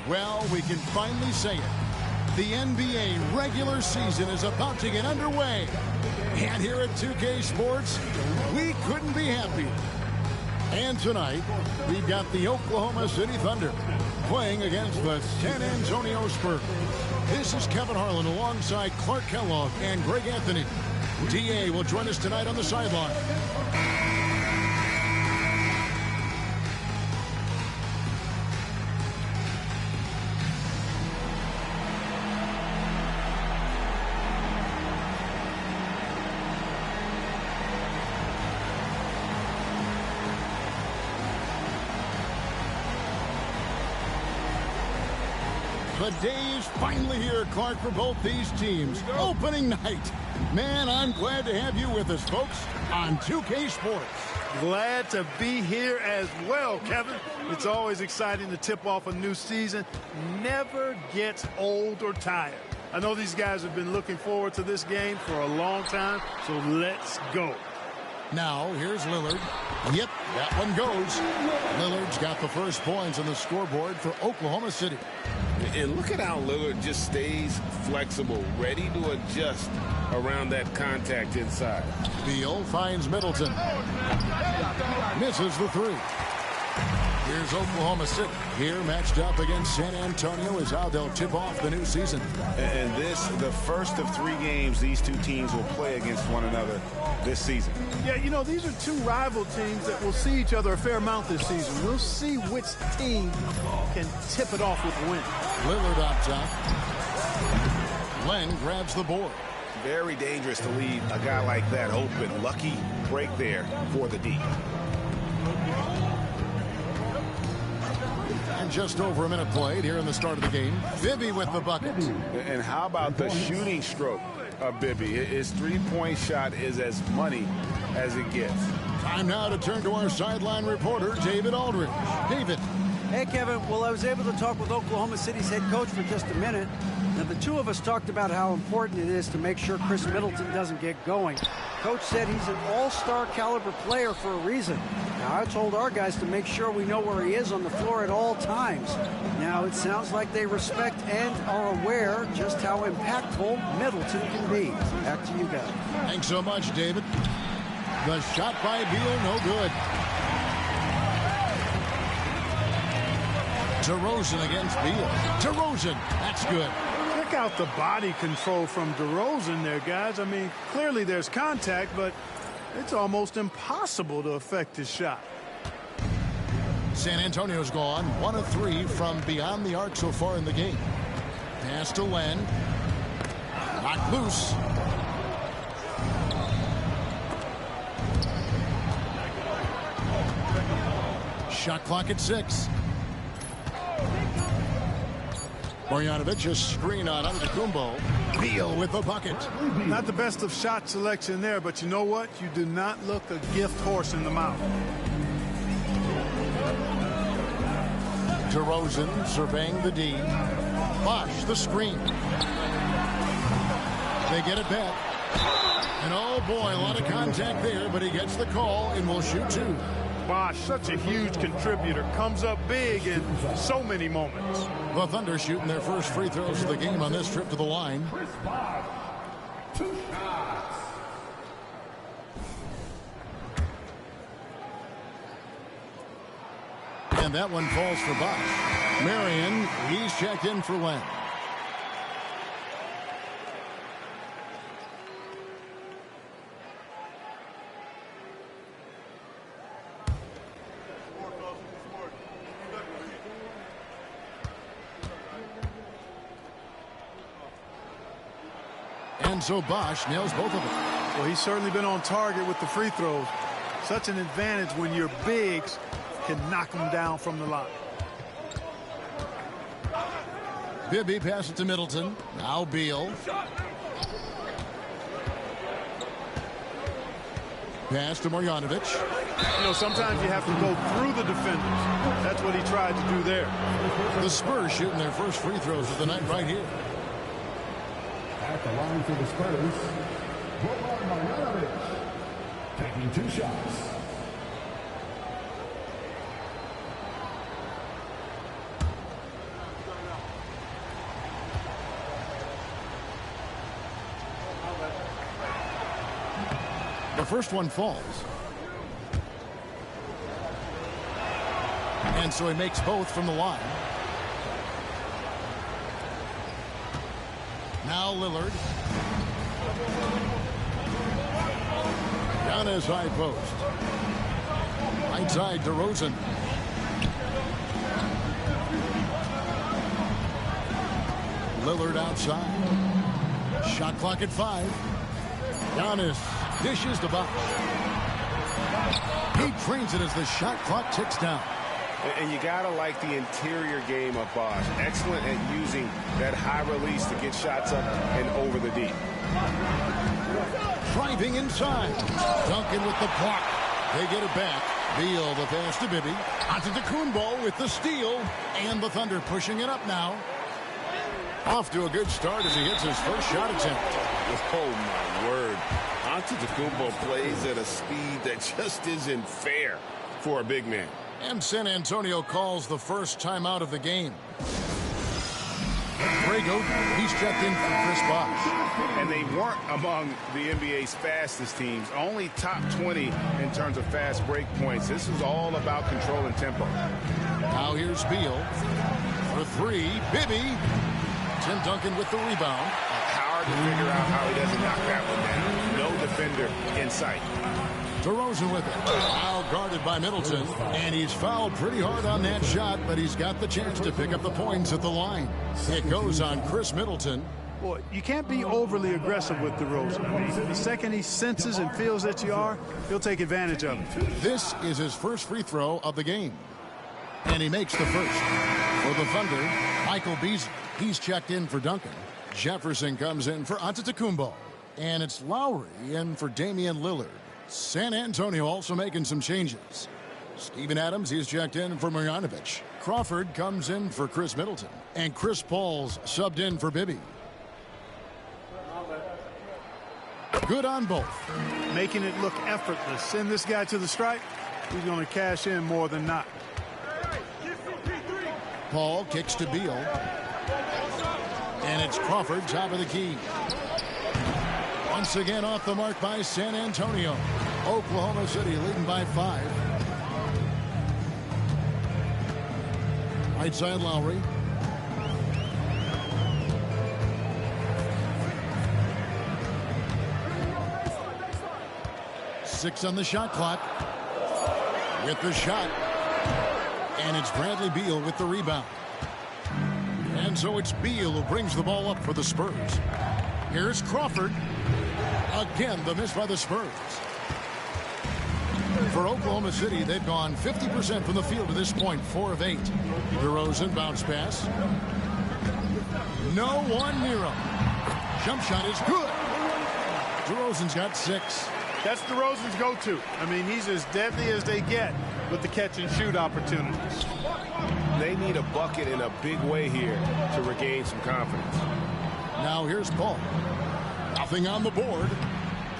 Well, we can finally say it. The NBA regular season is about to get underway. And here at 2K Sports, we couldn't be happier. And tonight, we've got the Oklahoma City Thunder playing against the San Antonio Spurs. This is Kevin Harlan alongside Clark Kellogg and Greg Anthony. DA will join us tonight on the sideline. The day is finally here, Clark, for both these teams. Opening night. Man, I'm glad to have you with us, folks, on 2K Sports. Glad to be here as well, Kevin. It's always exciting to tip off a new season. Never gets old or tired. I know these guys have been looking forward to this game for a long time, so let's go. Now, here's Lillard. Yep, that one goes. Lillard's got the first points on the scoreboard for Oklahoma City. And look at how Lillard just stays flexible, ready to adjust around that contact inside. Beal finds Middleton. Misses the three. Here's Oklahoma City. Here matched up against San Antonio is how they'll tip off the new season. And this, the first of 3 games these two teams will play against one another this season. Yeah, you know, these are two rival teams that will see each other a fair amount this season. We'll see which team can tip it off with a win. Lillard on top. Len grabs the board. Very dangerous to leave a guy like that open. Lucky break there for the D. And just over a minute played here in the start of the game. Bibby with the bucket. And how about the shooting stroke of Bibby? His three-point shot is as money as it gets. Time now to turn to our sideline reporter, David Aldridge. David. Hey, Kevin. Well, I was able to talk with Oklahoma City's head coach for just a minute. Now, the two of us talked about how important it is to make sure Chris Middleton doesn't get going. Coach said he's an all-star caliber player for a reason. Now, I told our guys to make sure we know where he is on the floor at all times. Now, it sounds like they respect and are aware just how impactful Middleton can be. Back to you guys. Thanks so much, David. The shot by Beal, no good. DeRozan against Beal. DeRozan, that's good. Check out the body control from DeRozan there, guys. I mean, clearly there's contact, but it's almost impossible to affect his shot. San Antonio's gone 1 of 3 from beyond the arc so far in the game. Pass to Len. Knocked loose. Shot clock at 6. Marjanovic, a screen on Antetokounmpo. Beal with the bucket. Not the best of shot selection there, but you know what? You do not look a gift horse in the mouth. DeRozan surveying the D. Bosh, the screen. They get it back. And oh boy, a lot of contact there, but he gets the call and will shoot 2. Bosh, such a huge contributor, comes up big in so many moments. The Thunder shooting their first free throws of the game on this trip to the line. And that one falls for Bosh. Marion, he's checked in for Len. And so Bosch nails both of them. Well, he's certainly been on target with the free throws. Such an advantage when your bigs can knock them down from the line. Bibby passes to Middleton. Now Beal. Pass to Marjanovic. You know, sometimes you have to go through the defenders. That's what he tried to do there. The Spurs shooting their first free throws of the night right here. At the line for the Spurs, Marjanovic taking 2 shots. The first one falls. And so he makes both from the line. Now Lillard. Down his high post. Right side DeRozan. Lillard outside. Shot clock at 5. Giannis dishes to Bosch. He trains it as the shot clock ticks down. And you got to like the interior game of Bosch. Excellent at using that high release to get shots up and over the deep. Driving inside. Duncan with the block. They get it back. Beal the pass to Bibby. Antetokounmpo with the steal. And the Thunder pushing it up now. Off to a good start as he hits his first shot attempt. Oh, my word. Antetokounmpo plays at a speed that just isn't fair for a big man. And San Antonio calls the first timeout of the game. Drago, he's checked in for Chris Bosh. And they weren't among the NBA's fastest teams. Only top 20 in terms of fast break points. This is all about control and tempo. Now here's Beal. For 3, Bibby. Tim Duncan with the rebound. Hard to figure out how he doesn't knock that one down. No defender in sight. DeRozan with it. Now guarded by Middleton. And he's fouled pretty hard on that shot, but he's got the chance to pick up the points at the line. It goes on Chris Middleton. Boy, you can't be overly aggressive with DeRozan. I mean, the second he senses and feels that you are, he'll take advantage of it. This is his first free throw of the game. And he makes the first. For the Thunder, Michael Beasley. He's checked in for Duncan. Jefferson comes in for Antetokounmpo. And it's Lowry in for Damian Lillard. San Antonio also making some changes. Steven Adams, he's checked in for Marjanovic. Crawford comes in for Chris Middleton. And Chris Paul's subbed in for Bibby. Good on both. Making it look effortless. Send this guy to the stripe. He's going to cash in more than not. Paul kicks to Beal. And it's Crawford, top of the key. Once again off the mark by San Antonio. Oklahoma City leading by 5. Right side Lowry. Six on the shot clock. With the shot. And it's Bradley Beal with the rebound. And so it's Beal who brings the ball up for the Spurs. Here's Crawford. Again, the miss by the Spurs. For Oklahoma City, they've gone 50% from the field to this point, 4 of 8. DeRozan bounce pass. No one near him. Jump shot is good. DeRozan's got 6. That's DeRozan's go-to. I mean, he's as deadly as they get with the catch-and-shoot opportunities. They need a bucket in a big way here to regain some confidence. Now here's Paul. Nothing on the board.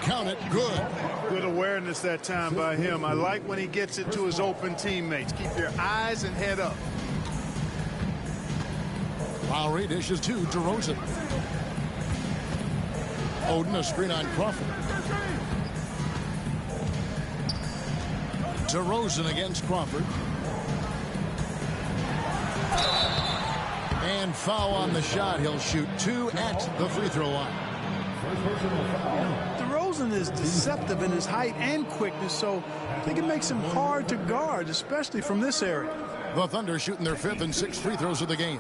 Count it. Good. Good awareness that time by him. I like when he gets it to his open teammates. Keep your eyes and head up. Lowry dishes to DeRozan. Oden a screen on Crawford. DeRozan against Crawford. And foul on the shot. He'll shoot 2 at the free throw line. DeRozan is deceptive in his height and quickness, so I think it makes him hard to guard, especially from this area. The Thunder shooting their 5th and 6th free throws of the game.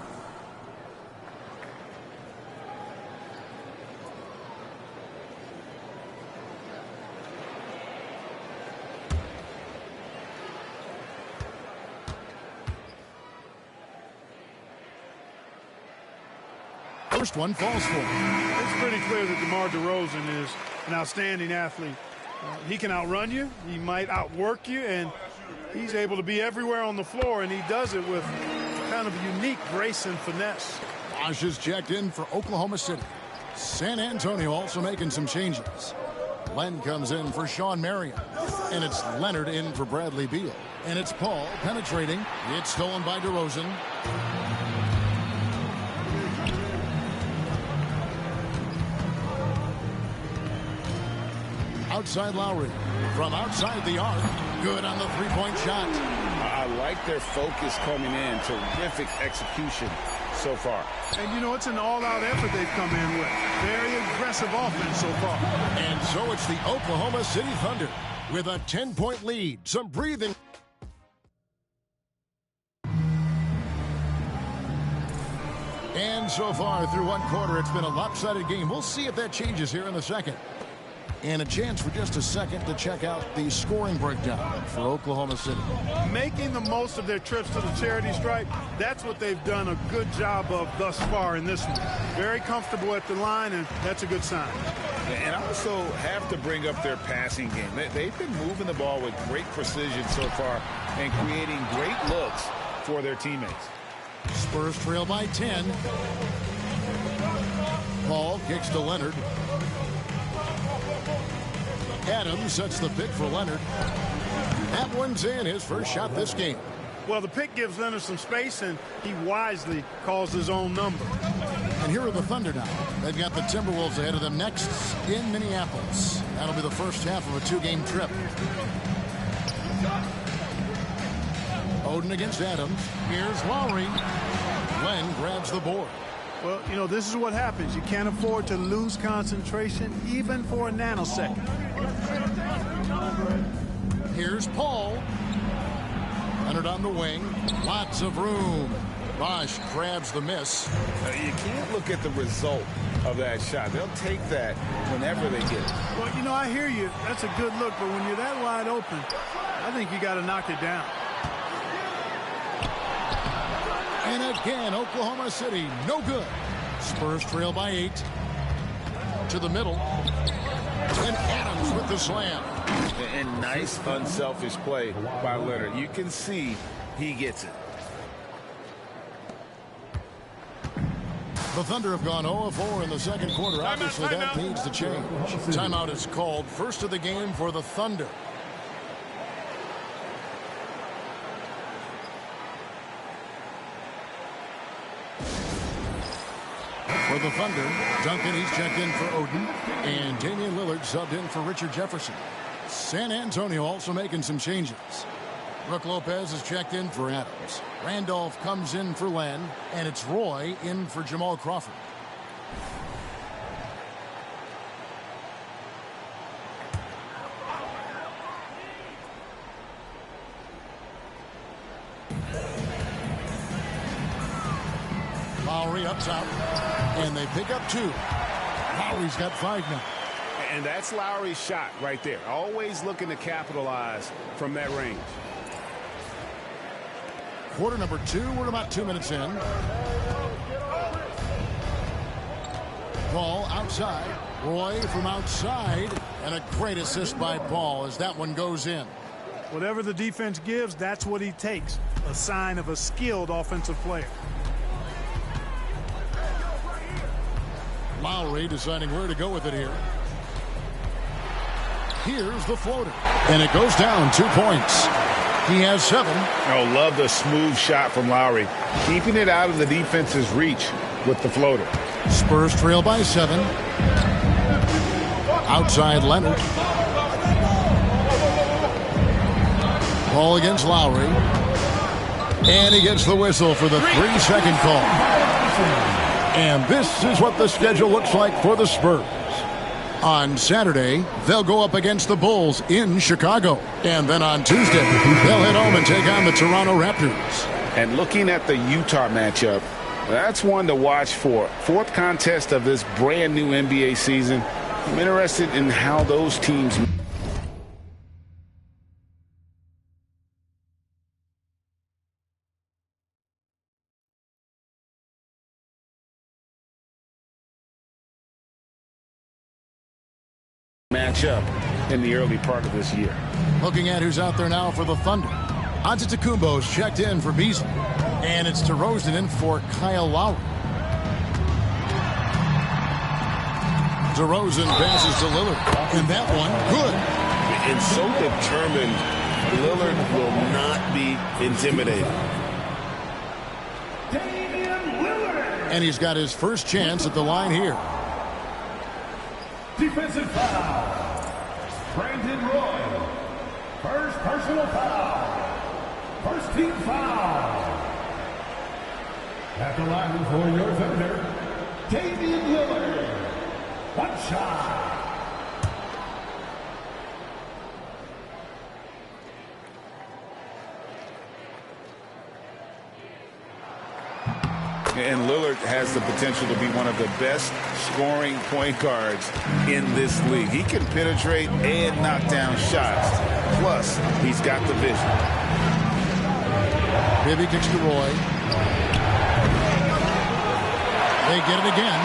first one falls for him. It's pretty clear that DeMar DeRozan is an outstanding athlete. He can outrun you. He might outwork you, and he's able to be everywhere on the floor, and he does it with kind of unique grace and finesse. Bosh is checked in for Oklahoma City. San Antonio also making some changes. Len comes in for Sean Marion. And it's Leonard in for Bradley Beal. And it's Paul penetrating. It's stolen by DeRozan. Outside Lowry. From outside the arc. Good on the three-point shot. I like their focus coming in. Terrific execution so far. And, you know, it's an all-out effort they've come in with. Very aggressive offense so far. And so it's the Oklahoma City Thunder with a 10-point lead. Some breathing. And so far through one quarter, it's been a lopsided game. We'll see if that changes here in the second. And a chance for just a second to check out the scoring breakdown for Oklahoma City. Making the most of their trips to the charity stripe, that's what they've done a good job of thus far in this one. Very comfortable at the line, and that's a good sign. And also have to bring up their passing game. They've been moving the ball with great precision so far and creating great looks for their teammates. Spurs trail by 10. Paul kicks to Leonard. Adams sets the pick for Leonard. That one's in, his first shot this game. Well, the pick gives Leonard some space, and he wisely calls his own number. And here are the Thunder now. They've got the Timberwolves ahead of them next in Minneapolis. That'll be the first half of a two-game trip. Oden against Adams. Here's Lowry. Len grabs the board. Well, you know, this is what happens. You can't afford to lose concentration even for a nanosecond. Here's Paul. Leonard on the wing. Lots of room. Bosh grabs the miss. You can't look at the result of that shot. They'll take that whenever they get it. Well, you know, I hear you. That's a good look, but when you're that wide open, I think you got to knock it down. And again, Oklahoma City, no good. Spurs trail by 8. To the middle. And Adams with the slam. And nice, unselfish play by Leonard. You can see he gets it. The Thunder have gone 0-4 in the second quarter. Obviously, that needs to change. Timeout is called. First of the game for the Thunder. For the Thunder, Duncan, he's checked in for Oden. And Damian Lillard subbed in for Richard Jefferson. San Antonio also making some changes. Brook Lopez is checked in for Adams. Randolph comes in for Len. And it's Roy in for Jamal Crawford. Lowry up top. And they pick up 2. Lowry's got 5 now. And that's Lowry's shot right there. Always looking to capitalize from that range. Quarter number 2. We're about 2 minutes in. Paul outside. Roy from outside. And a great assist by Paul as that one goes in. Whatever the defense gives, that's what he takes. A sign of a skilled offensive player. Lowry deciding where to go with it here. Here's the floater. And it goes down 2 points. He has 7. Oh, love the smooth shot from Lowry. Keeping it out of the defense's reach with the floater. Spurs trail by 7. Outside Leonard. Ball against Lowry. And he gets the whistle for the 3-second call. And this is what the schedule looks like for the Spurs. On Saturday, they'll go up against the Bulls in Chicago. And then on Tuesday, they'll head home and take on the Toronto Raptors. And looking at the Utah matchup, that's one to watch for. 4th contest of this brand new NBA season. I'm interested in how those teams matchup in the early part of this year. Looking at who's out there now for the Thunder. Antetokounmpo's checked in for Beasley. And it's DeRozan in for Kyle Lowry. DeRozan passes to Lillard. And that one, good. And so determined, Lillard will not be intimidated. And he's got his first chance at the line here. Defensive foul. Brandon Roy. First personal foul. First team foul. At the line for your Thunder, Damian Lillard. One shot. And Lillard has the potential to be one of the best scoring point guards in this league. He can penetrate and knock down shots. Plus, he's got the vision. Bibby kicks to Roy. They get it again.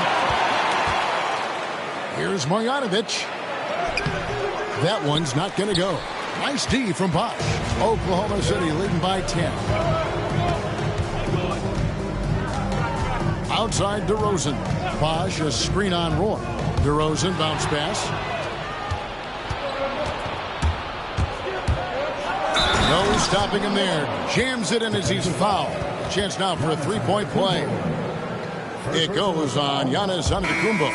Here's Marjanovic. That one's not going to go. Nice D from Bosch. Oklahoma City leading by 10. Outside DeRozan. Bosch a screen on Roy. DeRozan bounce pass. No stopping him there. Jams it in as he's fouled. Chance now for a three-point play. It goes on Giannis Antetokounmpo.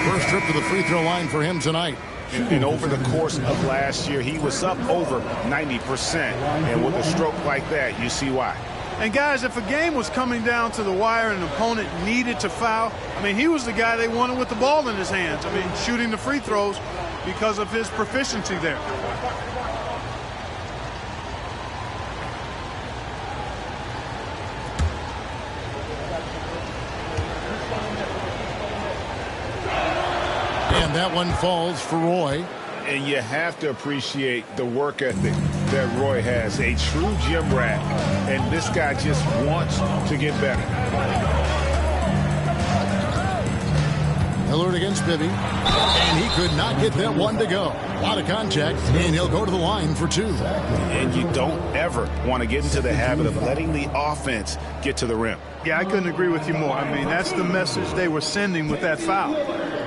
First trip to the free throw line for him tonight. And over the course of last year, he was up over 90%. And with a stroke like that, you see why. And guys, if a game was coming down to the wire and an opponent needed to foul, I mean, he was the guy they wanted with the ball in his hands. I mean, shooting the free throws because of his proficiency there. And that one falls for Roy. And you have to appreciate the work ethic that Roy has. A true gym rat. And this guy just wants to get better. Lillard against Bibby. And he could not get that one to go. A lot of contact, and he'll go to the line for two. And you don't ever want to get into the habit of letting the offense get to the rim. Yeah, I couldn't agree with you more. I mean, that's the message they were sending with that foul.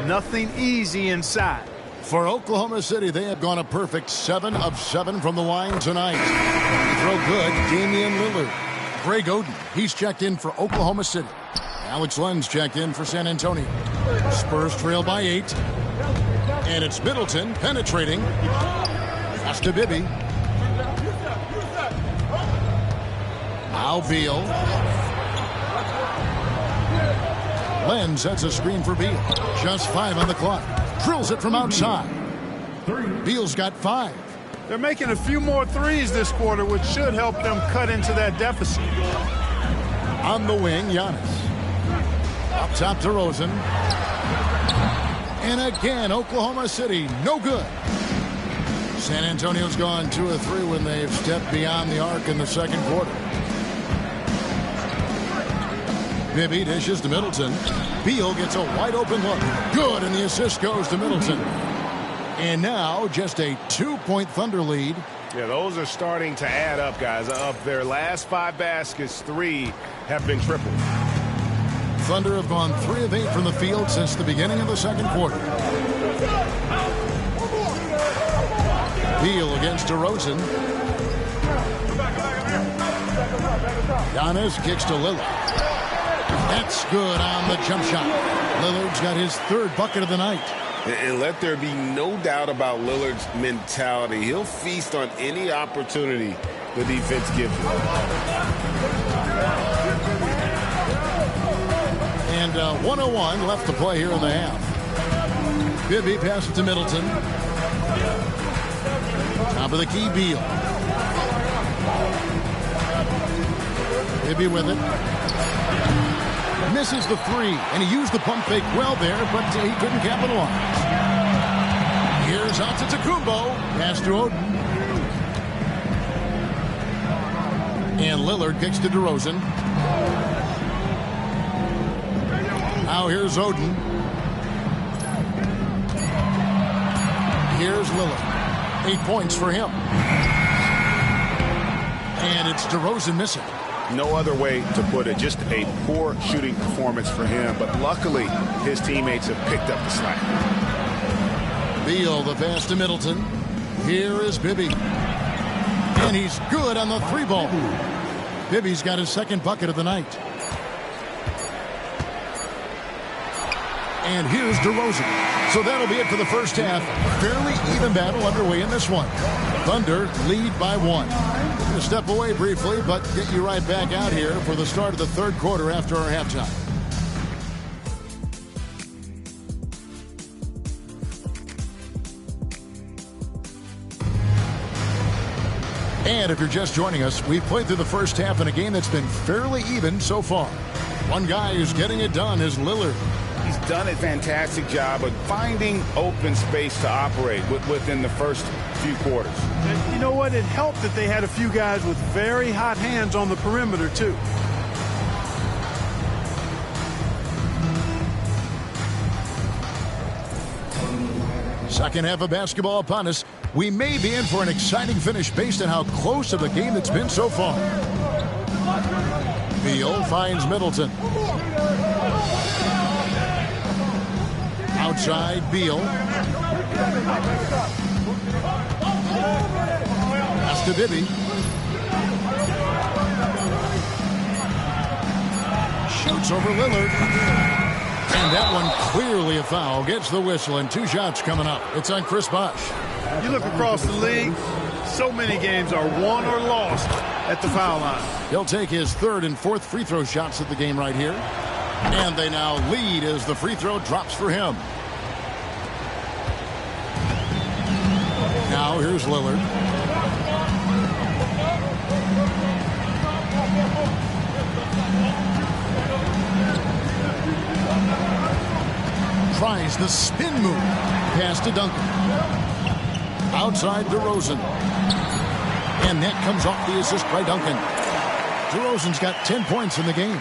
Nothing easy inside. For Oklahoma City, they have gone a perfect 7 of 7 from the line tonight. Throw good, Damian Lillard. Greg Oden, he's checked in for Oklahoma City. Alex Len's checked in for San Antonio. Spurs trail by 8. And it's Middleton penetrating. Pass to Bibby. Now Beal. Len sets a screen for Beal. Just 5 on the clock. Drills it from outside. Beal's got 5. They're making a few more threes this quarter, which should help them cut into that deficit. On the wing, Giannis. Up top to DeRozan. And again, Oklahoma City, no good. San Antonio's gone 2 of 3 when they've stepped beyond the arc in the second quarter. Bibby dishes to Middleton. Beal gets a wide open look. Good, and the assist goes to Middleton. And now just a 2-point Thunder lead. Yeah, those are starting to add up, guys. Of their last 5 baskets, 3 have been tripled. Thunder have gone 3 of 8 from the field since the beginning of the second quarter. Beal against DeRozan. Giannis kicks to Lillard. That's good on the jump shot. Lillard's got his 3rd bucket of the night. And let there be no doubt about Lillard's mentality. He'll feast on any opportunity the defense gives him. And 1:01 left to play here in the half. Bibby passes to Middleton. Top of the key, Beal. Bibby with it. Misses the 3, and he used the pump fake well there, but he couldn't capitalize. Here's Antetokounmpo. Pass to Oden. And Lillard kicks to DeRozan. Now here's Oden. Here's Lillard. 8 points for him. And it's DeRozan missing. No other way to put it. Just a poor shooting performance for him. But luckily, his teammates have picked up the slack. Beal, the pass to Middleton. Here is Bibby. And he's good on the 3-ball. Bibby's got his second bucket of the night. And here's DeRozan. So that'll be it for the first half. Fairly even battle underway in this one. Thunder lead by 1. We're going to step away briefly, but get you right back out here for the start of the third quarter after our halftime. And if you're just joining us, we've played through the first half in a game that's been fairly even so far. One guy who's getting it done is Lillard. He's done a fantastic job of finding open space to operate within the first few quarters. And you know what? It helped that they had a few guys with very hot hands on the perimeter, too. Second half of basketball upon us. We may be in for an exciting finish based on how close of a game it's been so far. Beal finds Middleton. Outside, Beal. Pass to Bibby. Shoots over Lillard. And that one clearly a foul. Gets the whistle and 2 shots coming up. It's on Chris Bosh. You look across the league, so many games are won or lost at the foul line. He'll take his 3rd and 4th free throw shots at the game right here. And they now lead as the free throw drops for him. Now here's Lillard. Tries the spin move. Pass to Duncan. Outside DeRozan. And that comes off the assist by Duncan. DeRozan's got 10 points in the game.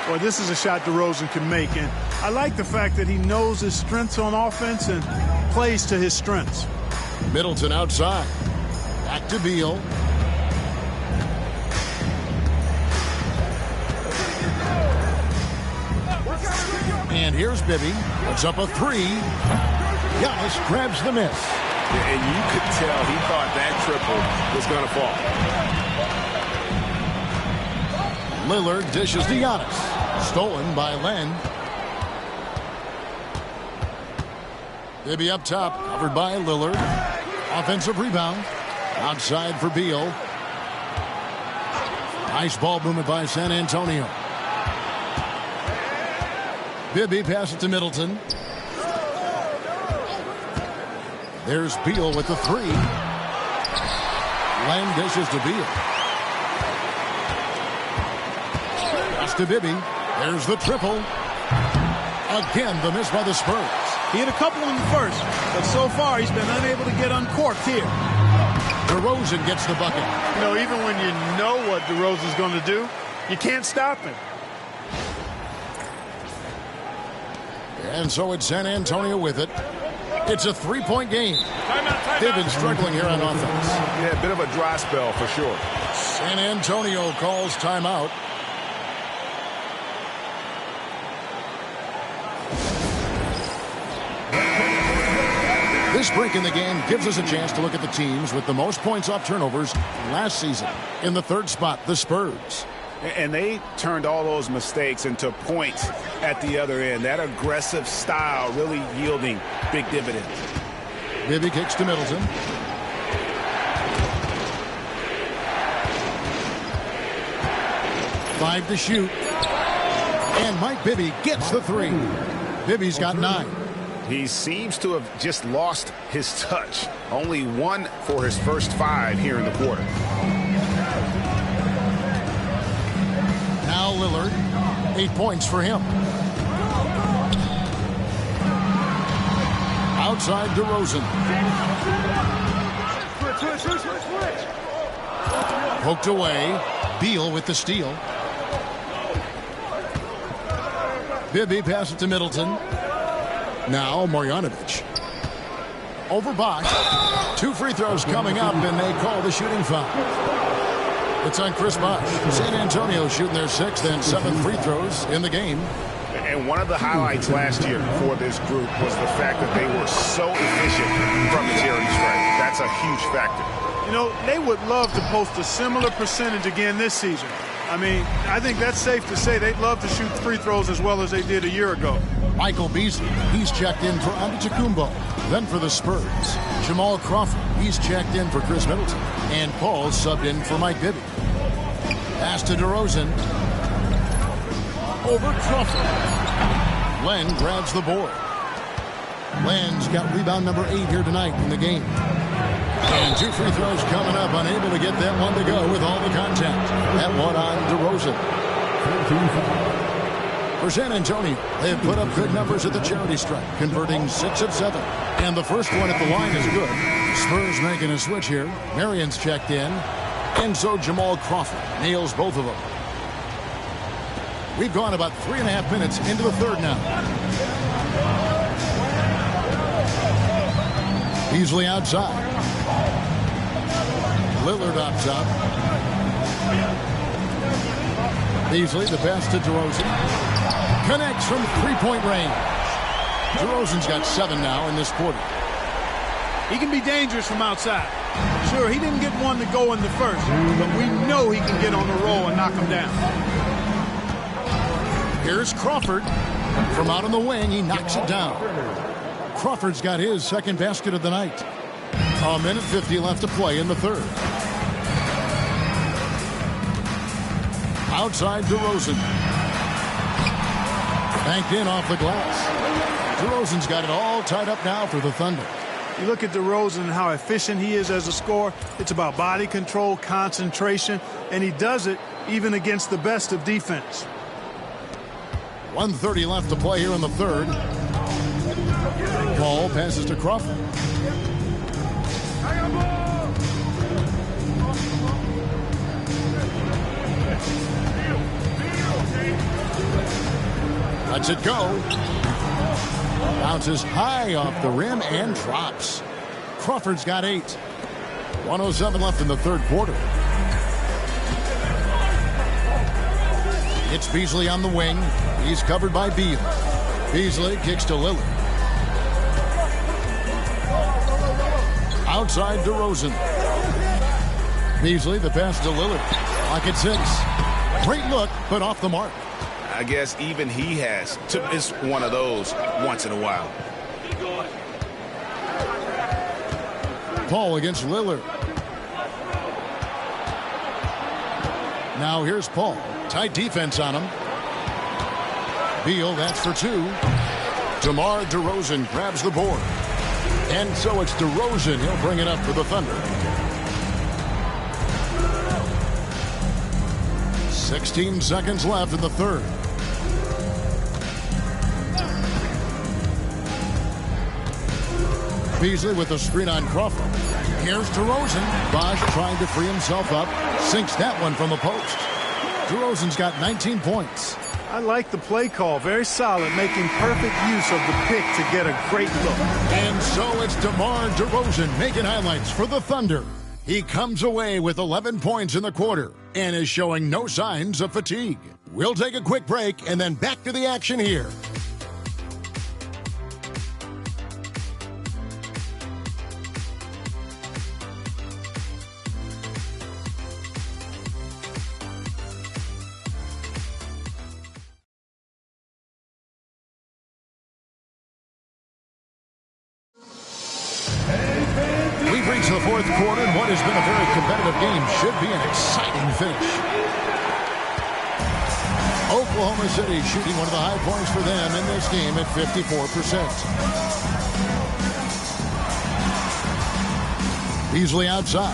Boy, this is a shot DeRozan can make. And I like the fact that he knows his strengths on offense and plays to his strengths. Middleton outside. Back to Beal. And here's Bibby. Puts up a 3. Giannis grabs the miss. And you could tell he thought that triple was going to fall. Lillard dishes to Giannis. Stolen by Len. Bibby up top, covered by Lillard. Offensive rebound. Outside for Beal. Nice ball movement by San Antonio. Bibby passes to Middleton. There's Beal with the 3. Len dishes to Beal. Pass to Bibby. There's the triple. Again, the miss by the Spurs. He hit a couple in the first, but so far he's been unable to get uncorked here. DeRozan gets the bucket. You know, even when you know what DeRozan's going to do, you can't stop him. And so it's San Antonio with it. It's a 3-point game. They've been struggling here on offense. Yeah, a bit of a dry spell for sure. San Antonio calls timeout. This break in the game gives us a chance to look at the teams with the most points off turnovers last season. In the 3rd spot, the Spurs. And they turned all those mistakes into points at the other end. That aggressive style really yielding big dividends. Bibby kicks to Middleton. Five to shoot. And Mike Bibby gets the 3. Bibby's got 9. He seems to have just lost his touch. Only 1 for his first 5 here in the quarter. Now Lillard, 8 points for him. Outside DeRozan. Poked away. Beal with the steal. Bibby passes to Middleton. Now Marjanovic. over Bosch. 2 free throws coming up, and they call the shooting foul. It's on Chris Bosch. San Antonio shooting their 6th and 7th free throws in the game. And one of the highlights last year for this group was the fact that they were so efficient from the charity stripe. That's a huge factor. You know, they would love to post a similar percentage again this season. I mean, I think that's safe to say they'd love to shoot free throws as well as they did a year ago. Michael Beasley, he's checked in for Antetokounmpo. Then for the Spurs, Jamal Crawford, he's checked in for Chris Middleton. And Paul subbed in for Mike Bibby. Pass to DeRozan. Over Crawford. Len grabs the board. Len's got rebound number 8 here tonight in the game. And 2 free throws coming up, unable to get that one to go with all the contact. That one on DeRozan. For San Antonio, they have put up good numbers at the charity stripe, converting 6 of 7. And the first one at the line is good. Spurs making a switch here. Marion's checked in. And so Jamal Crawford nails both of them. We've gone about 3.5 minutes into the third now. Beasley outside. Lillard up top. Beasley, the pass to DeRozan. Connects from 3-point range. DeRozan's got 7 now in this quarter. He can be dangerous from outside. Sure, he didn't get one to go in the first, but we know he can get on the roll and knock him down. Here's Crawford. From out on the wing, he knocks it down. Crawford's got his second basket of the night. 1:50 left to play in the third. Outside DeRozan. Banked in off the glass. DeRozan's got it all tied up now for the Thunder. You look at DeRozan and how efficient he is as a scorer. It's about body control, concentration, and he does it even against the best of defense. 1:30 left to play here in the third. Ball passes to Crawford. Lets it go. Bounces high off the rim and drops. Crawford's got 8. 1:07 left in the third quarter. It's Beasley on the wing. He's covered by Beal. Beasley kicks to Lillard. Outside DeRozan. Beasley, the pass to Lillard. Clock at 6. Great look, but off the mark. I guess even he has to miss one of those once in a while. Paul against Lillard. Now here's Paul. Tight defense on him. Beal, that's for 2. DeMar DeRozan grabs the board. And so it's DeRozan. He'll bring it up for the Thunder. 16 seconds left in the third. Beasley with the screen on Crawford. Here's DeRozan. Bosch trying to free himself up. Sinks that one from the post. DeRozan's got 19 points. I like the play call. Very solid, making perfect use of the pick to get a great look. And so it's DeMar DeRozan making highlights for the Thunder. He comes away with 11 points in the quarter and is showing no signs of fatigue. We'll take a quick break and then back to the action here. Reach the fourth quarter, and what has been a very competitive game should be an exciting finish. Oklahoma City shooting one of the high points for them in this game at 54%. Beasley outside.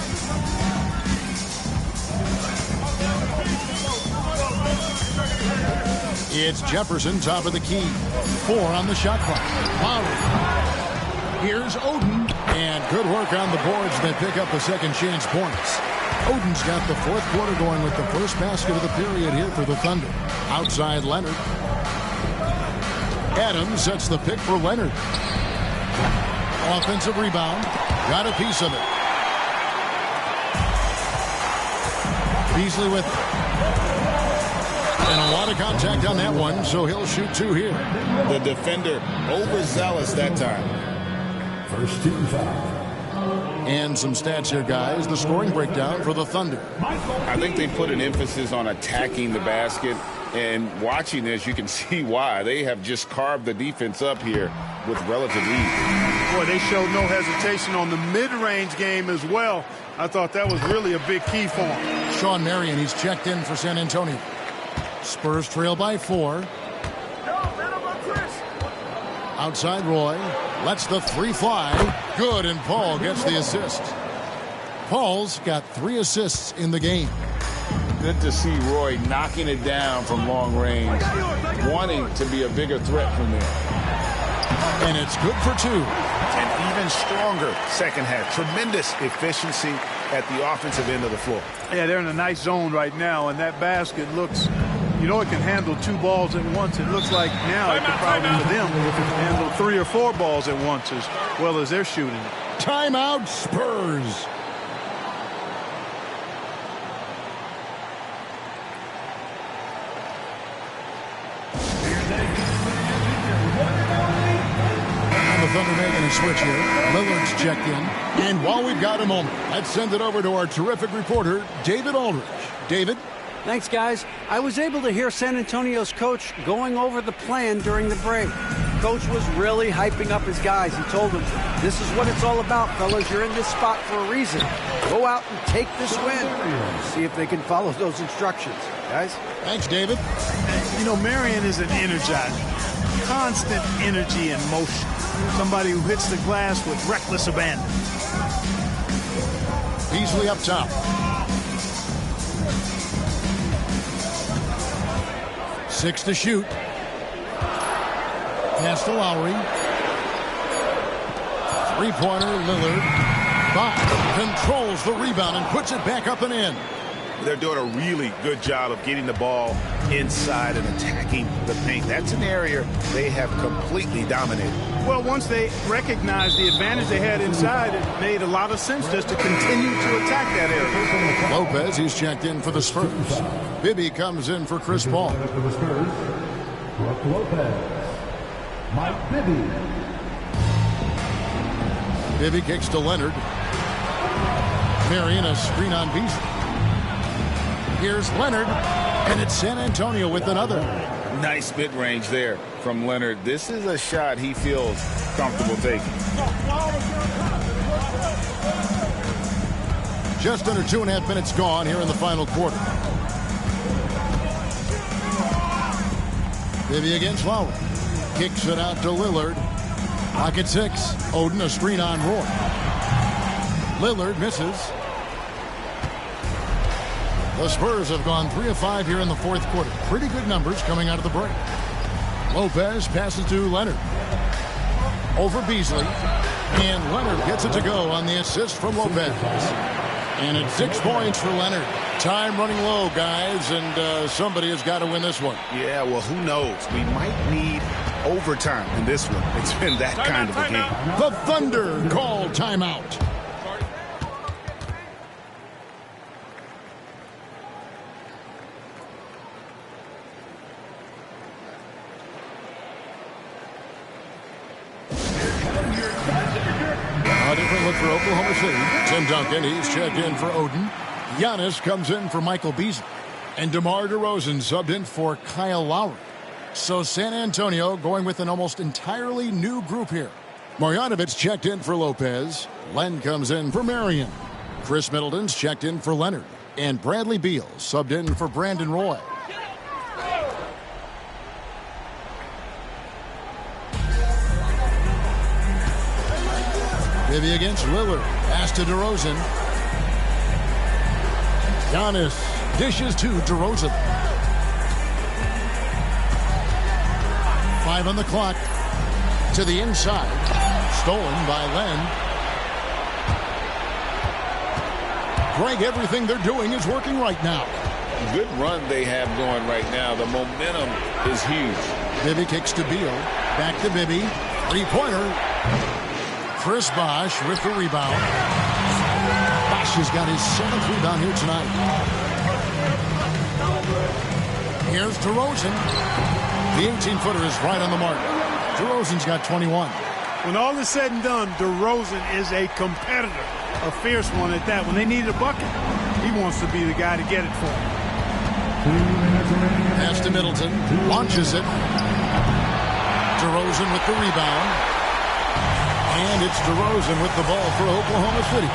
It's Jefferson, top of the key. 4 on the shot clock. Lowry. Here's Oden, and good work on the boards that pick up the second chance points. Oden's got the fourth quarter going with the first basket of the period here for the Thunder. Outside Leonard. Adams sets the pick for Leonard. Offensive rebound. Got a piece of it. Beasley with it. And a lot of contact on that one, so he'll shoot 2 here. The defender overzealous that time. First team foul. And some stats here, guys. The scoring breakdown for the Thunder. I think they put an emphasis on attacking the basket. And watching this, you can see why. They have just carved the defense up here with relative ease. Boy, they showed no hesitation on the mid-range game as well. I thought that was really a big key for him. Sean Marion, he's checked in for San Antonio. Spurs trail by 4. Outside Roy. Lets the 3 fly. Good, and Paul gets the assist. Paul's got 3 assists in the game. Good to see Roy knocking it down from long range, wanting to be a bigger threat from there. And it's good for 2. An even stronger second half. Tremendous efficiency at the offensive end of the floor. Yeah, they're in a nice zone right now, and that basket looks, you know, it can handle 2 balls at once. It looks like now it could probably, for them, handle 3 or 4 balls at once as well as they're shooting. Timeout, Spurs. Thunder making a switch here. Lillard's checked in. And while we've got a moment, let's send it over to our terrific reporter, David Aldridge. David? Thanks, guys. I was able to hear San Antonio's coach going over the plan during the break. Coach was really hyping up his guys. He told them, this is what it's all about, fellas. You're in this spot for a reason. Go out and take this win. See if they can follow those instructions. Guys? Thanks, David. You know, Marion is an energizer. Constant energy and motion. Somebody who hits the glass with reckless abandon. Beasley up top. 6 to shoot. Pass to Lowry. 3-pointer, Lillard. Bach controls the rebound and puts it back up and in. They're doing a really good job of getting the ball inside and attacking the paint. That's an area they have completely dominated. Well, once they recognized the advantage they had inside, it made a lot of sense just to continue to attack that area. Lopez, he's checked in for the Spurs. Bibby comes in for Chris Paul. For the Spurs, Brook Lopez. Mike Bibby. Bibby kicks to Leonard. Marion, a screen on Beasley. Here's Leonard, and it's San Antonio with another. Nice mid-range there from Leonard. This is a shot he feels comfortable taking. Just under 2.5 minutes gone here in the final quarter. Bibby against Lowry. Kicks it out to Lillard. Pocket 6. Oden, a screen on Roy. Lillard misses. The Spurs have gone 3 of 5 here in the fourth quarter. Pretty good numbers coming out of the break. Lopez passes to Leonard. Over Beasley. And Leonard gets it to go on the assist from Lopez. And it's 6 points for Leonard. Time running low, guys, and somebody has got to win this one. Yeah, well, who knows? We might need overtime in this one. It's been that kind of a game. The Thunder call timeout. A different look for Oklahoma City. Tim Duncan, he's checked in for Oden. Giannis comes in for Michael Beasley. And DeMar DeRozan subbed in for Kyle Lowry. So San Antonio going with an almost entirely new group here. Marjanovic checked in for Lopez. Len comes in for Marion. Chris Middleton's checked in for Leonard. And Bradley Beal subbed in for Brandon Roy. Bibby against Lillard. Pass to DeRozan. Giannis dishes to DeRozan. 5 on the clock. To the inside. Stolen by Len. Greg, everything they're doing is working right now. Good run they have going right now. The momentum is huge. Bibby kicks to Beal. Back to Bibby. 3-pointer. Chris Bosh with the rebound. Bosh has got his 7th rebound here tonight. Here's DeRozan. The 18-footer is right on the mark. DeRozan's got 21. When all is said and done, DeRozan is a competitor, a fierce one at that. When they need a bucket, he wants to be the guy to get it for them. Pass to Middleton. Launches it. DeRozan with the rebound. And it's DeRozan with the ball for Oklahoma City.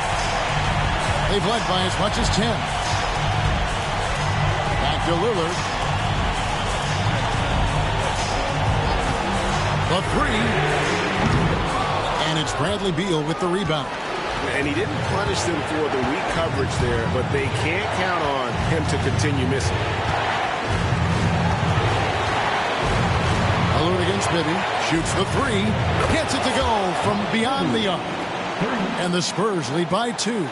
They've led by as much as 10. Back to Lillard. The 3. And it's Bradley Beal with the rebound. And he didn't punish them for the weak coverage there, but they can't count on him to continue missing. Lillard against Bibby. Shoots the 3. Gets it to go from beyond the arc. And the Spurs lead by 2.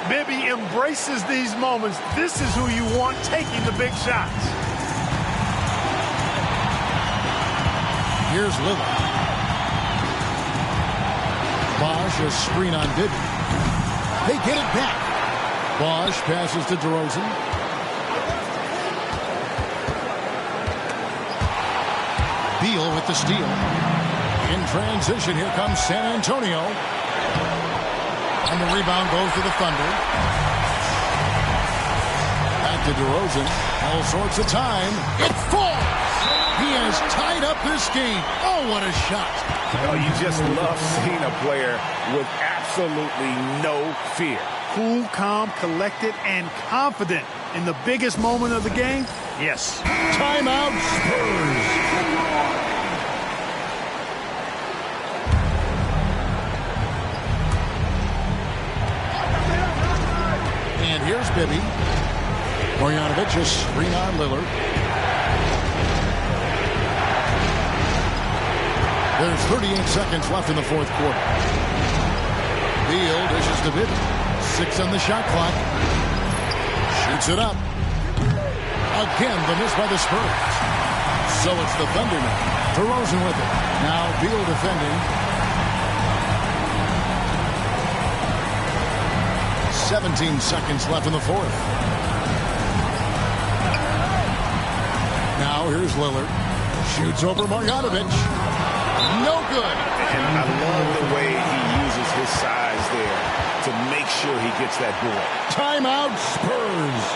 Bibby embraces these moments. This is who you want taking the big shots. Here's Lillard. Bosh a screen on Bibby. They get it back. Bosh passes to DeRozan. Beal with the steal. In transition, here comes San Antonio. And the rebound goes to the Thunder. Back to DeRozan. All sorts of time. It falls. He has tied up this game. Oh, what a shot. Oh, you just love seeing a player with absolutely no fear. Cool, calm, collected, and confident in the biggest moment of the game. Yes. Timeout Spurs. And here's Bibby. Marjanovic a screen on Lillard. There's 38 seconds left in the 4th quarter. Beal dishes to Bibby. 6 on the shot clock. Shoots it up. Again, the miss by the Spurs. So it's the Thunder now. DeRozan with it. Now Beal defending. 17 seconds left in the 4th. Now here's Lillard. Shoots over Marjanovic. No good. And I love the way he uses his size there to make sure he gets that board. Timeout Spurs.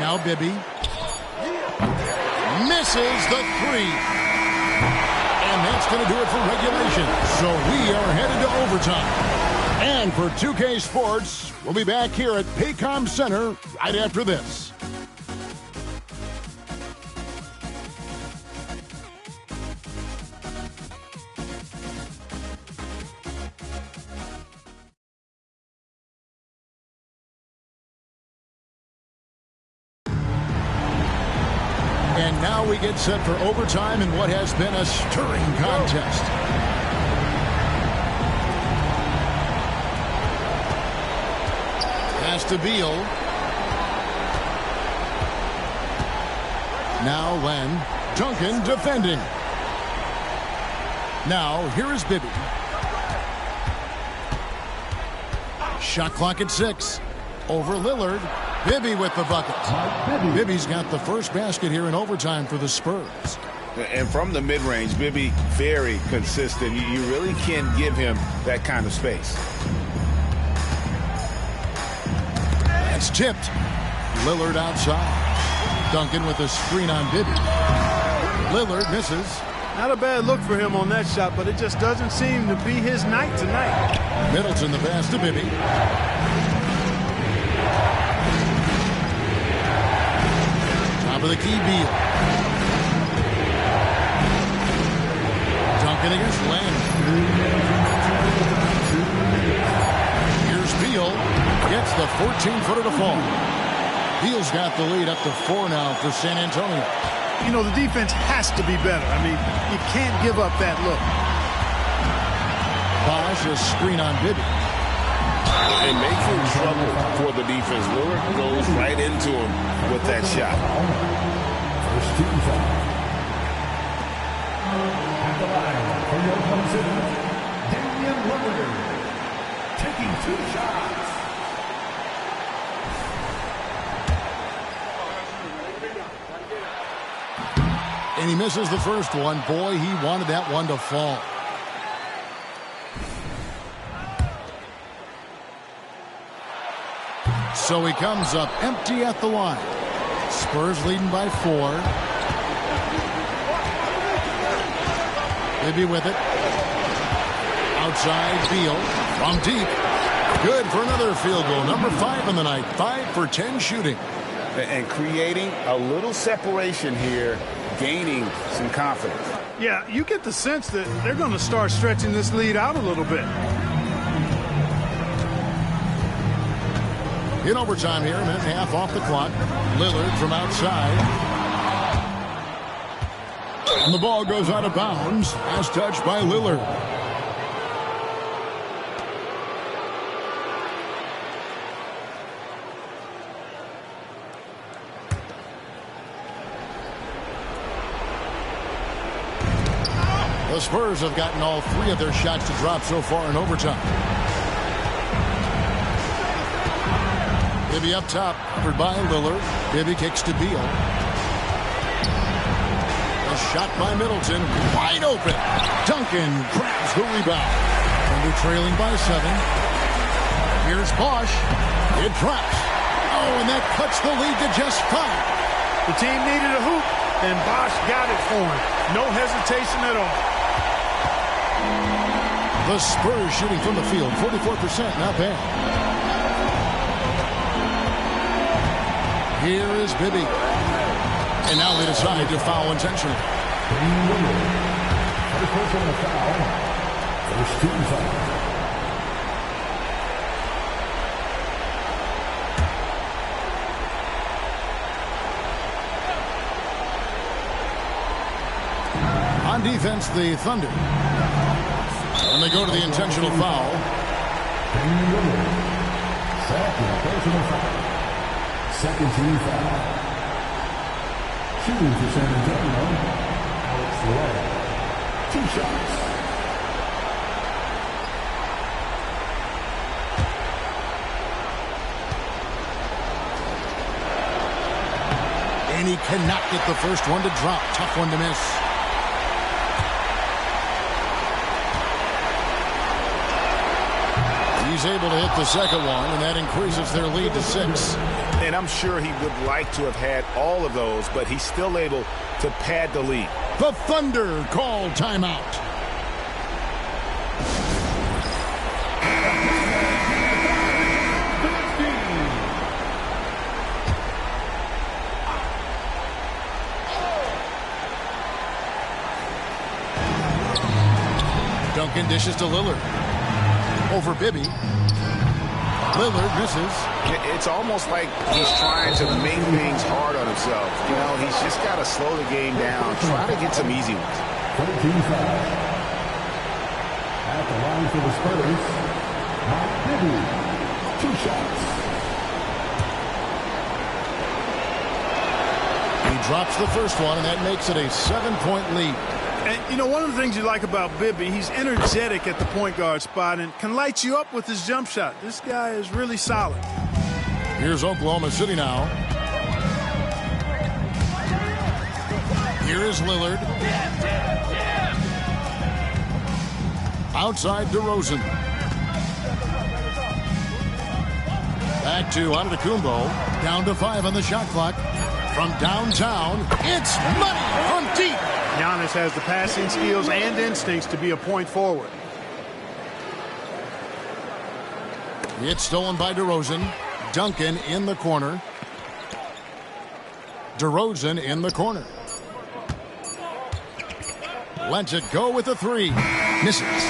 Now Bibby misses the 3. And that's going to do it for regulation. So we are headed to overtime. And for 2K Sports, we'll be back here at Paycom Center right after this. And now we get set for overtime in what has been a stirring contest. Pass to Beal. Now Len. Duncan defending. Now here is Bibby. Shot clock at 6. Over Lillard. Bibby with the bucket. Bibby's got the first basket here in overtime for the Spurs. And from the mid-range, Bibby, very consistent. You really can't give him that kind of space. That's tipped. Lillard outside. Duncan with a screen on Bibby. Lillard misses. Not a bad look for him on that shot, but it just doesn't seem to be his night tonight. Middleton the pass to Bibby. Top of the key, Beal. Duncan against Len. Beal gets the 14-footer to fall. Beal's got the lead up to 4 now for San Antonio. You know, the defense has to be better. I mean, you can't give up that look. Bosch, a screen on Bibby. And making trouble for the defense. Lillard goes right into him with that shot. First team foul. At the line for your Oklahoma City, Damian Lillard taking 2 shots. And he misses the first one. Boy, he wanted that one to fall. So he comes up empty at the line. Spurs leading by 4. Maybe with it. Outside, Beal from deep. Good for another field goal. Number 5 in the night. 5 for 10 shooting. And creating a little separation here, gaining some confidence. Yeah, you get the sense that they're going to start stretching this lead out a little bit. In overtime here, a minute and a half off the clock. Lillard from outside. And the ball goes out of bounds as touched by Lillard. The Spurs have gotten all 3 of their shots to drop so far in overtime. Bibby up top, covered by Lillard. Bibby kicks to Beal. A shot by Middleton, wide open. Duncan grabs the rebound. Thunder trailing by 7. Here's Bosch. It drops. Oh, and that cuts the lead to just 5. The team needed a hoop, and Bosch got it for him. No hesitation at all. The Spurs shooting from the field, 44%, not bad. Here is Bibby. And now they decide to foul intentionally. First team foul. On defense, the Thunder. And they go to the intentional foul. Second team foul. Shooting for San Antonio, Alex Lillard. 2 shots. And he cannot get the first one to drop. Tough one to miss. He's able to hit the second one, and that increases their lead to 6. And I'm sure he would like to have had all of those, but he's still able to pad the lead. The Thunder call timeout. Duncan dishes to Lillard. Over Bibby. Lillard misses. It's almost like he's trying to make things hard on himself. You know, he's just got to slow the game down, try to get some easy ones. 13 foul. At the line for the Spurs, Bibby, 2 shots. He drops the first one, and that makes it a 7-point lead. And, you know, one of the things you like about Bibby, he's energetic at the point guard spot and can light you up with his jump shot. This guy is really solid. Here's Oklahoma City now. Here is Lillard. Outside DeRozan. Back to Antetokounmpo. Down to 5 on the shot clock. From downtown, it's money from deep. Giannis has the passing skills and instincts to be a point forward. It's stolen by DeRozan. Duncan in the corner. DeRozan in the corner. Lets it go with the 3. Misses.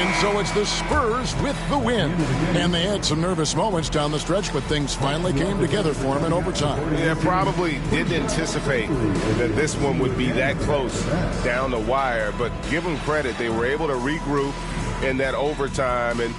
And so it's the Spurs with the win. And they had some nervous moments down the stretch, but things finally came together for them in overtime. Yeah, probably didn't anticipate that this one would be that close down the wire, but give them credit. They were able to regroup in that overtime. And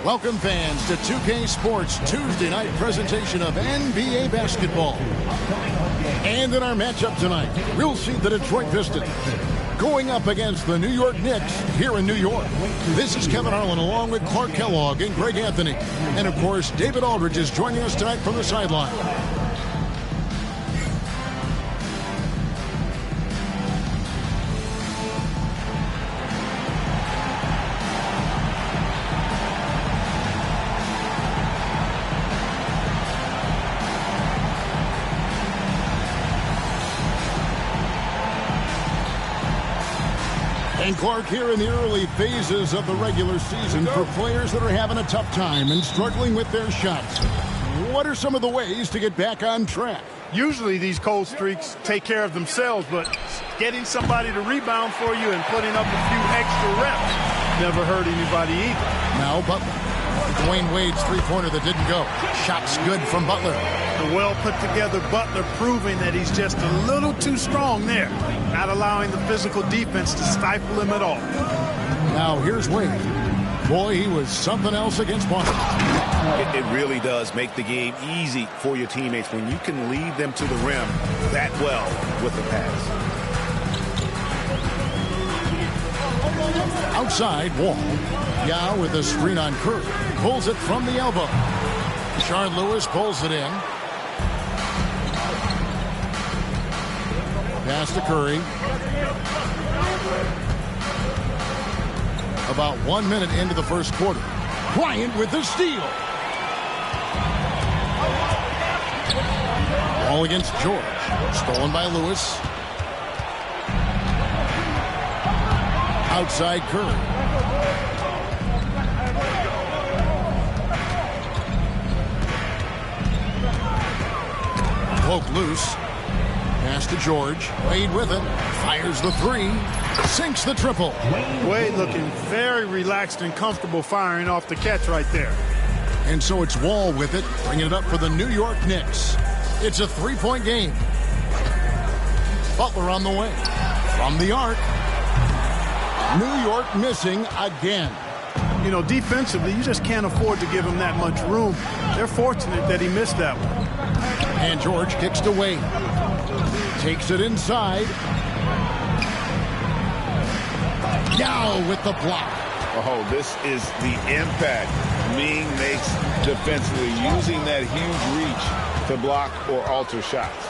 Welcome fans to 2K Sports Tuesday night presentation of NBA basketball. And in our matchup tonight, we'll see the Detroit Pistons going up against the New York Knicks here in New York. This is Kevin Harlan along with Clark Kellogg and Greg Anthony. And of course, David Aldridge is joining us tonight from the sideline. And Clark, here in the early phases of the regular season, for players that are having a tough time and struggling with their shots, what are some of the ways to get back on track? Usually these cold streaks take care of themselves, but getting somebody to rebound for you and putting up a few extra reps never hurt anybody either. Now Butler. Dwayne Wade's three-pointer that didn't go. Shot's good from Butler. The well-put-together Butler proving that he's just a little too strong there, not allowing the physical defense to stifle him at all. Now here's Wade. Boy, he was something else against Boston. It really does make the game easy for your teammates when you can lead them to the rim that well with the pass. Outside, Wall. Yao with a screen on Curry. Pulls it from the elbow. Shard Lewis pulls it in. Pass to Curry. About 1 minute into the first quarter. Bryant with the steal. Ball against George. Stolen by Lewis. Outside Curry. Poke loose. Pass to George. Wade with it. Fires the three. Sinks the triple. Wade looking very relaxed and comfortable firing off the catch right there. And so it's Wall with it, bringing it up for the New York Knicks. It's a three-point game. Butler on the way. From the arc. New York missing again. You know, defensively, you just can't afford to give him that much room. They're fortunate that he missed that one. And George kicks to Wade. Takes it inside. Yao with the block. Oh, this is the impact Ming makes defensively, using that huge reach to block or alter shots.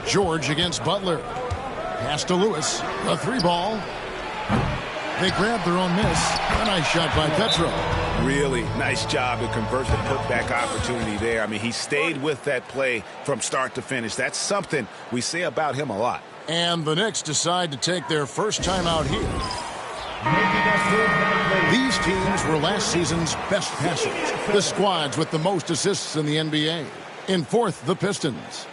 George against Butler. Pass to Lewis. A three ball. They grab their own miss. A nice shot by Petro. Really nice job to convert the putback opportunity there. I mean, he stayed with that play from start to finish. That's something we say about him a lot. And the Knicks decide to take their first time out here. These teams were last season's best passers. The squads with the most assists in the NBA. In fourth, the Pistons.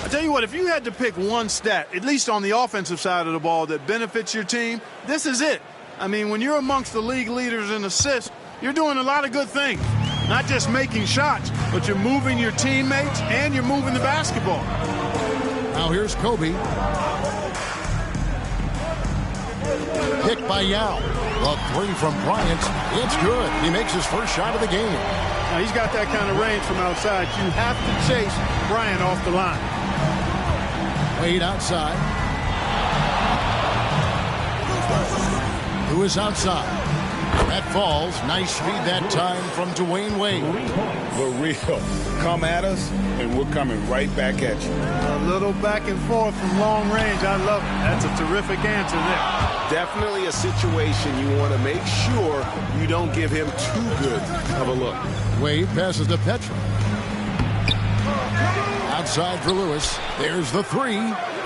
I tell you what, if you had to pick one stat, at least on the offensive side of the ball, that benefits your team, this is it. I mean, when you're amongst the league leaders in assists, you're doing a lot of good things. Not just making shots, but you're moving your teammates and you're moving the basketball. Now here's Kobe. Picked by Yao. A three from Bryant. It's good. He makes his first shot of the game. Now, he's got that kind of range from outside. You have to chase Bryant off the line. Wade outside. Who is outside? That falls. Nice feed that time from Dwayne Wade. For real. Come at us, and we're coming right back at you. A little back and forth from long range. I love it. That's a terrific answer there. Definitely a situation you want to make sure you don't give him too good of a look. Wade passes to Petro. Outside for Lewis. There's the three.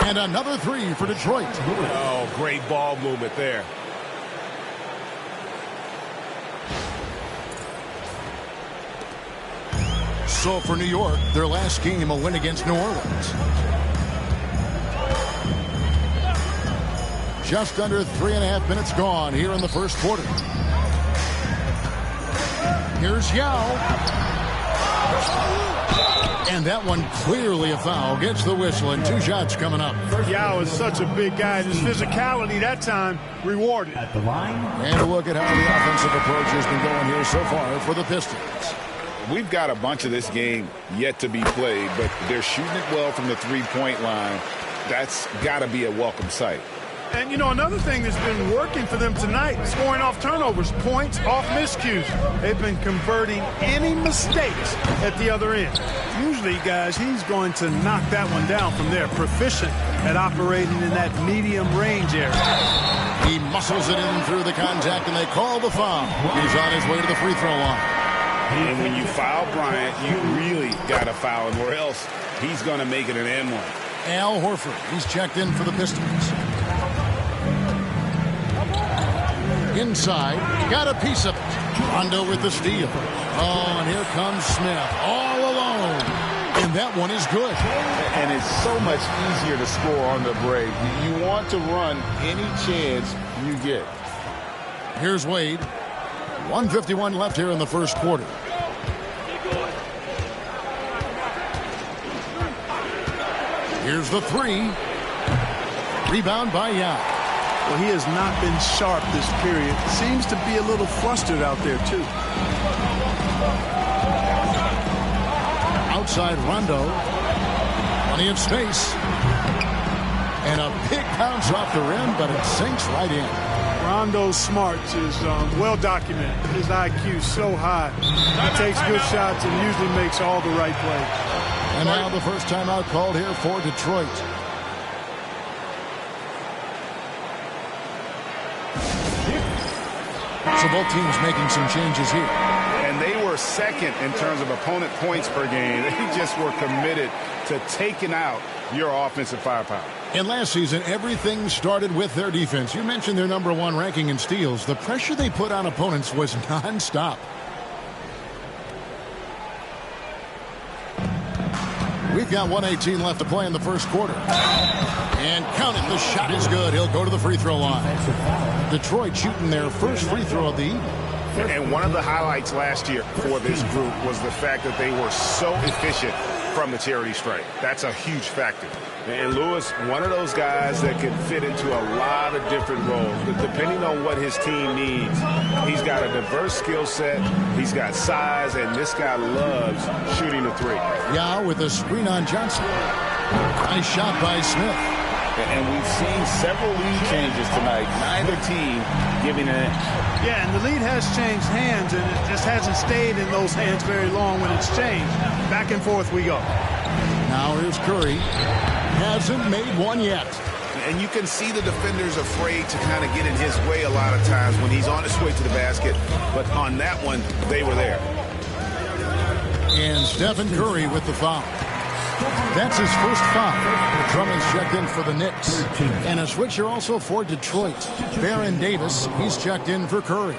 And another three for Detroit. Oh, great ball movement there. So for New York, their last game, a win against New Orleans. Just under 3.5 minutes gone here in the first quarter. Here's Yao. And that one clearly a foul. Gets the whistle and two shots coming up. Yao is such a big guy. His physicality that time rewarded. At the line. And a look at how the offensive approach has been going here so far for the Pistons. We've got a bunch of this game yet to be played, but they're shooting it well from the three-point line. That's got to be a welcome sight. And, you know, another thing that's been working for them tonight, scoring off turnovers, points off miscues. They've been converting any mistakes at the other end. Usually, guys, he's going to knock that one down from there. Proficient at operating in that medium range area. He muscles it in through the contact, and they call the foul. He's on his way to the free throw line. And when you foul Bryant, you really got to foul him, or else he's going to make it an N1. Al Horford, he's checked in for the Pistons. Inside, got a piece of it. Rondo with the steal. Oh, and here comes Smith, all alone. And that one is good. And it's so much easier to score on the break. You want to run any chance you get. Here's Wade. 1:51 left here in the first quarter. Here's the three. Rebound by Yao. Well, he has not been sharp this period. Seems to be a little flustered out there, too. Outside Rondo. Plenty of space. And a big bounce off the rim, but it sinks right in. Rondo's smarts is well documented. His IQ is so high. He takes good shots and usually makes all the right plays. And now the first timeout called here for Detroit. So both teams making some changes here. And they were second in terms of opponent points per game. They just were committed to taking out your offensive firepower. And last season, everything started with their defense. You mentioned their #1 ranking in steals. The pressure they put on opponents was nonstop. We've got 1:18 left to play in the first quarter. And count it, the shot is good. He'll go to the free throw line. Detroit shooting their first free throw of the evening. And one of the highlights last year for this group was the fact that they were so efficient from the charity stripe. That's a huge factor. And Lewis, one of those guys that can fit into a lot of different roles. But depending on what his team needs, he's got a diverse skill set. He's got size, and this guy loves shooting the three. Yeah, with a screen on Johnson. Nice shot by Smith. And we've seen several lead changes tonight. Neither team giving an inch. Yeah, and the lead has changed hands, and it just hasn't stayed in those hands very long when it's changed. Back and forth we go. Now here's Curry. Hasn't made one yet. And you can see the defenders afraid to kind of get in his way a lot of times when he's on his way to the basket. But on that one, they were there. And Stephen Curry with the foul. That's his first foul. Drummond's checked in for the Knicks. And a switcher also for Detroit. Baron Davis, he's checked in for Curry.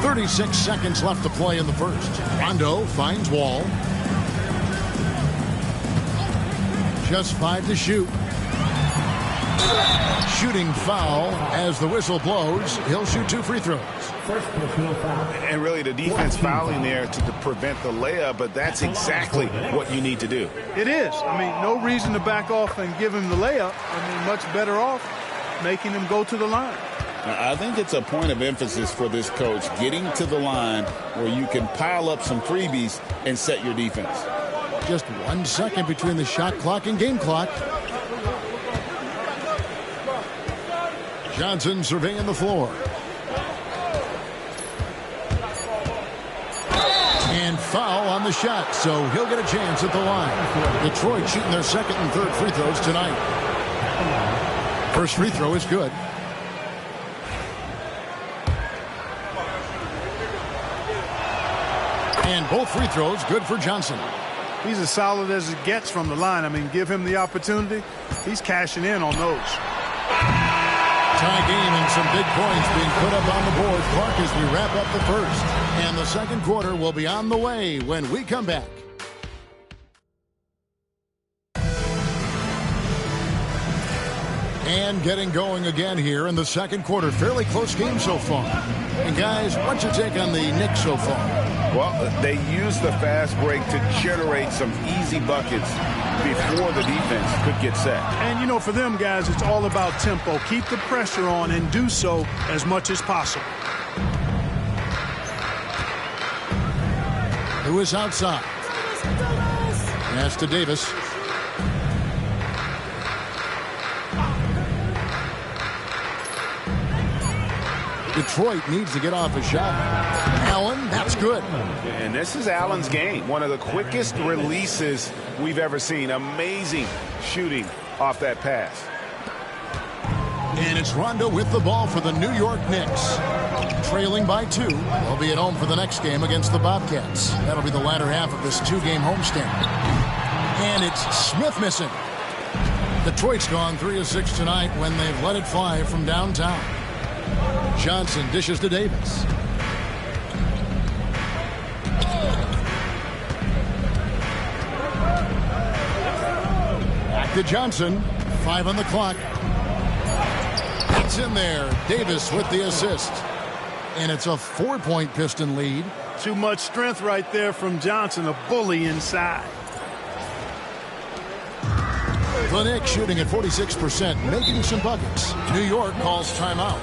.36 seconds left to play in the first. Rondo finds Wall. Just 5 to shoot. Shooting foul as the whistle blows. He'll shoot 2 free throws. And really the defense fouling there to prevent the layup, but that's exactly what you need to do. It is. I mean, no reason to back off and give him the layup. I mean, much better off making him go to the line. I think it's a point of emphasis for this coach, getting to the line where you can pile up some freebies and set your defense. Just 1 second between the shot clock and game clock. Johnson surveying the floor. And foul on the shot, so he'll get a chance at the line. Detroit shooting their second and third free throws tonight. First free throw is good. And both free throws good for Johnson. He's as solid as it gets from the line. I mean, give him the opportunity. He's cashing in on those. Tie game and some big points being put up on the board, Clark, as we wrap up the first. And the second quarter will be on the way when we come back. And getting going again here in the second quarter. Fairly close game so far. And guys, what's your take on the Knicks so far? Well, they used the fast break to generate some easy buckets before the defense could get set. And, you know, for them guys, it's all about tempo. Keep the pressure on and do so as much as possible. Lewis outside. Pass to Davis. Detroit needs to get off a shot. Allen, that's good. And this is Allen's game. One of the quickest releases we've ever seen. Amazing shooting off that pass. And it's Rondo with the ball for the New York Knicks. Trailing by 2. They'll be at home for the next game against the Bobcats. That'll be the latter half of this 2-game homestand. And it's Smith missing. Detroit's gone 3 of 6 tonight when they've let it fly from downtown. Johnson dishes to Davis. Back to Johnson. 5 on the clock. It's in there. Davis with the assist. And it's a 4-point Piston lead. Too much strength right there from Johnson, a bully inside. The Knicks shooting at 46%, making some buckets. New York calls timeout.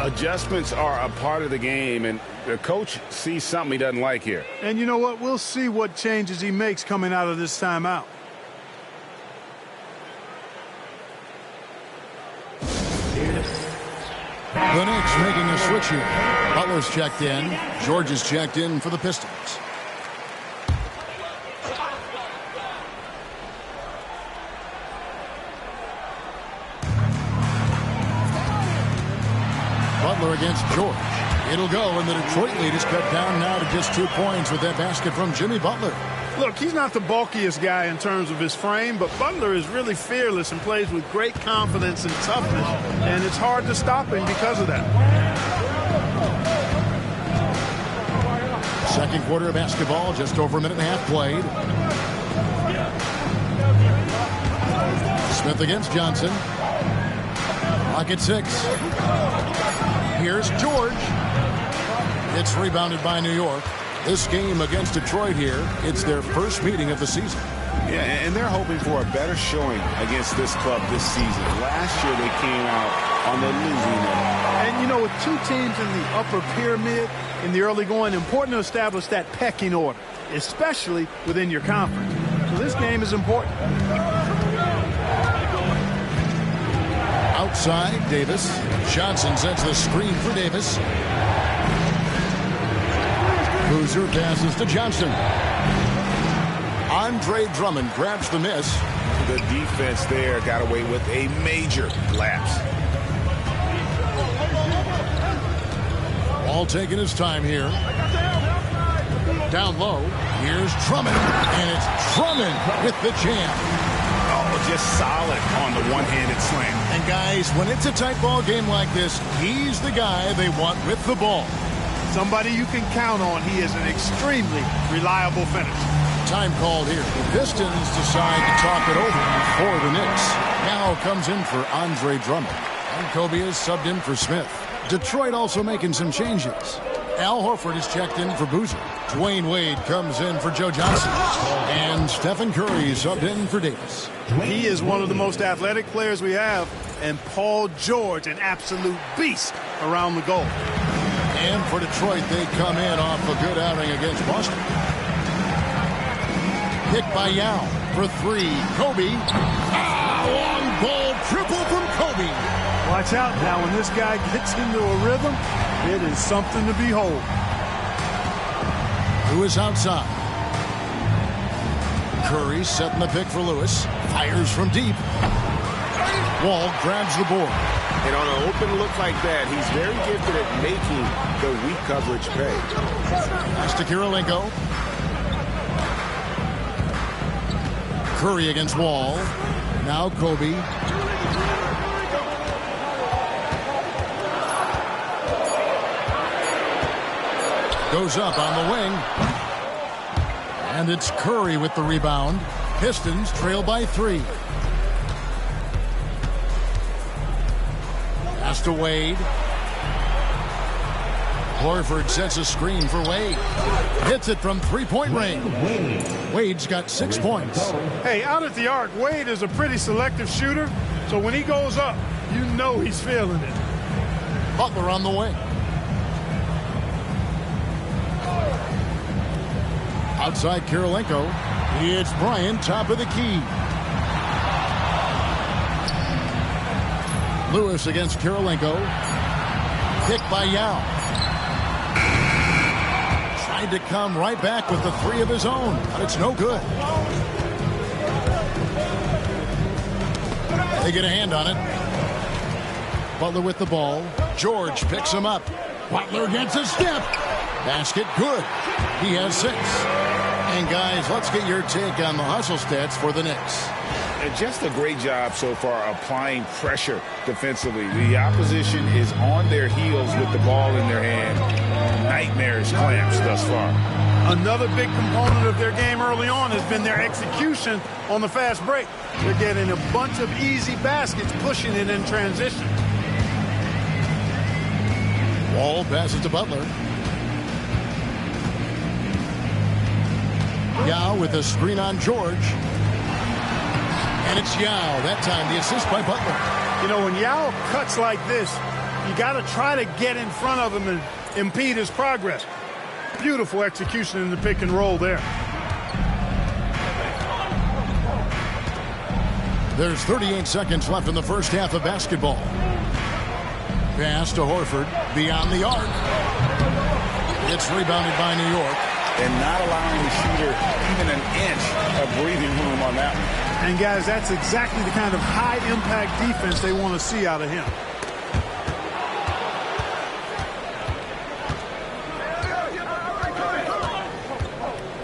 Adjustments are a part of the game, and the coach sees something he doesn't like here. And you know what? We'll see what changes he makes coming out of this timeout. The Knicks making a switch here. Butler's checked in. George is checked in for the Pistons. Butler against George. It'll go, and the Detroit lead is cut down now to just 2 points with that basket from Jimmy Butler. Look, he's not the bulkiest guy in terms of his frame, but Butler is really fearless and plays with great confidence and toughness, and it's hard to stop him because of that. Second quarter of basketball, just over a minute and a half played. Smith against Johnson. Clock at 6. Here's George. It's rebounded by New York. This game against Detroit here, it's their first meeting of the season. Yeah, and they're hoping for a better showing against this club this season. Last year they came out on the losing end. And, you know, with 2 teams in the upper pyramid in the early going, important to establish that pecking order, especially within your conference. So this game is important. Outside, Davis. Johnson sets the screen for Davis. Boozer passes to Johnson. Andre Drummond grabs the miss. The defense there got away with a major lapse. Ball taking his time here. Down low. Here's Drummond. And it's Drummond with the jam. Oh, just solid on the one-handed slam. And guys, when it's a tight ball game like this, he's the guy they want with the ball. Somebody you can count on. He is an extremely reliable finisher. Time called here. The Pistons decide to talk it over for the Knicks. Now comes in for Andre Drummond. And Kobe is subbed in for Smith. Detroit also making some changes. Al Horford is checked in for Boozer. Dwayne Wade comes in for Joe Johnson. And Stephen Curry is subbed in for Davis. He is one of the most athletic players we have. And Paul George, an absolute beast around the goal. And for Detroit, they come in off a good outing against Boston. Pick by Yao for 3. Kobe. Long ball triple from Kobe. Watch out now. When this guy gets into a rhythm, it is something to behold. Lewis outside. Curry setting the pick for Lewis. Fires from deep. Wall grabs the board. And on an open look like that, he's very gifted at making the weak coverage pay. Pass to Kirilenko. Curry against Wall. Now Kobe. Goes up on the wing. And it's Curry with the rebound. Pistons trail by 3. Pass to Wade. Horford sets a screen for Wade. Hits it from 3-point range. Wade's got 6 points. Hey, out at the arc, Wade is a pretty selective shooter. So when he goes up, you know he's feeling it. Butler on the wing. Outside Kirilenko. It's Bryant, top of the key. Lewis against Kirilenko. Pick by Yao. Tried to come right back with the 3 of his own, but it's no good. They get a hand on it. Butler with the ball. George picks him up. Butler gets a step. Basket good. He has 6. And guys, let's get your take on the hustle stats for the Knicks. Just a great job so far applying pressure defensively. The opposition is on their heels with the ball in their hand. Nightmarish clamps thus far. Another big component of their game early on has been their execution on the fast break. They're getting a bunch of easy baskets, pushing it in transition. Wall passes to Butler. Yao with a screen on George. And it's Yao. That time the assist by Butler. You know, when Yao cuts like this, you got to try to get in front of him and impede his progress. Beautiful execution in the pick and roll there. There's 38 seconds left in the first half of basketball. Pass to Horford. Beyond the arc. It's rebounded by New York. And not allowing the shooter even an inch of breathing room on that one. And guys, that's exactly the kind of high-impact defense they want to see out of him.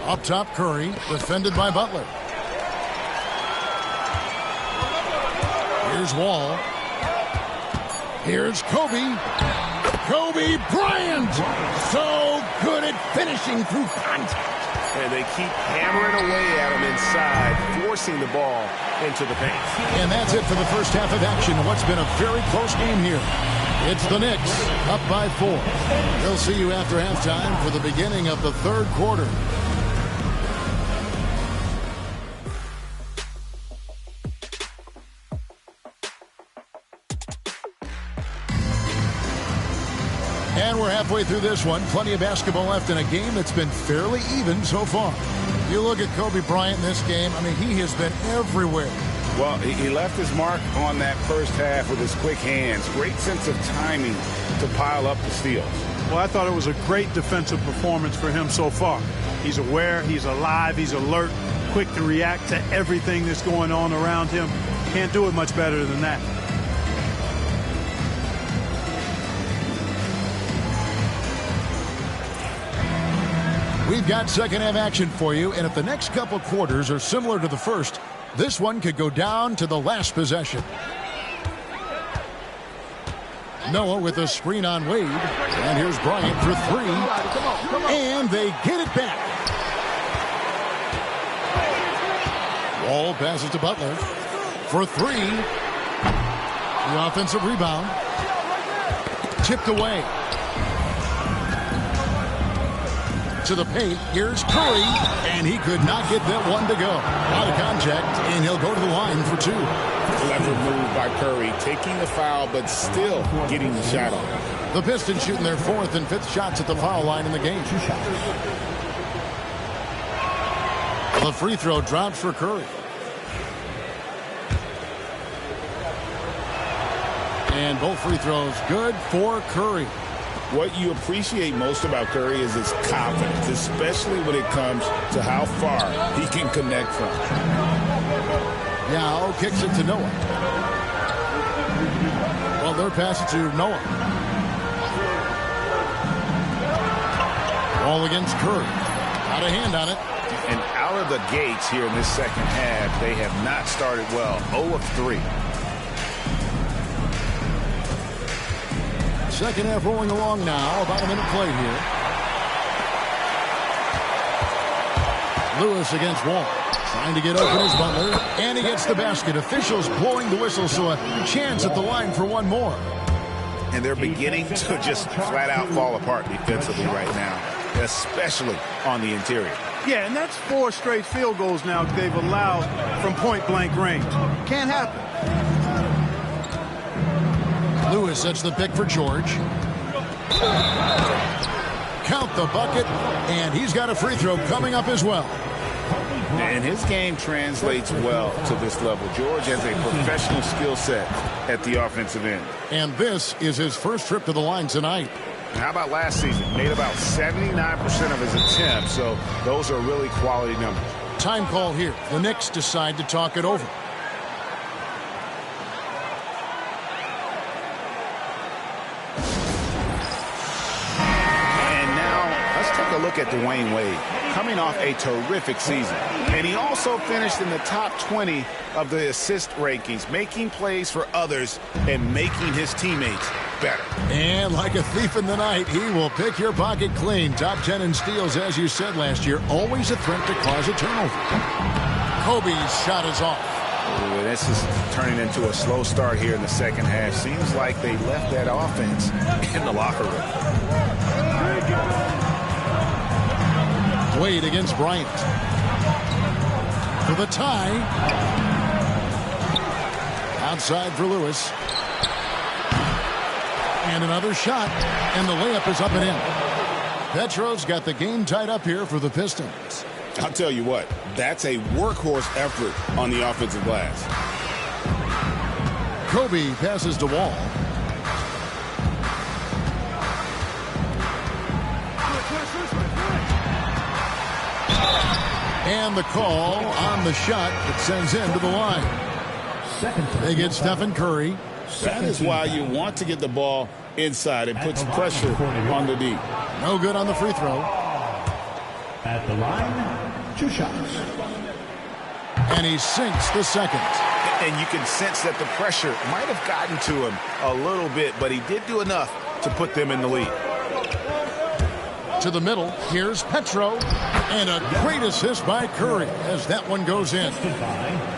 Up top, Curry, defended by Butler. Here's Wall. Here's Kobe. Kobe Bryant! So good at finishing through contact. And they keep hammering away at him inside, forcing the ball into the paint. And that's it for the first half of action. What's been a very close game here. It's the Knicks, up by 4. We'll see you after halftime for the beginning of the third quarter. And we're halfway through this one. Plenty of basketball left in a game that's been fairly even so far. You look at Kobe Bryant in this game, I mean, he has been everywhere. Well, he left his mark on that first half with his quick hands. Great sense of timing to pile up the steals. Well, I thought it was a great defensive performance for him so far. He's aware, he's alive, he's alert, quick to react to everything that's going on around him. Can't do it much better than that. We've got second half action for you, and if the next couple quarters are similar to the first, this one could go down to the last possession. Noah with a screen on Wade, and here's Bryant for 3, and they get it back. Wall passes to Butler for 3. The offensive rebound. Tipped away. To the paint. Here's Curry, and he could not get that one to go. Out of contact, and he'll go to the line for 2. Clever move by Curry, taking the foul, but still getting the shot off. The Pistons shooting their 4th and 5th shots at the foul line in the game. The free throw drops for Curry. And both free throws good for Curry. What you appreciate most about Curry is his confidence, especially when it comes to how far he can connect from. Now kicks it to Noah. Well, they're passing to Noah. Ball against Curry. Got a hand on it. And out of the gates here in this second half, they have not started well. 0 of 3. Second half rolling along now. About a minute play here. Lewis against Wall. Trying to get open is Butler. And he gets the basket. Officials blowing the whistle, so a chance at the line for one more. And they're beginning to just flat out fall apart defensively right now, especially on the interior. Yeah, and that's 4 straight field goals now they've allowed from point-blank range. Can't happen. Lewis sets the pick for George. Count the bucket, and he's got a free throw coming up as well. And his game translates well to this level. George has a professional skill set at the offensive end. And this is his first trip to the line tonight. How about last season? Made about 79% of his attempts, so those are really quality numbers. Time call here. The Knicks decide to talk it over. look at Dwayne Wade, coming off a terrific season. And he also finished in the top 20 of the assist rankings, making plays for others and making his teammates better. And like a thief in the night, he will pick your pocket clean. Top 10 in steals, as you said last year. Always a threat to cause a turnover. Kobe's shot is off. Ooh, this is turning into a slow start here in the second half. Seems like they left that offense in the locker room. Wade against Bryant. For the tie. Outside for Lewis. And another shot. And the layup is up and in. Petro's got the game tied up here for the Pistons. I'll tell you what, that's a workhorse effort on the offensive glass. Kobe passes to Wall. And the call on the shot that sends him to the line. They get Stephen Curry. That is why you want to get the ball inside. It puts pressure on the D. No good on the free throw. At the line, 2 shots. And he sinks the second. And you can sense that the pressure might have gotten to him a little bit, but he did do enough to put them in the lead. To the middle, here's Petro. And a great assist by Curry as that one goes in.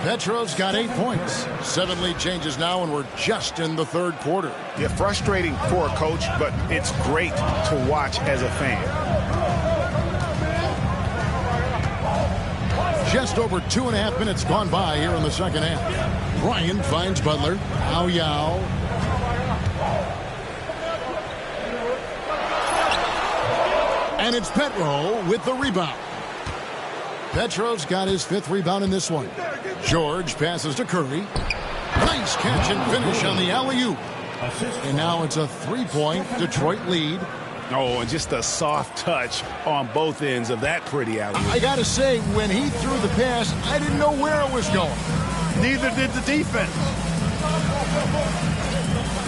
Petro's got 8 points. 7 lead changes now, and we're just in the third quarter. Yeah, frustrating for a coach, but it's great to watch as a fan. Just over 2.5 minutes gone by here in the second half. Bryant finds Butler. Yao. And it's Petro with the rebound. Petro's got his 5th rebound in this one. George passes to Curry. Nice catch and finish on the alley-oop. And now it's a 3-point Detroit lead. Oh, and just a soft touch on both ends of that pretty alley. I got to say, when he threw the pass, I didn't know where it was going. Neither did the defense.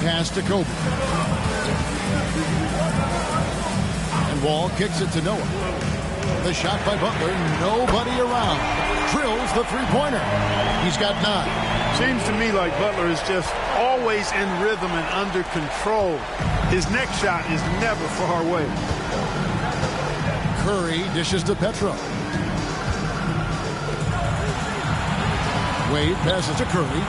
Pass to Kobe. And Wall kicks it to Noah. The shot by Butler, nobody around. Drills the three-pointer. He's got 9. Seems to me like Butler is just always in rhythm and under control. His next shot is never far away. Curry dishes to Petro. Wade passes to Curry.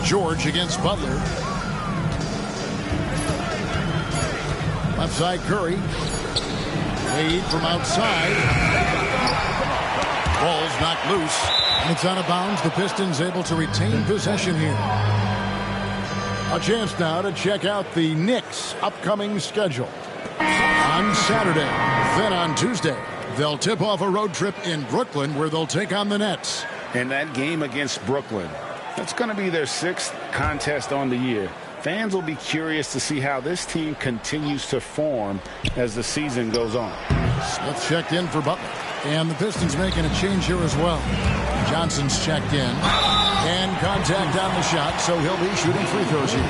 George against Butler. Left side Curry. Wade from outside. Ball's knocked loose. And it's out of bounds. The Pistons able to retain possession here. A chance now to check out the Knicks' upcoming schedule. On Saturday, then on Tuesday, they'll tip off a road trip in Brooklyn where they'll take on the Nets. And that game against Brooklyn, that's going to be their 6th contest on the year. Fans will be curious to see how this team continues to form as the season goes on. Smith checked in for Butler. And the Pistons making a change here as well. Johnson's checked in. And contact on the shot, so he'll be shooting free throws here.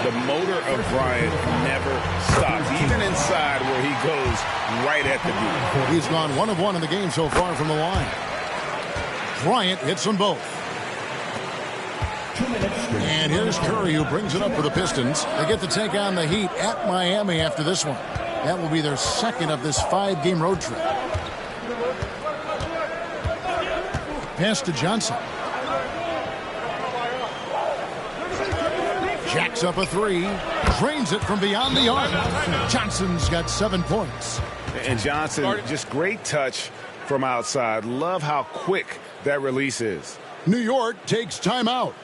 The motor of Bryant never stops, even inside where he goes right at the D. He's gone 1 of 1 in the game so far from the line. Bryant hits them both. And here's Curry, who brings it up for the Pistons. They get to take on the Heat at Miami after this one. That will be their 2nd of this 5-game road trip. Pass to Johnson. Jacks up a 3. Drains it from beyond the arc. Johnson's got 7 points. And Johnson, just great touch from outside. Love how quick that release is. New York takes timeout.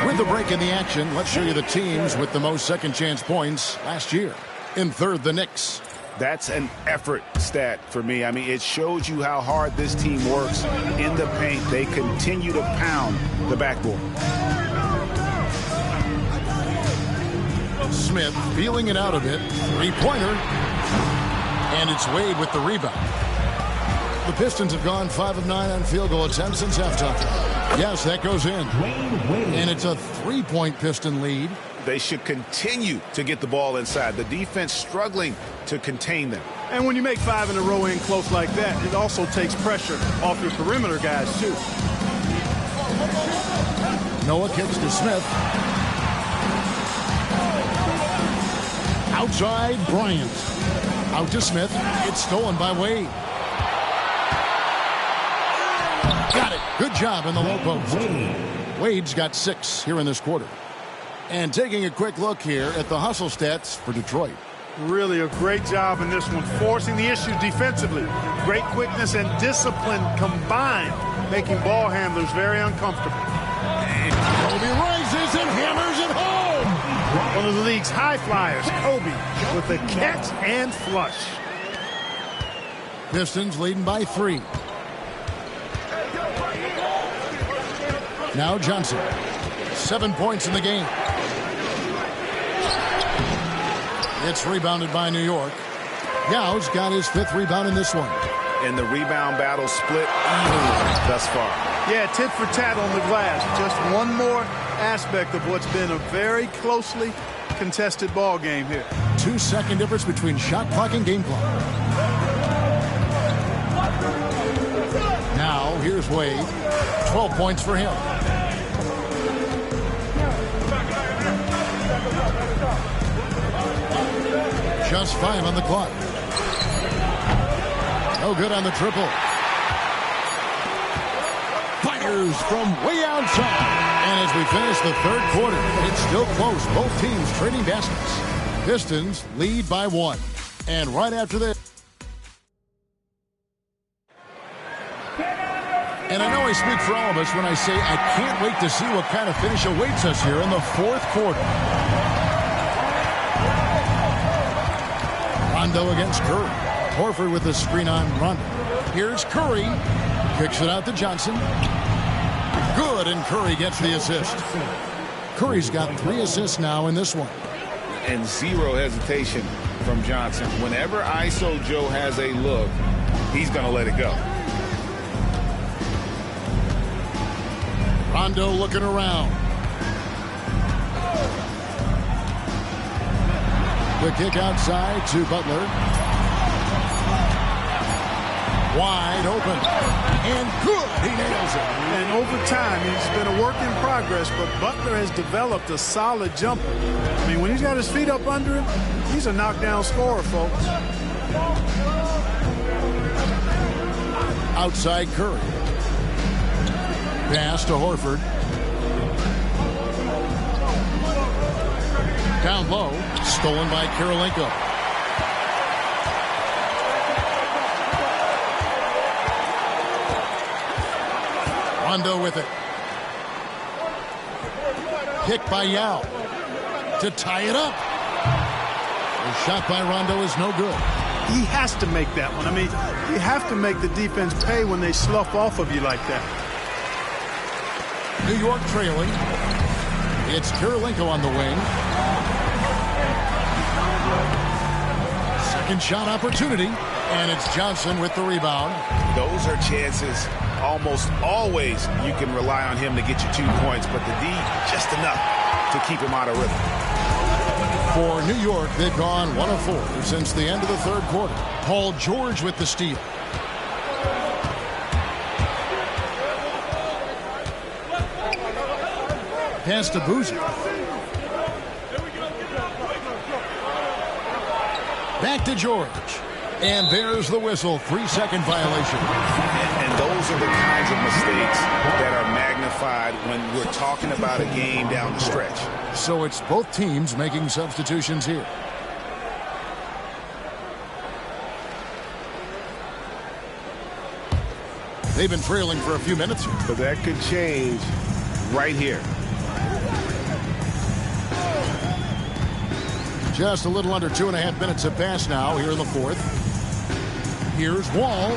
With the break in the action, let's show you the teams with the most second-chance points last year. In third, the Knicks. That's an effort stat for me. I mean, it shows you how hard this team works in the paint. They continue to pound the backboard. Smith feeling it out a bit. 3-pointer. And it's Wade with the rebound. The Pistons have gone 5 of 9 on field goal attempts since halftime. Yes, that goes in. And it's a 3-point Piston lead. They should continue to get the ball inside. The defense struggling to contain them. And when you make 5 in a row in close like that, it also takes pressure off your perimeter guys, too. Noah kicks to Smith. Outside, Bryant. Out to Smith. It's stolen by Wade. Got it. Good job in the low post. Wade's got 6 here in this quarter. And taking a quick look here at the hustle stats for Detroit. Really a great job in this one, forcing the issue defensively. Great quickness and discipline combined, making ball handlers very uncomfortable. Kobe rises and hammers it home. One of the league's high flyers, Kobe, with a catch and flush. Pistons leading by 3. Now Johnson. 7 points in the game. It's rebounded by New York. Yao's got his 5th rebound in this one. And the rebound battle split evenly thus far. Yeah, tit for tat on the glass. Just one more aspect of what's been a very closely contested ball game here. 2-second difference between shot clock and game clock. Now, here's Wade. 12 points for him. Just 5 on the clock. No good on the triple. Fires from way outside. And as we finish the 3rd quarter, it's still close. Both teams trading baskets. Pistons lead by 1. And right after this. And I know I speak for all of us when I say I can't wait to see what kind of finish awaits us here in the 4th quarter. Rondo against Curry. Horford with the screen on Rondo. Here's Curry. Kicks it out to Johnson. Good, and Curry gets the assist. Curry's got 3 assists now in this one. And 0 hesitation from Johnson. Whenever ISO Joe has a look, he's going to let it go. Rondo looking around. The kick outside to Butler. Wide open. And good. He nails it. And over time, he's been a work in progress, but Butler has developed a solid jumper. I mean, when he's got his feet up under him, he's a knockdown scorer, folks. Outside Curry. Pass to Horford. Down low. Stolen by Karolinko. Rondo with it. Kick by Yao. To tie it up. The shot by Rondo is no good. He has to make that one. I mean, you have to make the defense pay when they slough off of you like that. New York trailing. It's Karolinko on the wing. Second shot opportunity. And it's Johnson with the rebound. Those are chances almost always you can rely on him to get you 2 points, but the D just enough to keep him out of rhythm. For New York, they've gone 1 of 4 since the end of the 3rd quarter. Paul George with the steal. Pass to Boozy. Back to George. And there's the whistle. 3-second violation. And those are the kinds of mistakes that are magnified when we're talking about a game down the stretch. So it's both teams making substitutions here. They've been trailing for a few minutes here. But that could change right here. Just a little under 2.5 minutes have passed now here in the 4th. Here's Wall.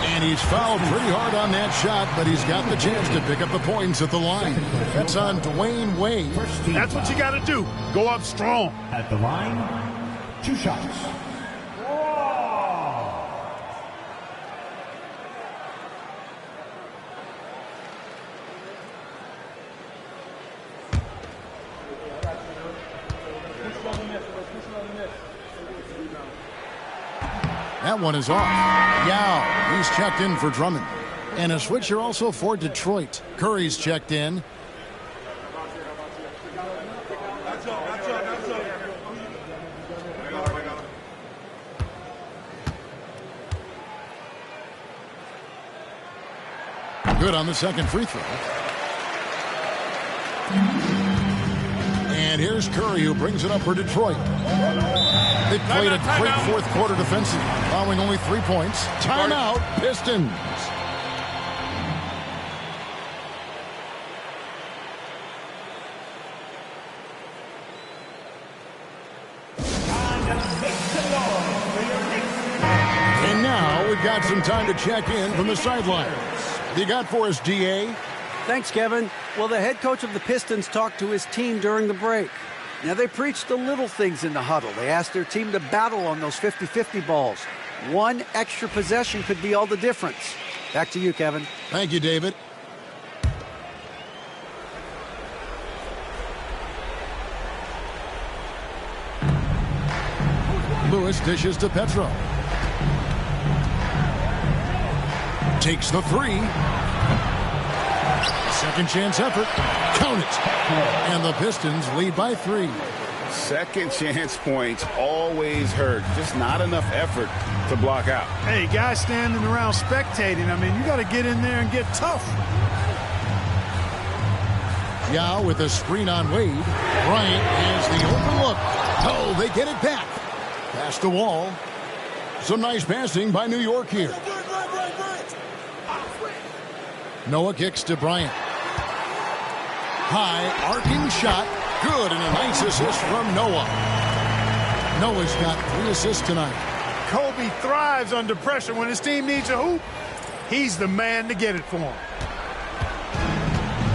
And he's fouled pretty hard on that shot, but he's got the chance to pick up the points at the line. That's on Dwayne Wade. That's what you got to do. Go up strong. At the line, 2 shots. That one is off. Yao, he's checked in for Drummond. And a switcher also for Detroit. Curry's checked in. Good on the second free throw. And here's Curry, who brings it up for Detroit. They played a great fourth quarter defensive, allowing only 3 points. Timeout, Pistons. And now we've got some time to check in from the sidelines. You got for us, DA? Thanks, Kevin. Well, the head coach of the Pistons talked to his team during the break. Now, they preached the little things in the huddle. They asked their team to battle on those 50-50 balls. One extra possession could be all the difference. Back to you, Kevin. Thank you, David. Lewis dishes to Petro. Takes the three. Second chance effort. Count it. And the Pistons lead by 3. Second chance points always hurt. Just not enough effort to block out. Hey, guys standing around spectating. I mean, you got to get in there and get tough. Yao with a screen on Wade. Bryant has the open look. Oh, they get it back. Past the wall. Some nice passing by New York here. Noah kicks to Bryant. High arcing shot. Good, and a nice assist from Noah. Noah's got 3 assists tonight. Kobe thrives under pressure. When his team needs a hoop, he's the man to get it for him.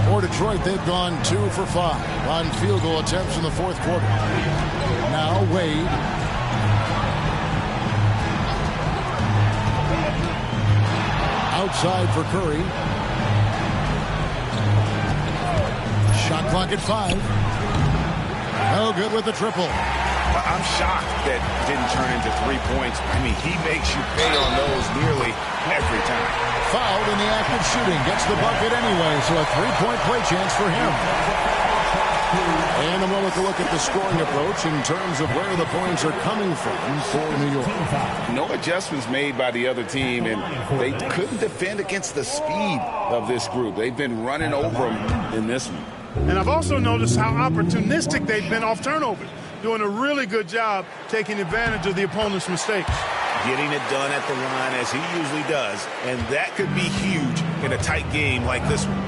For Detroit, they've gone 2 for 5 on field goal attempts in the fourth quarter. Now Wade. Outside for Curry. Shot clock at 5. No good with the triple. I'm shocked that didn't turn into 3 points. I mean, he makes you pay on those nearly every time. Fouled in the act of shooting. Gets the bucket anyway, so a 3-point play chance for him. And a moment to look at the scoring approach in terms of where the points are coming from for New York. No adjustments made by the other team, and they couldn't defend against the speed of this group. They've been running over them in this one. And I've also noticed how opportunistic they've been off turnovers. Doing a really good job taking advantage of the opponent's mistakes. Getting it done at the line as he usually does, and that could be huge in a tight game like this one.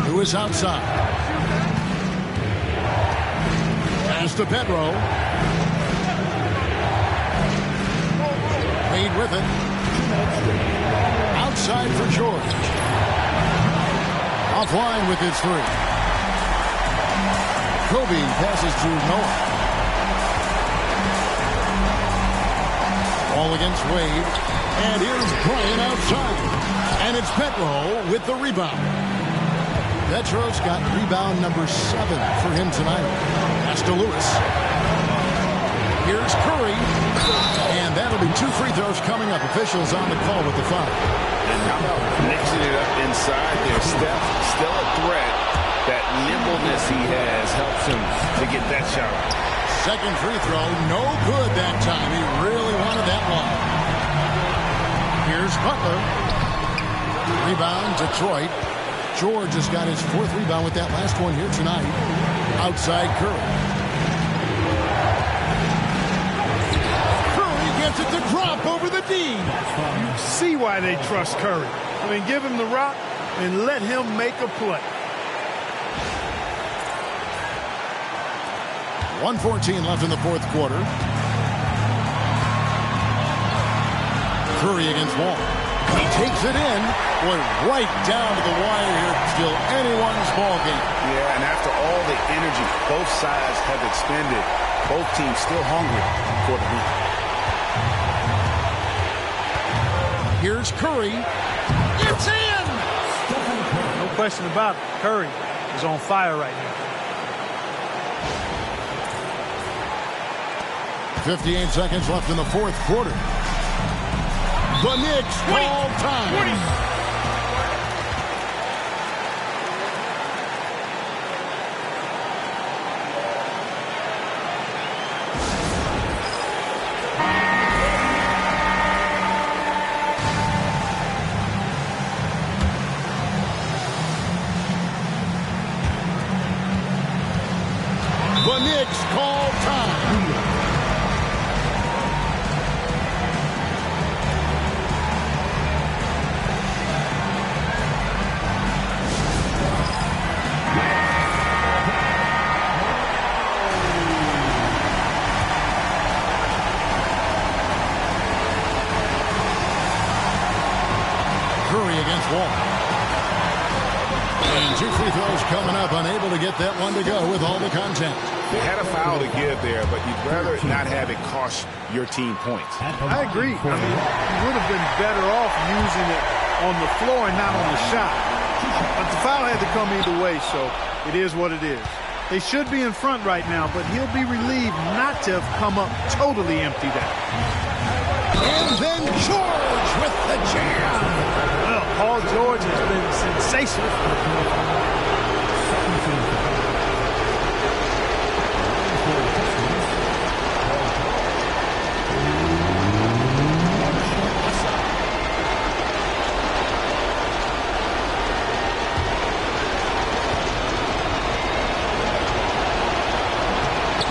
Who is outside? Pass to Pedro. Wade with it. Outside for George. Offline with his 3. Kobe passes to Noah. Ball against Wade. And here's Bryant outside. And it's Petro with the rebound. Petro's got rebound number 7 for him tonight. Pass to Lewis. Here's Curry. And that'll be 2 free throws coming up. Officials on the call with the foul. And how about mixing it up inside there? Steph still a threat. That nimbleness he has helps him to get that shot. Second free throw, no good that time. He really wanted that one. Here's Butler. Rebound, Detroit. George has got his 4th rebound with that last one here tonight. Outside Curry. Curry gets it to drop over the D. You see why they trust Curry. I mean, give him the rock and let him make a play. 1:14 left in the fourth quarter. Curry against Wall. He takes it in. Boy, right down to the wire here. Still anyone's ball game. Yeah, and after all the energy both sides have expended, both teams still hungry for the win. Here's Curry. It's in! No question about it. Curry is on fire right now. 58 seconds left in the fourth quarter. The Knicks call time. The Knicks call time. Curry against Wall. And 2 free throws coming up, unable to get that one to go with all the contact. They had a foul to give there, but you'd rather not have it cost your team points. I agree. I mean, you would have been better off using it on the floor and not on the shot. But the foul had to come either way, so it is what it is. They should be in front right now, but he'll be relieved not to have come up totally empty there. And then George with the jam. Well, Paul George has been sensational.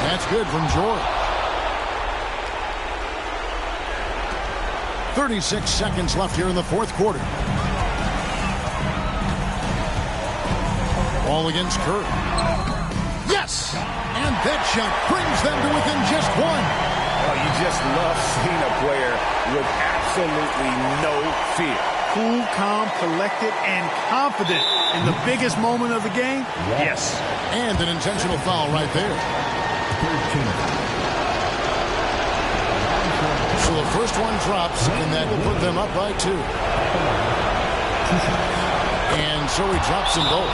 That's good from George. 36 seconds left here in the fourth quarter. Ball against Curry. Yes! And that shot brings them to within just one. Oh, you just love seeing a player with absolutely no fear. Cool, calm, collected, and confident in the biggest moment of the game. Yes. And an intentional foul right there. So the first one drops, and that will put them up by 2. And so he drops them both.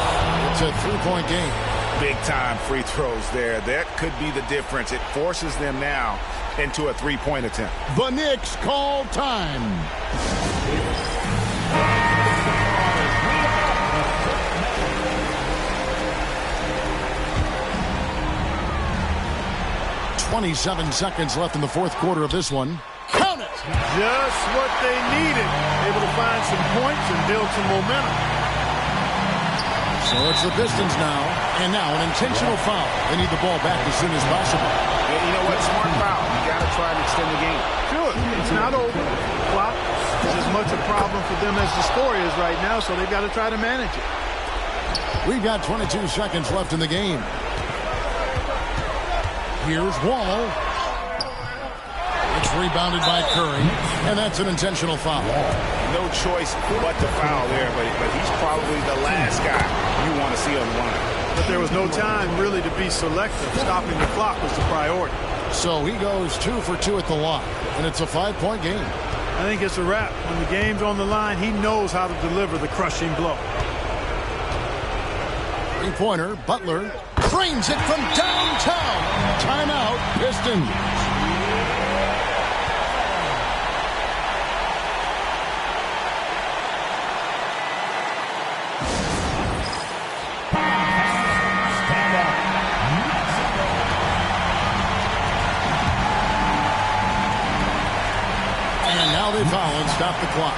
It's a 3-point game. Big-time free throws there. That could be the difference. It forces them now into a 3-point attempt. The Knicks call time. .27 seconds left in the fourth quarter of this one. Count it! Just what they needed. Able to find some points and build some momentum. So it's the Pistons now. And now an intentional foul. They need the ball back as soon as possible. Yeah, you know what? Smart foul. You got to try to extend the game. Sure. It's not over. Clock is as much a problem for them as the score is right now, so they've got to try to manage it. We've got 22 seconds left in the game. Here's Wall. It's rebounded by Curry, and that's an intentional foul. No choice but to foul there, but he's probably the last guy you want to see on the line. But there was no time really to be selective. Stopping the clock was the priority. So he goes 2 for 2 at the line, and it's a 5-point game. I think it's a wrap. When the game's on the line, he knows how to deliver the crushing blow. Three-pointer, Butler frames it from downtown. Timeout, Pistons. And now they foul and stop the clock.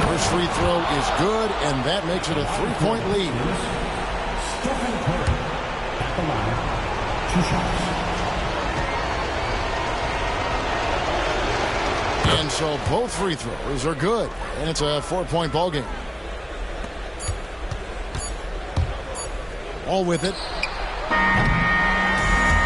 First free throw is good, and that makes it a 3-point lead. And so both free throws are good, and it's a 4-point ball game. All with it.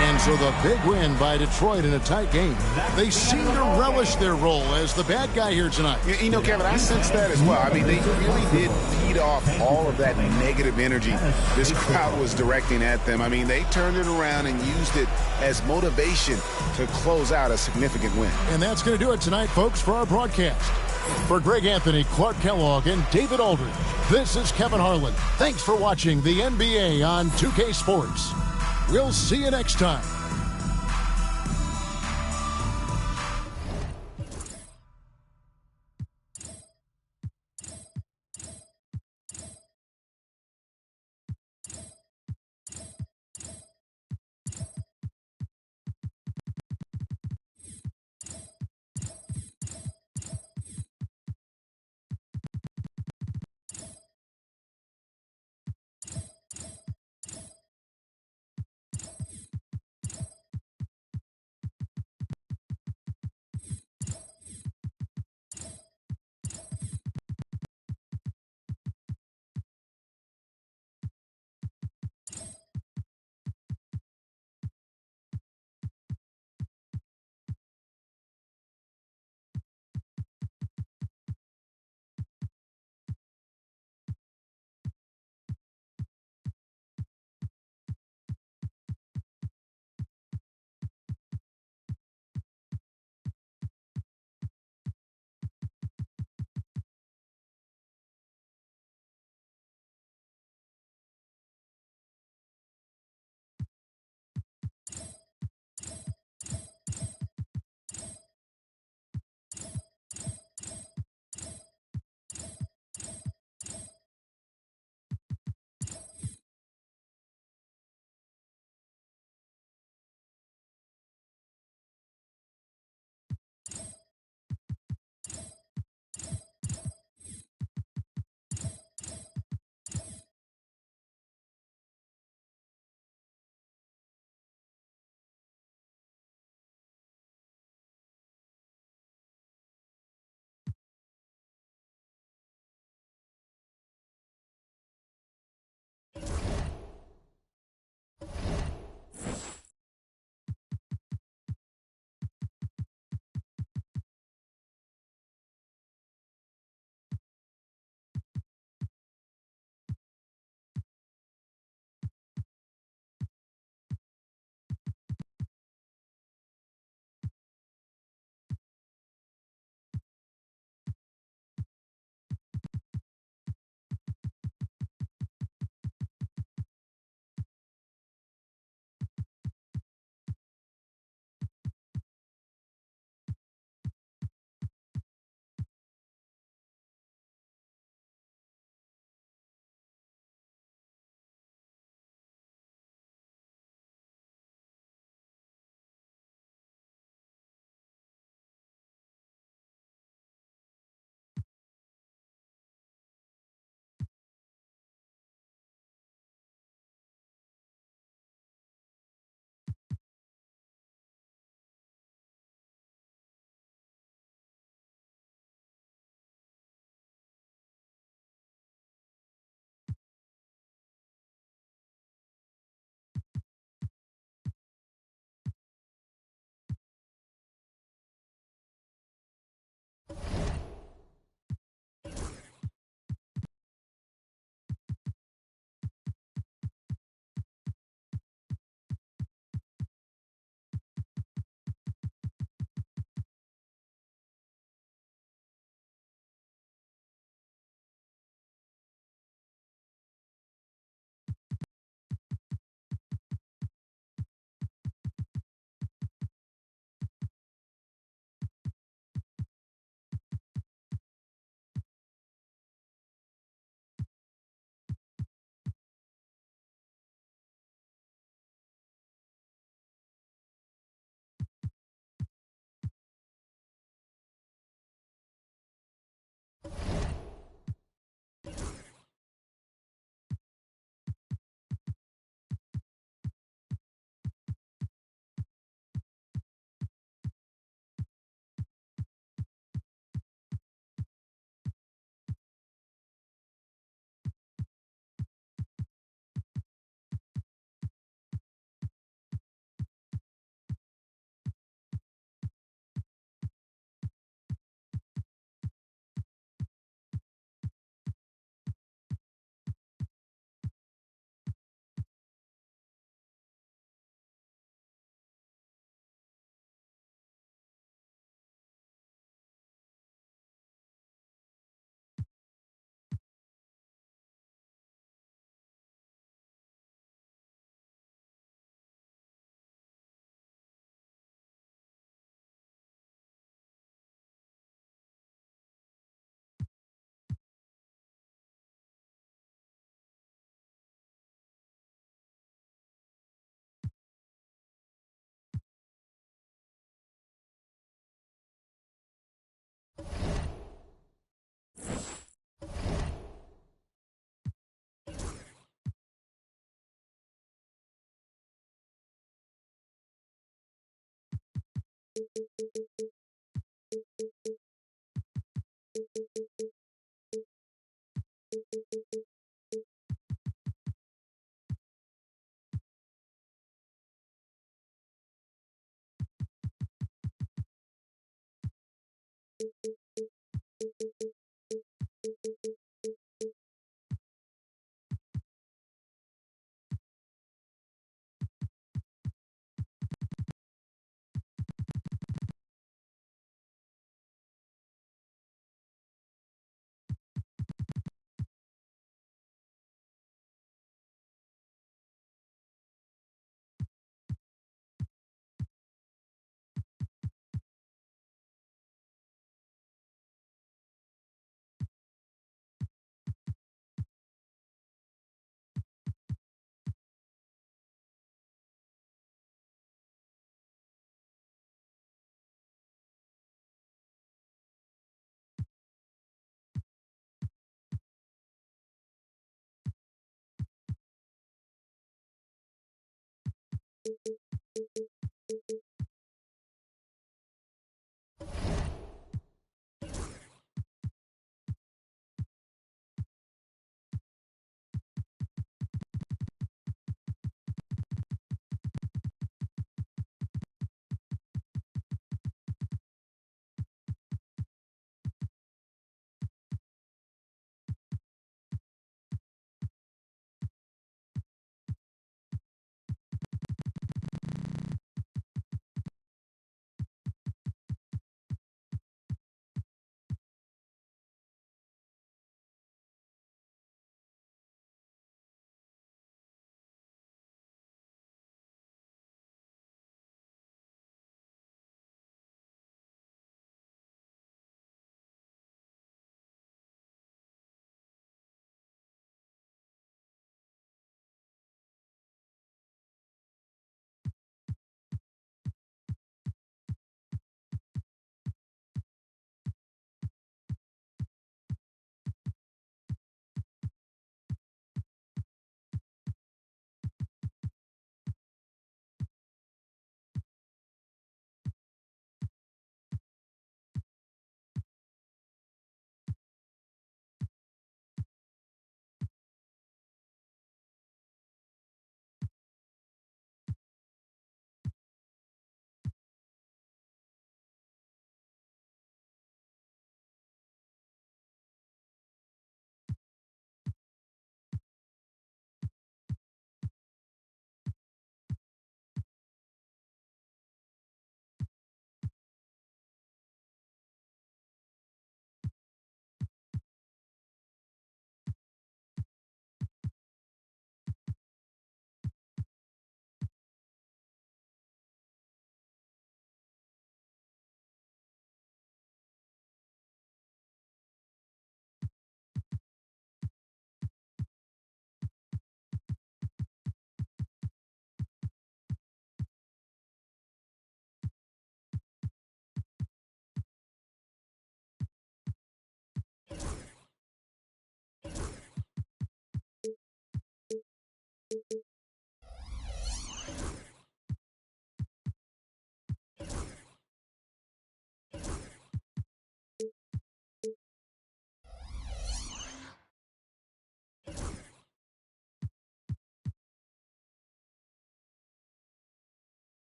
And so the big win by Detroit in a tight game. They seem to relish their role as the bad guy here tonight. You know, Kevin, I sense that as well. I mean, they really did feed off all of that negative energy this crowd was directing at them. I mean, they turned it around and used it as motivation to close out a significant win. And that's going to do it tonight, folks, for our broadcast. For Greg Anthony, Clark Kellogg, and David Aldridge, this is Kevin Harlan. Thanks for watching the NBA on 2K Sports. We'll see you next time.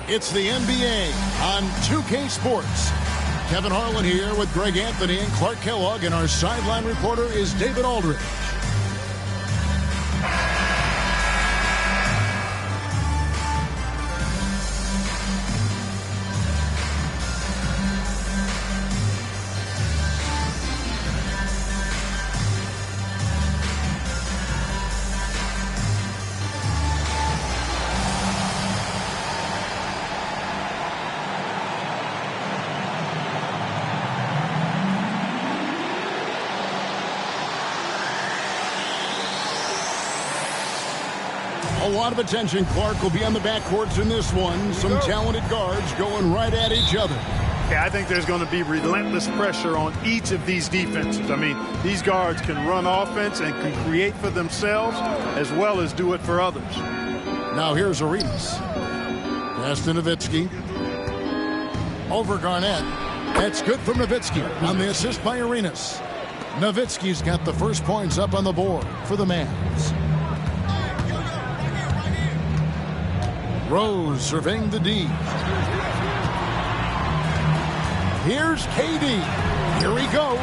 It's the NBA on 2K Sports. Kevin Harlan here with Greg Anthony and Clark Kellogg, and our sideline reporter is David Aldridge. A lot of attention, Clark, will be on the backcourts in this one. Some talented guards going right at each other. Yeah, I think there's going to be relentless pressure on each of these defenses. I mean, these guards can run offense and can create for themselves as well as do it for others. Now here's Arenas. Pass to Nowitzki. Over Garnett. That's good from Nowitzki on the assist by Arenas. Nowitzki's got the first points up on the board for the Mavs. Rose surveying the D. Here's KD. Here he goes.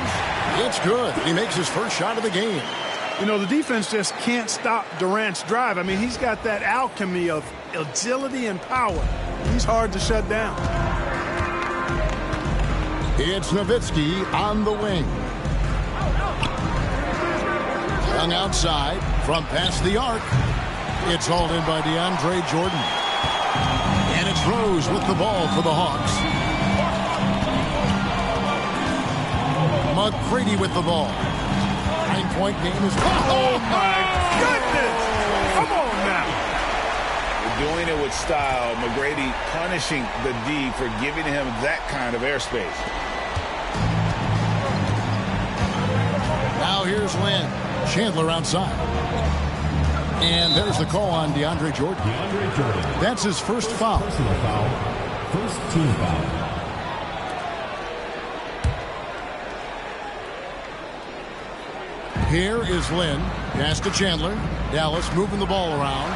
It's good. He makes his first shot of the game. You know, the defense just can't stop Durant's drive. I mean, he's got that alchemy of agility and power. He's hard to shut down. It's Nowitzki on the wing. Young outside from past the arc. It's hauled in by DeAndre Jordan. And it's Rose with the ball for the Hawks. McCready with the ball. 9-point game is... Oh, my goodness! Come on now. Doing it with style. McGrady punishing the D for giving him that kind of airspace. Now here's Lynn. Chandler outside. And there's the call on DeAndre Jordan. That's his first foul. Personal foul. First team foul. Here is Lynn. Pass to Chandler. Dallas moving the ball around.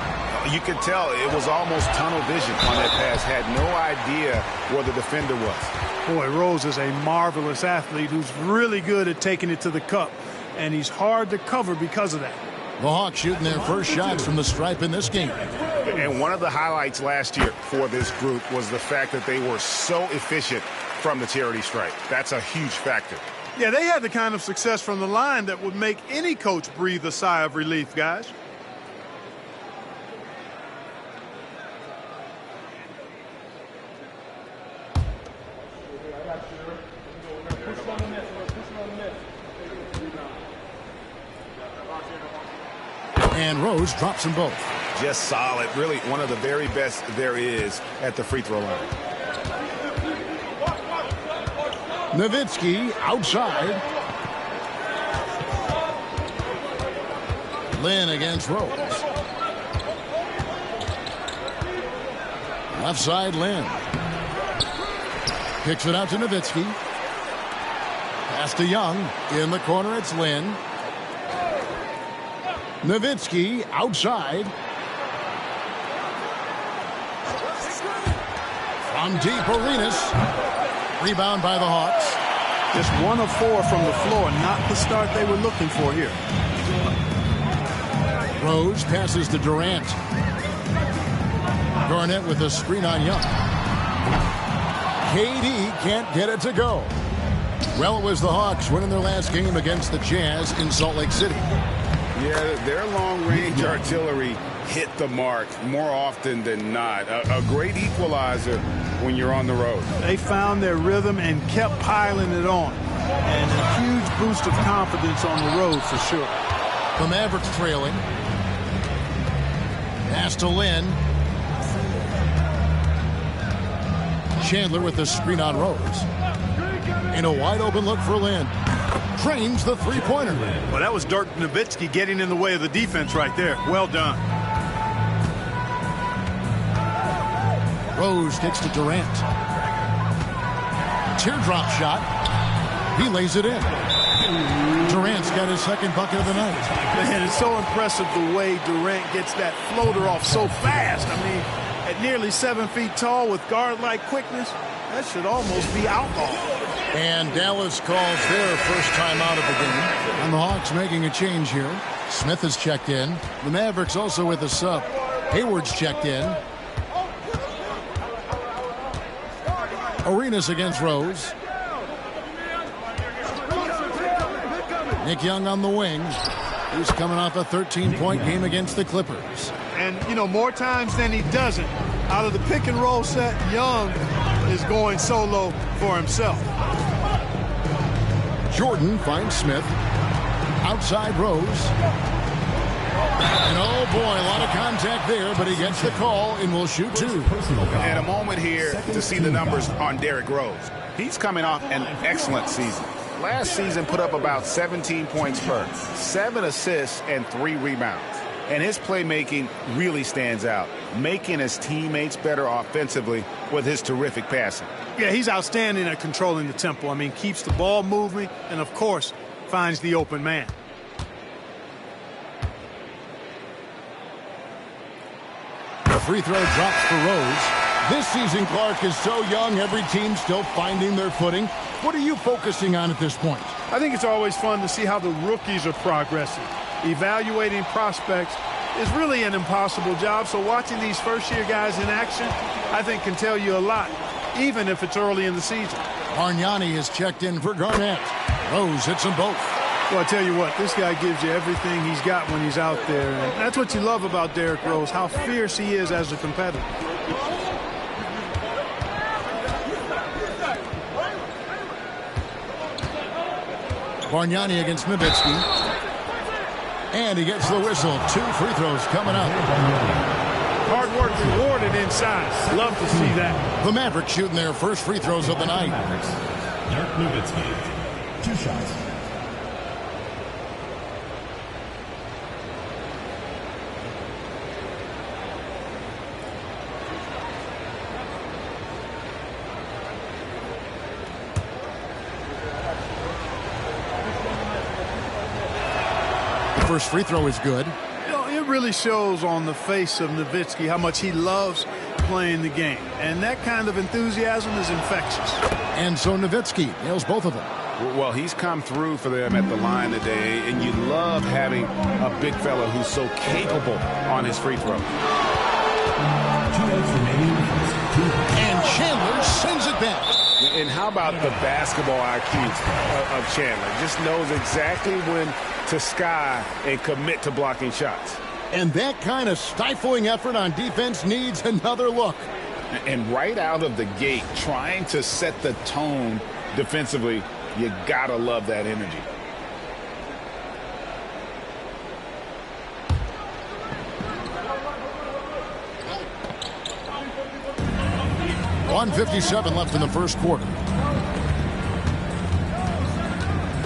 You could tell it was almost tunnel vision on that pass. Had no idea where the defender was. Boy, Rose is a marvelous athlete who's really good at taking it to the cup. And he's hard to cover because of that. The Hawks shooting their first shots from the stripe in this game. And one of the highlights last year for this group was the fact that they were so efficient from the charity stripe. That's a huge factor. Yeah, they had the kind of success from the line that would make any coach breathe a sigh of relief, guys. And Rose drops them both. Just solid. Really one of the very best there is at the free throw line. Nowitzki outside. Lynn against Rose. Left side, Lynn. Kicks it out to Nowitzki. Pass to Young. In the corner, it's Lynn. Nowitzki outside. From deep, Arenas. Rebound by the Hawks. Just 1 of 4 from the floor. Not the start they were looking for here. Rose passes to Durant. Garnett with a screen on Young. KD can't get it to go. Well, it was the Hawks winning their last game against the Jazz in Salt Lake City. Yeah, their long-range artillery hit the mark more often than not. A great equalizer when you're on the road. They found their rhythm and kept piling it on. And a huge boost of confidence on the road for sure. The Mavericks trailing. Pass to Lynn. Chandler with the screen on Rose. And a wide open look for Lynn. Trains the three-pointer. Well, that was Dirk Nowitzki getting in the way of the defense right there. Well done. Rose kicks to Durant. Teardrop shot. He lays it in. Durant's got his second bucket of the night. Man, it's so impressive the way Durant gets that floater off so fast. I mean, At nearly 7 feet tall with guard-like quickness, that should almost be outlaw. And Dallas calls their first time out of the game. And the Hawks making a change here. Smith has checked in. The Mavericks also with a sub. Hayward's checked in. Arenas against Rose. Nick Young on the wing. He's coming off a 13-point game against the Clippers. And, you know, more times than he doesn't, out of the pick and roll set, Young is going solo for himself. Jordan finds Smith. Outside Rose. And oh boy, a lot of contact there, but he gets the call and will shoot two. And a moment here to see the numbers on Derrick Rose. He's coming off an excellent season. Last season put up about 17 points per, 7 assists, and 3 rebounds. And his playmaking really stands out, making his teammates better offensively with his terrific passing. Yeah, he's outstanding at controlling the tempo. I mean, keeps the ball moving and, of course, finds the open man. The free throw drops for Rose. This season, Clark, is so young, every team still finding their footing. What are you focusing on at this point? I think it's always fun to see how the rookies are progressing. Evaluating prospects is really an impossible job, so watching these first-year guys in action, I think, can tell you a lot, even if it's early in the season. Bargnani is checked in for Garnett. Rose hits them both. Well, I tell you what, this guy gives you everything he's got when he's out there. And that's what you love about Derrick Rose, how fierce he is as a competitor. Bargnani against Nowitzki. And he gets the whistle. 2 free throws coming up. Hard work rewarded inside. Love to see that. The Mavericks shooting their first free throws of the night. Dirk Nowitzki, 2 shots. First free throw is good. You know, it really shows on the face of Nowitzki how much he loves playing the game. And that kind of enthusiasm is infectious. And so Nowitzki nails both of them. Well, he's come through for them at the line today, and you love having a big fella who's so capable on his free throw. 2 minutes remaining. And Chandler sends it back. And how about the basketball IQ of Chandler? Just knows exactly when to sky and commit to blocking shots. And that kind of stifling effort on defense needs another look. And right out of the gate, trying to set the tone defensively, you gotta love that energy. .157 left in the first quarter.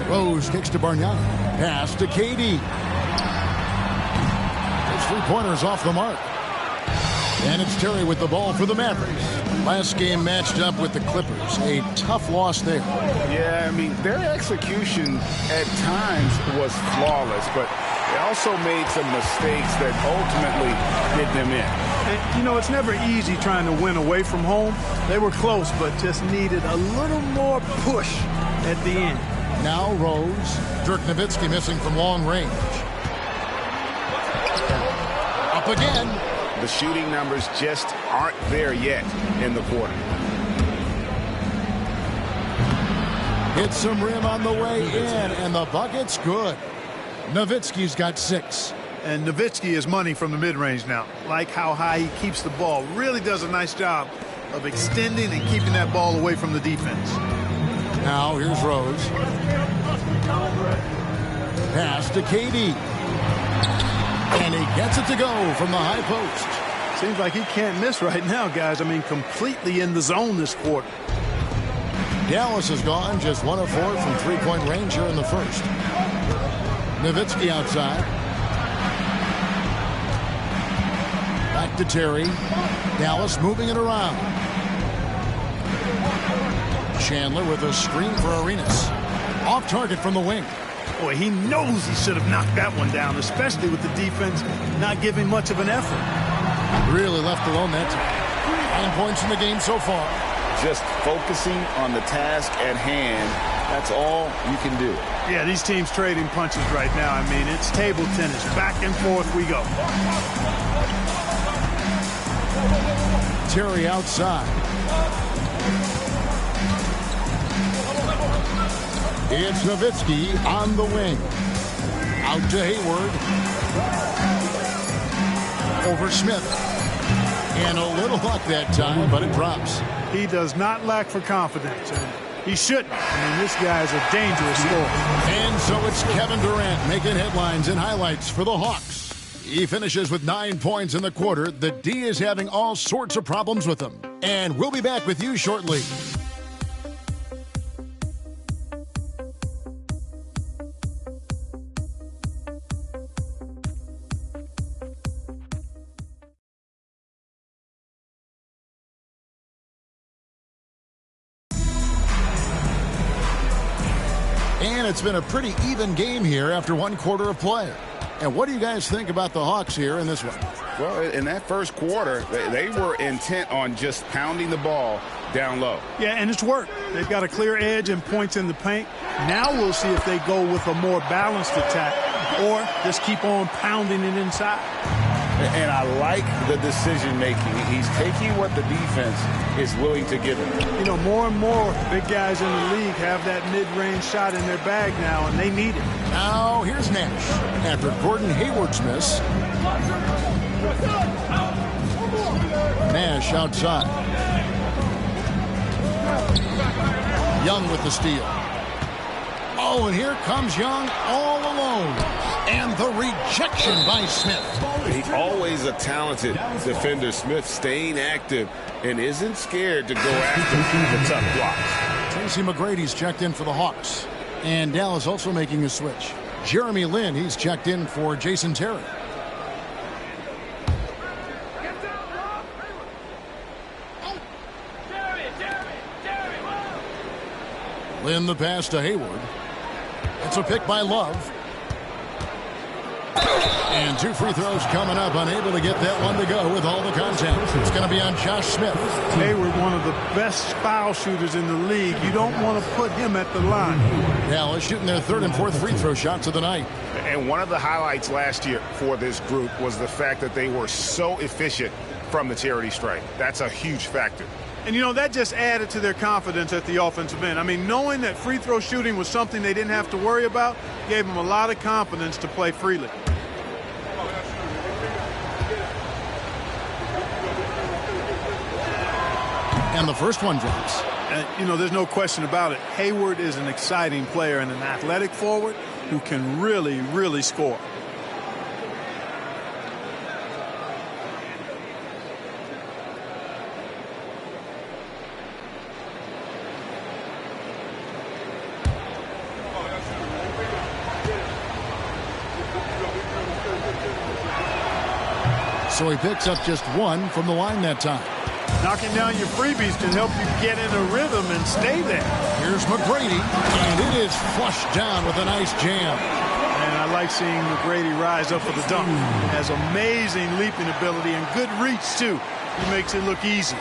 Rose kicks to Bargnani. Pass to KD. His three-pointer's off the mark. And it's Terry with the ball for the Mavericks. Last game matched up with the Clippers. A tough loss there. Yeah, I mean, their execution at times was flawless, but they also made some mistakes that ultimately did them in. And, you know, it's never easy trying to win away from home. They were close, but just needed a little more push at the end. Now Rose. Dirk Nowitzki missing from long range. Up again. The shooting numbers just aren't there yet in the quarter. Hits some rim on the way in, and the bucket's good. Nowitzki's got 6. And Nowitzki is money from the mid-range now. Like how high he keeps the ball. Really does a nice job of extending and keeping that ball away from the defense. Now here's Rose. Pass to KD. And he gets it to go from the high post. Seems like he can't miss right now, guys. I mean, completely in the zone this quarter. Dallas has gone just 1 of 4 from three-point range here in the first. Nowitzki outside. Back to Terry. Dallas moving it around. Chandler with a screen for Arenas. Off target from the wing. Boy, he knows he should have knocked that one down, especially with the defense not giving much of an effort. Really left alone that time. 9 points in the game so far. Just focusing on the task at hand. That's all you can do. Yeah, these teams trading punches right now. I mean, it's table tennis. Back and forth we go. Terry outside. It's Nowitzki on the wing. Out to Hayward. Over Smith. And a little luck that time, but it drops. He does not lack for confidence. And he shouldn't. I mean, this guy's a dangerous scorer. And so it's Kevin Durant making headlines and highlights for the Hawks. He finishes with 9 points in the quarter. The D is having all sorts of problems with him. And we'll be back with you shortly. And it's been a pretty even game here after 1 quarter of play. And what do you guys think about the Hawks here in this one? Well, in that first quarter, they were intent on just pounding the ball down low. Yeah, and it's worked. They've got a clear edge and points in the paint. Now we'll see if they go with a more balanced attack or just keep on pounding it inside. And I like the decision-making. He's taking what the defense is willing to give him. You know, more and more big guys in the league have that mid-range shot in their bag now, and they need it. Now, here's Nash. After Gordon Hayward's miss. Nash outside. Young with the steal. Oh, and here comes Young all alone. And the rejection by Smith. He's always a talented defender. Smith staying active and isn't scared to go after the tough blocks. Tracy McGrady's checked in for the Hawks. And Dallas also making a switch. Jeremy Lin, he's checked in for Jason Terry. Lin the pass to Hayward. It's a pick by Love. And 2 free throws coming up. Unable to get that one to go with all the contact. It's going to be on Josh Smith. Hayward, one of the best foul shooters in the league. You don't want to put him at the line. Dallas shooting their 3rd and 4th free throw shots of the night. And one of the highlights last year for this group was the fact that they were so efficient from the charity stripe. That's a huge factor. And, you know, that just added to their confidence at the offensive end. I mean, knowing that free throw shooting was something they didn't have to worry about gave them a lot of confidence to play freely. And the first one drops. And, you know, there's no question about it. Hayward is an exciting player and an athletic forward who can really, really score. So he picks up just 1 from the line that time. Knocking down your freebies can help you get in a rhythm and stay there. Here's McGrady, and it is flushed down with a nice jam. And I like seeing McGrady rise up for the dunk. He has amazing leaping ability and good reach, too. He makes it look easy.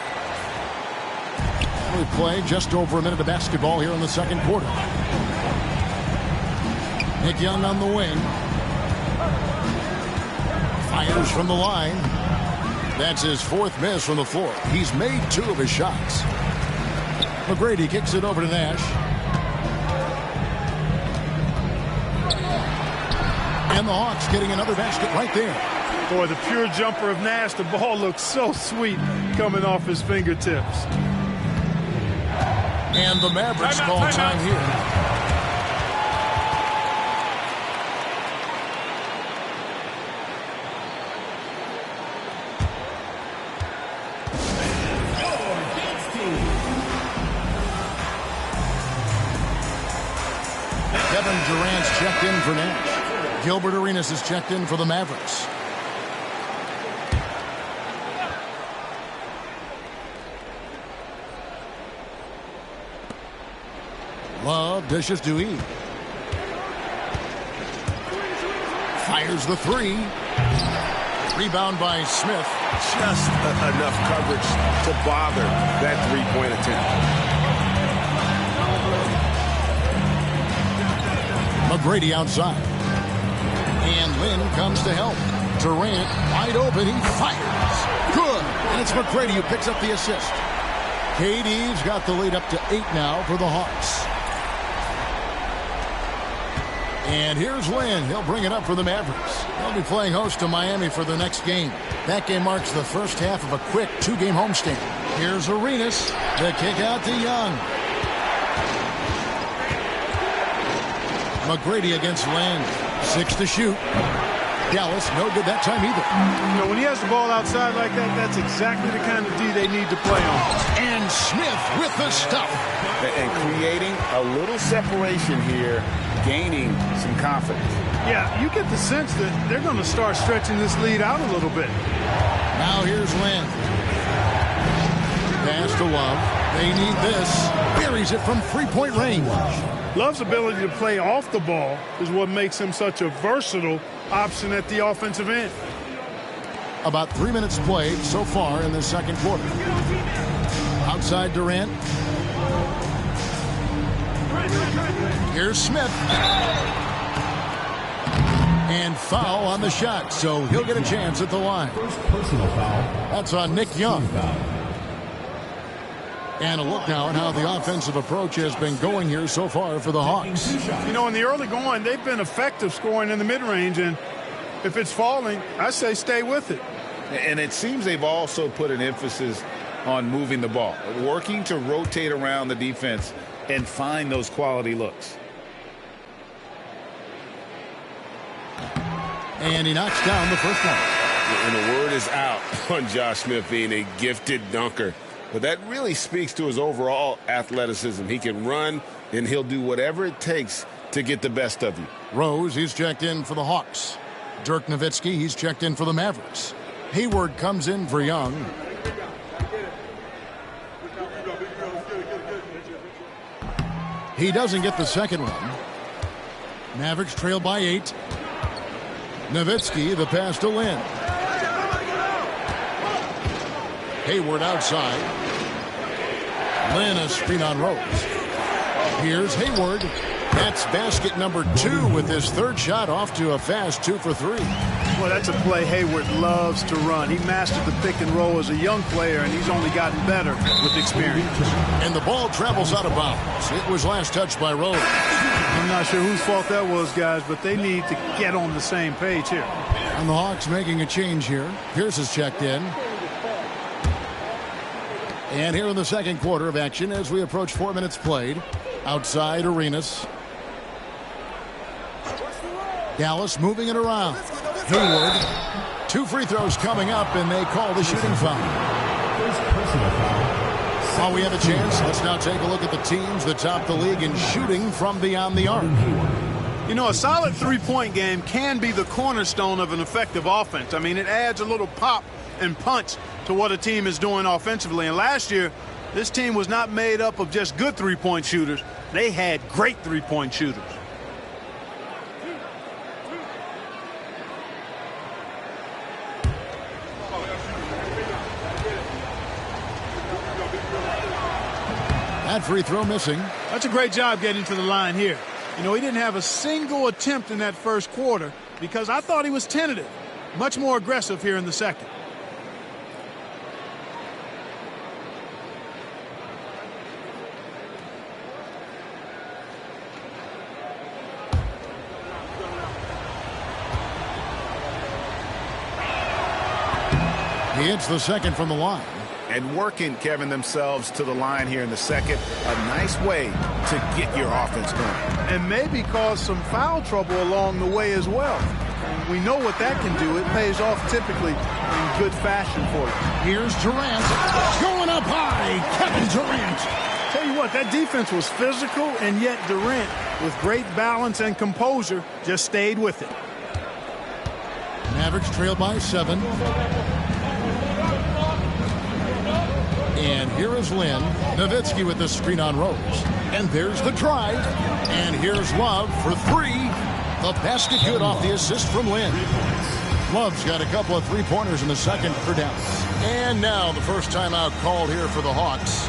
We play just over a minute of basketball here in the second quarter. Nick Young on the wing. Fires from the line. That's his 4th miss from the floor. He's made 2 of his shots. McGrady kicks it over to Nash. And the Hawks getting another basket right there. Boy, the pure jumper of Nash, the ball looks so sweet coming off his fingertips. And the Mavericks call time here. Kevin Durant's checked in for Nash. Gilbert Arenas is checked in for the Mavericks. Love dishes to E. Fires the 3. Rebound by Smith. Just enough coverage to bother that three-point attempt. McGrady outside. And Lynn comes to help. Durant wide open. He fires. Good. And it's McGrady who picks up the assist. KD's got the lead up to 8 now for the Hawks. And here's Lynn. He'll bring it up for the Mavericks. They'll be playing host to Miami for the next game. That game marks the first half of a quick 2-game homestand. Here's Arenas. The kick out to Young. McGrady against Lynn. 6 to shoot. Dallas, no good that time either. You know, when he has the ball outside like that, that's exactly the kind of D they need to play on. And Smith with the stuff. And creating a little separation here, gaining some confidence. Yeah, you get the sense that they're going to start stretching this lead out a little bit. Now here's Lynn. Pass to Love. They need this. Buries it from three-point range. Love's ability to play off the ball is what makes him such a versatile option at the offensive end. About 3 minutes played so far in the second quarter. Outside Durant. Here's Smith. And foul on the shot, so he'll get a chance at the line. First personal foul. That's on Nick Young. And a look now at how the offensive approach has been going here so far for the Hawks. You know, in the early going, they've been effective scoring in the mid-range, and if it's falling, I say stay with it. And it seems they've also put an emphasis on moving the ball, working to rotate around the defense and find those quality looks. And he knocks down the first one. And the word is out on Josh Smith being a gifted dunker. But that really speaks to his overall athleticism. He can run, and he'll do whatever it takes to get the best of you. Rose, he's checked in for the Hawks. Dirk Nowitzki, he's checked in for the Mavericks. Hayward comes in for Young. He doesn't get the second one. Mavericks trail by 8. Nowitzki, the pass to Lynn. Hayward outside. Lynn a screen on Rose. Here's Hayward. That's basket number 2 with his third shot off to a fast 2 for 3. Well, that's a play Hayward loves to run. He mastered the pick and roll as a young player, and he's only gotten better with experience. And the ball travels out of bounds. It was last touched by Rose. I'm not sure whose fault that was, guys, but they need to get on the same page here. And the Hawks making a change here. Pierce is checked in. And here in the second quarter of action as we approach 4 minutes played. Outside Arenas. Dallas moving it around. Hayward. 2 free throws coming up, and they call the shooting foul. First personal foul. While we have a chance, let's now take a look at the teams that top the league in shooting from beyond the arc. You know, a solid three-point game can be the cornerstone of an effective offense. I mean, it adds a little pop and punch to what a team is doing offensively. And last year, this team was not made up of just good three-point shooters. They had great three-point shooters. That free throw missing. That's a great job getting to the line here. You know, he didn't have a single attempt in that first quarter because I thought he was tentative. Much more aggressive here in the second. He hits the second from the line. And working, Kevin, themselves to the line here in the second. A nice way to get your offense going. And maybe cause some foul trouble along the way as well. We know what that can do. It pays off typically in good fashion for you. Here's Durant. Going up high. Kevin Durant. Tell you what, that defense was physical, and yet Durant, with great balance and composure, just stayed with it. Mavericks trail by 7. And here is Lynn. Nowitzki with the screen on Rose. And there's the drive. And here's Love for 3. The basket good off the assist from Lynn. Love's got a couple of three-pointers in the second for Dallas. And now the first timeout called here for the Hawks.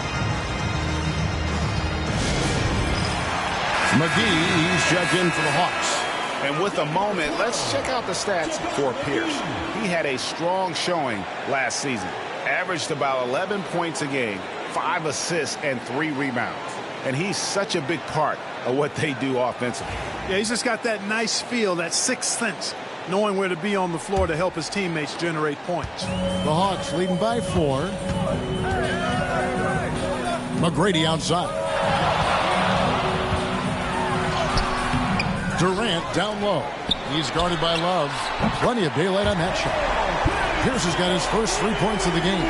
McGee, he's checked in for the Hawks. And with a moment, let's check out the stats for Pierce. He had a strong showing last season. Averaged about 11 points a game, 5 assists, and 3 rebounds. And he's such a big part of what they do offensively. Yeah, he's just got that nice feel, that sixth sense, knowing where to be on the floor to help his teammates generate points. The Hawks leading by 4. McGrady outside. Durant down low. He's guarded by Love. Plenty of daylight on that shot. Pierce has got his first 3 points of the game.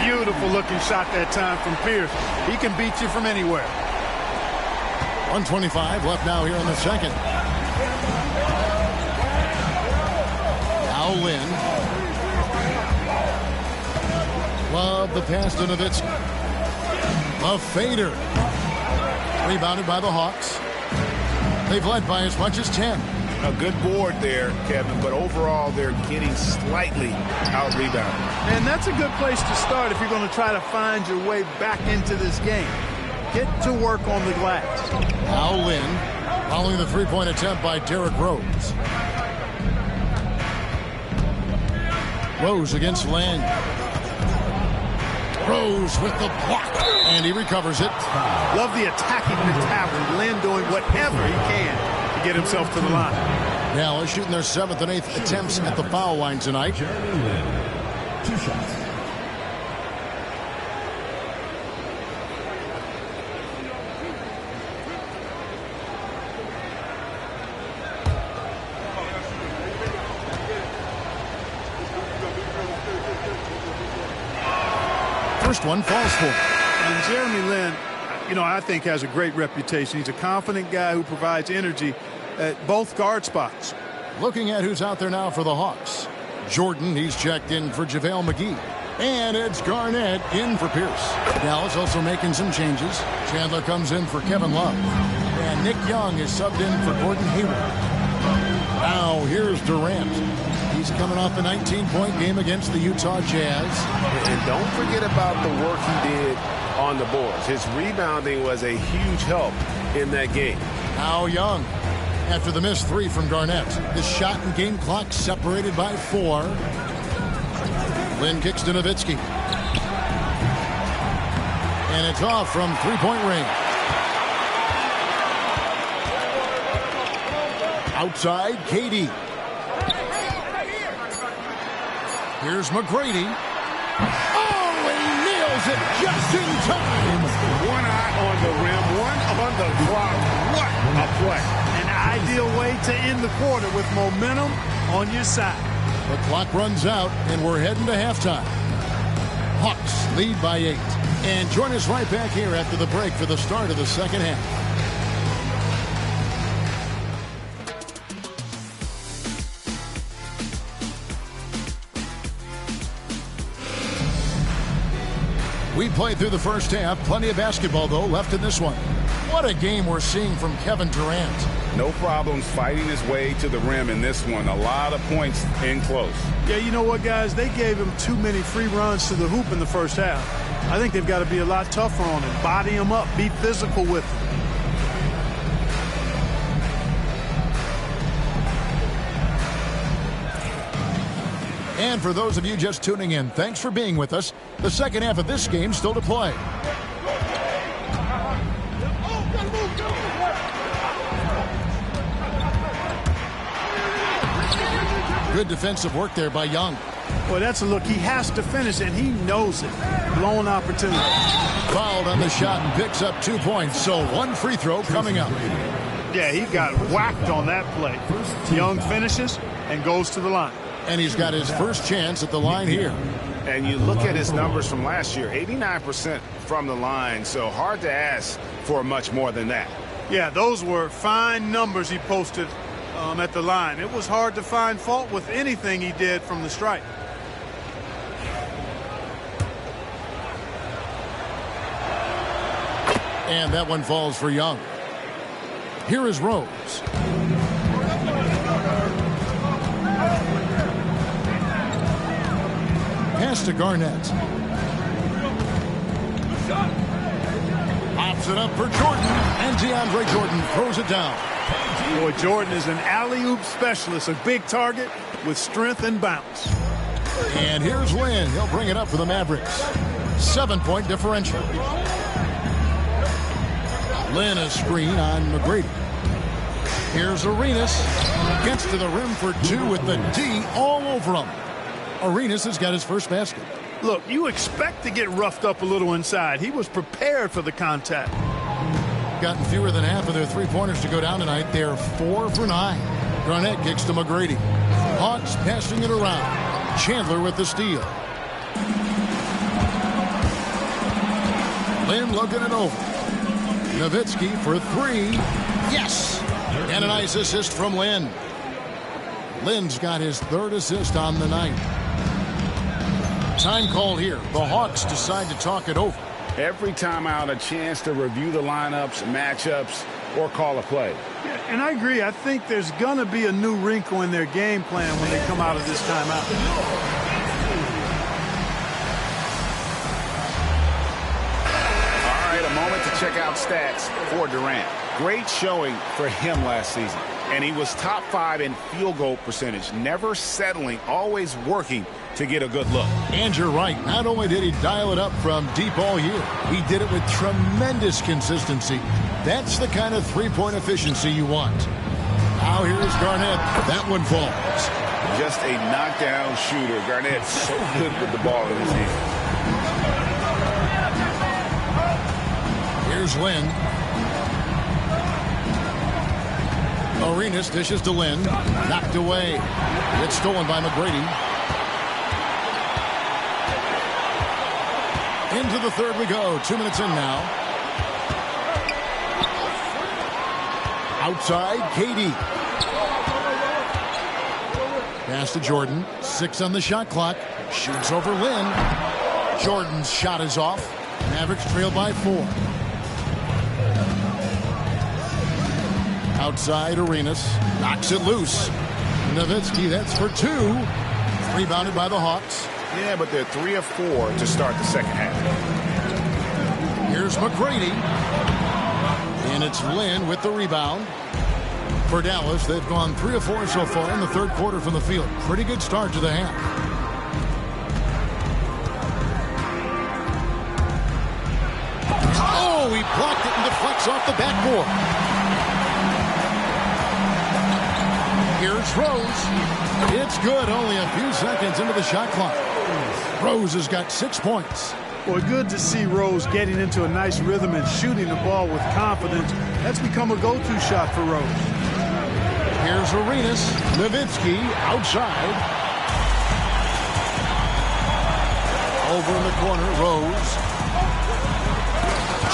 Beautiful looking shot that time from Pierce. He can beat you from anywhere. 1:25 left now here in the second. Now Lynn. Love the pass to Nowitzki. A fader. Rebounded by the Hawks. They've led by as much as 10. A good board there, Kevin, but overall they're getting slightly out-rebounded. And that's a good place to start if you're going to try to find your way back into this game. Get to work on the glass. Now Lynn, following the three-point attempt by Derrick Rose. Rose against Lang. Rose with the block, and he recovers it. Love the attacking mentality. Lynn doing whatever he can to get himself to the line. Dallas shooting their 7th and 8th attempts at the foul line tonight. Jeremy Lin, 2 shots. First one falls for him. And Jeremy Lin, I think has a great reputation. He's a confident guy who provides energy at both guard spots. Looking at who's out there now for the Hawks. Jordan, he's checked in for JaVale McGee. And it's Garnett in for Pierce. Dallas also making some changes. Chandler comes in for Kevin Love. And Nick Young is subbed in for Gordon Hayward. Now here's Durant. He's coming off a 19-point game against the Utah Jazz. And don't forget about the work he did on the boards. His rebounding was a huge help in that game. Now Young. After the missed 3 from Garnett. The shot and game clock separated by 4. Lynn kicks to Nowitzki. And it's off from three-point range. Outside, KD. Here's McGrady. Oh, and he nails it just in time. One eye on the rim, one on the clock. What a play. An ideal way to end the quarter with momentum on your side. The clock runs out, and we're heading to halftime. Hawks lead by 8. And join us right back here after the break for the start of the second half. We played through the first half. Plenty of basketball, though, left in this one. What a game we're seeing from Kevin Durant. No problems fighting his way to the rim in this one. A lot of points in close. Yeah, you know what, guys? They gave him too many free runs to the hoop in the first half. I think they've got to be a lot tougher on him. Body him up. Be physical with him. And for those of you just tuning in, thanks for being with us. The second half of this game still to play. Good defensive work there by Young. Boy, that's a look. He has to finish, and he knows it. Blown opportunity. Fouled on the shot and picks up 2 points. So one free throw coming up. Yeah, he got whacked on that play. Young finishes and goes to the line. And he's got his first chance at the line here. And you look at his numbers from last year, 89% from the line, so hard to ask for much more than that. Yeah, those were fine numbers he posted at the line. It was hard to find fault with anything he did from the stripe. And that one falls for Young. Here is Rose. Pass to Garnett. Pops it up for Jordan. And DeAndre Jordan throws it down. Boy, Jordan is an alley-oop specialist, a big target with strength and bounce. And here's Lynn. He'll bring it up for the Mavericks. 7-point differential. Lynn a screen on McGrady. Here's Arenas. Gets to the rim for two with the D all over him. Arenas has got his first basket. Look, you expect to get roughed up a little inside. He was prepared for the contact. Gotten fewer than half of their three-pointers to go down tonight. They're 4 for 9. Garnett kicks to McGrady. Hawks passing it around. Chandler with the steal. Lynn looking it over. Nowitzki for three. Yes! And a nice assist from Lynn. Lynn's got his third assist on the night. Time called here. The Hawks decide to talk it over. Every time out, a chance to review the lineups, matchups, or call a play. Yeah, and I agree. I think there's going to be a new wrinkle in their game plan when they come out of this timeout. A moment to check out stats for Durant. Great showing for him last season. And he was top 5 in field goal percentage, never settling, always working to get a good look. And you're right. Not only did he dial it up from deep all year, he did it with tremendous consistency. That's the kind of three-point efficiency you want. Now here's Garnett. That one falls. Just a knockdown shooter. Garnett so good with the ball in his hand. Here's Lynn. Arenas dishes to Lynn. Knocked away. It's stolen by McGrady. Into the third we go. 2 minutes in now. Outside, KD. Pass to Jordan. 6 on the shot clock. Shoots over Lynn. Jordan's shot is off. Mavericks trail by 4. Outside, Arenas knocks it loose. Nowitzki, that's for 2. Rebounded by the Hawks. Yeah, but they're 3 of 4 to start the second half. Here's McGrady. And it's Lynn with the rebound. For Dallas, they've gone 3 of 4 so far in the third quarter from the field. Pretty good start to the half. Oh, he blocked it and deflects off the backboard. Here's Rose. It's good. Only a few seconds into the shot clock. Rose has got 6 points. Well, good to see Rose getting into a nice rhythm and shooting the ball with confidence. That's become a go-to shot for Rose. Here's Arenas. Nowitzki outside. Over in the corner, Rose.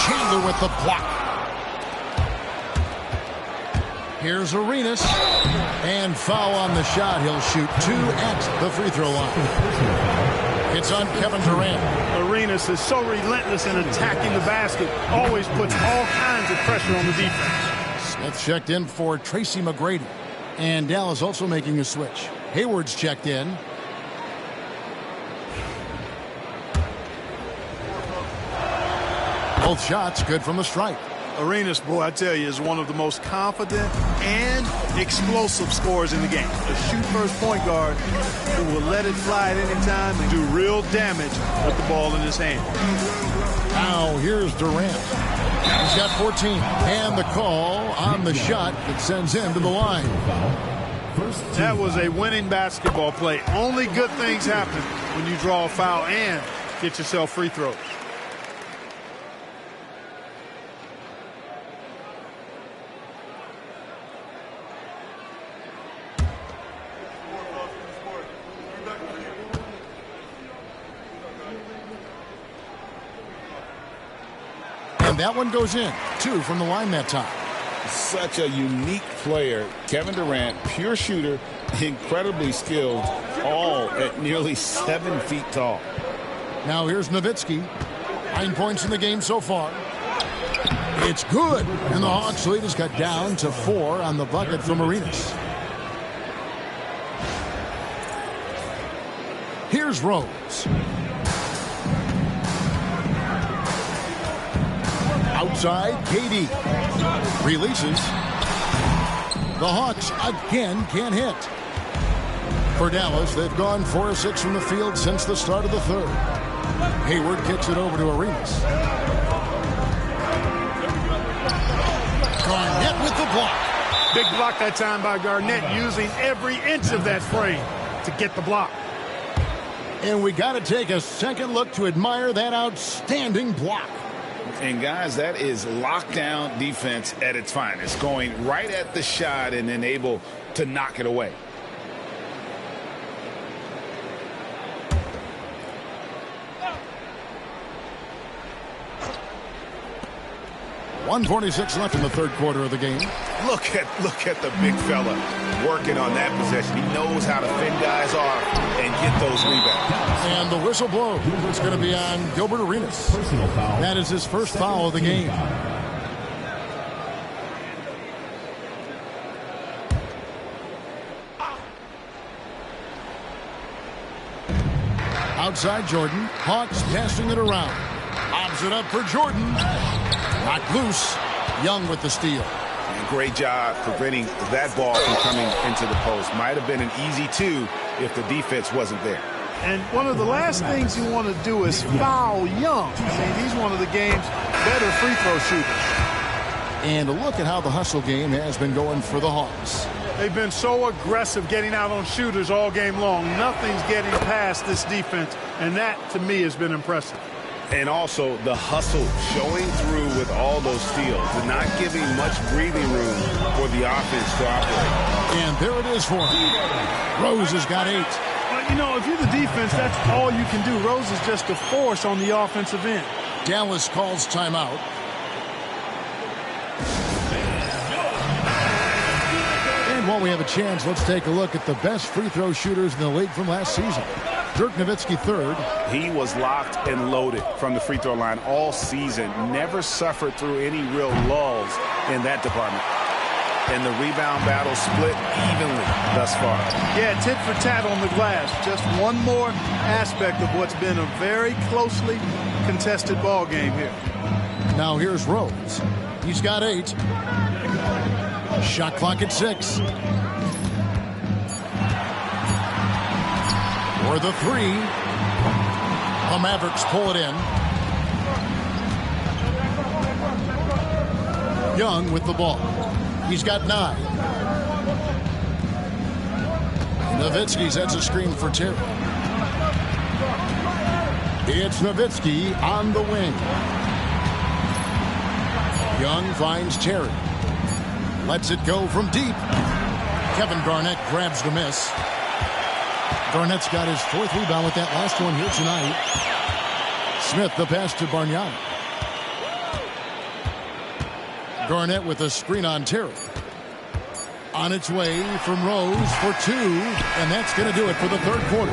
Chandler with the block. Here's Arenas. And foul on the shot. He'll shoot 2 at the free throw line. It's on Kevin Durant. Arenas is so relentless in attacking the basket. Always puts all kinds of pressure on the defense. Smith checked in for Tracy McGrady. And Dallas also making a switch. Hayward's checked in. Both shots good from the stripe. Arenas, boy, I tell you, is one of the most confident and explosive scorers in the game. A shoot-first point guard who will let it fly at any time and do real damage with the ball in his hand. Now here's Durant. He's got 14. And the call on the shot that sends him to the line. That was a winning basketball play. Only good things happen when you draw a foul and get yourself free throws. And that one goes in. 2 from the line that time. Such a unique player. Kevin Durant, pure shooter, incredibly skilled, all at nearly 7 feet tall. Now here's Nowitzki. 9 points in the game so far. It's good. And the Hawks lead has got down to 4 on the bucket from Arenas. Here's Rose. Outside, KD. Releases. The Hawks again can't hit. For Dallas, they've gone 4 of 6 from the field since the start of the third. Hayward kicks it over to Arenas. Garnett with the block. Big block that time by Garnett, using every inch of that frame to get the block. And we got to take a second look to admire that outstanding block. And, guys, that is lockdown defense at its finest, going right at the shot and then able to knock it away. .146 left in the third quarter of the game. Look at the big fella working on that possession. He knows how to fend guys off and get those rebounds. And the whistle blows. It's going to be on Gilbert Arenas. That is his first foul of the game. Outside Jordan. Hawks passing it around. Lobs it up for Jordan. Knocked loose. Young with the steal. And great job preventing that ball from coming into the post. Might have been an easy 2 if the defense wasn't there. And one of the last things you want to do is foul Young. I mean, he's one of the game's better free throw shooters. And a look at how the hustle game has been going for the Hawks. They've been so aggressive getting out on shooters all game long. Nothing's getting past this defense, and that, to me, has been impressive. And also the hustle showing through with all those steals and not giving much breathing room for the offense to operate. And there it is for him. Rose has got 8. Well, you know, if you're the defense, that's all you can do. Rose is just a force on the offensive end. Dallas calls timeout. And while we have a chance, let's take a look at the best free throw shooters in the league from last season. Dirk Nowitzki third. He was locked and loaded from the free throw line all season. Never suffered through any real lulls in that department. And the rebound battle split evenly thus far. Yeah, tit for tat on the glass. Just one more aspect of what's been a very closely contested ball game here. Now here's Rose. He's got 8. Shot clock at 6. For the 3. The Mavericks pull it in. Young with the ball. He's got 9. Nowitzki sets a screen for Terry. It's Nowitzki on the wing. Young finds Terry. Lets it go from deep. Kevin Garnett grabs the miss. Garnett's got his 4th rebound with that last one here tonight. Smith the pass to Bargnani. Garnett with a screen on Terry. On its way from Rose for 2. And that's going to do it for the third quarter.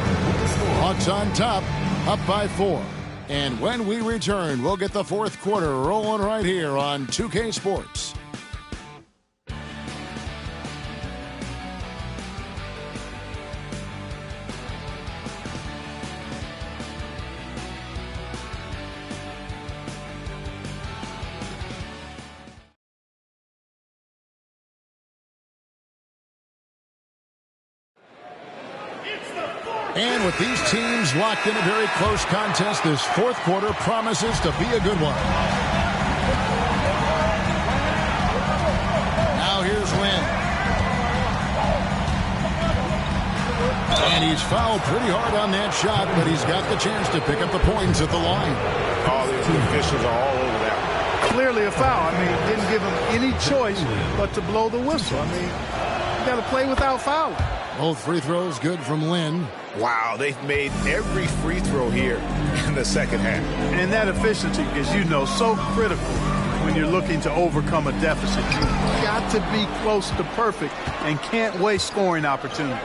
Hawks on top, up by 4. And when we return, we'll get the fourth quarter rolling right here on 2K Sports. And with these teams locked in a very close contest, this fourth quarter promises to be a good one. Now here's Lynn. And he's fouled pretty hard on that shot, but he's got the chance to pick up the points at the line. All the officials are all over that. Clearly a foul. I mean, didn't give him any choice but to blow the whistle. I mean, you got to play without fouling. Both free throws good from Lynn. Wow, they've made every free throw here in the second half. And that efficiency, as you know, so critical when you're looking to overcome a deficit. You've got to be close to perfect and can't waste scoring opportunities.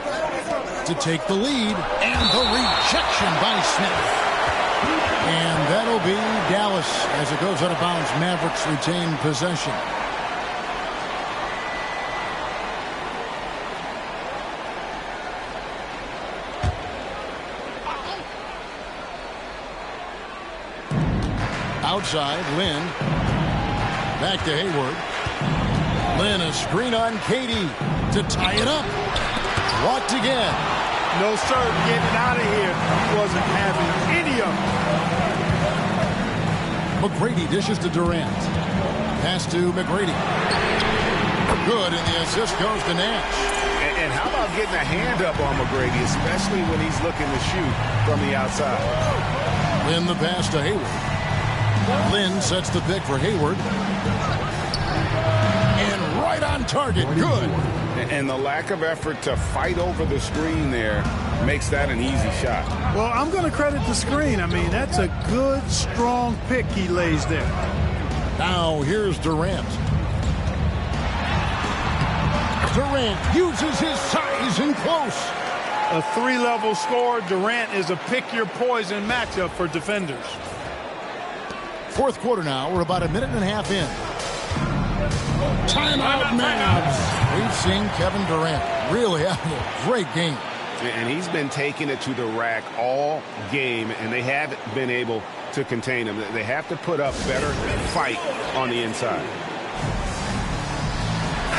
To take the lead, and the rejection by Smith. And that'll be Dallas as it goes out of bounds. Mavericks retain possession. Outside, Lynn. Back to Hayward. Lynn, a screen on Katie to tie it up. Walked again. No, sir, getting out of here. He wasn't having any of it. McGrady dishes to Durant. Pass to McGrady. Good, and the assist goes to Nash. And how about getting a hand up on McGrady, especially when he's looking to shoot from the outside? Lynn the pass to Hayward. Lynn sets the pick for Hayward. And right on target. Good. And the lack of effort to fight over the screen there makes that an easy shot. Well, I'm going to credit the screen. I mean, that's a good, strong pick he lays there. Now here's Durant. Durant uses his size and close. A three-level scorer. Durant is a pick-your-poison matchup for defenders. Fourth quarter now. We're about a minute and a half in. Timeout, Mavs. We've seen Kevin Durant really having a great game. And he's been taking it to the rack all game, and they haven't been able to contain him. They have to put up better fight on the inside.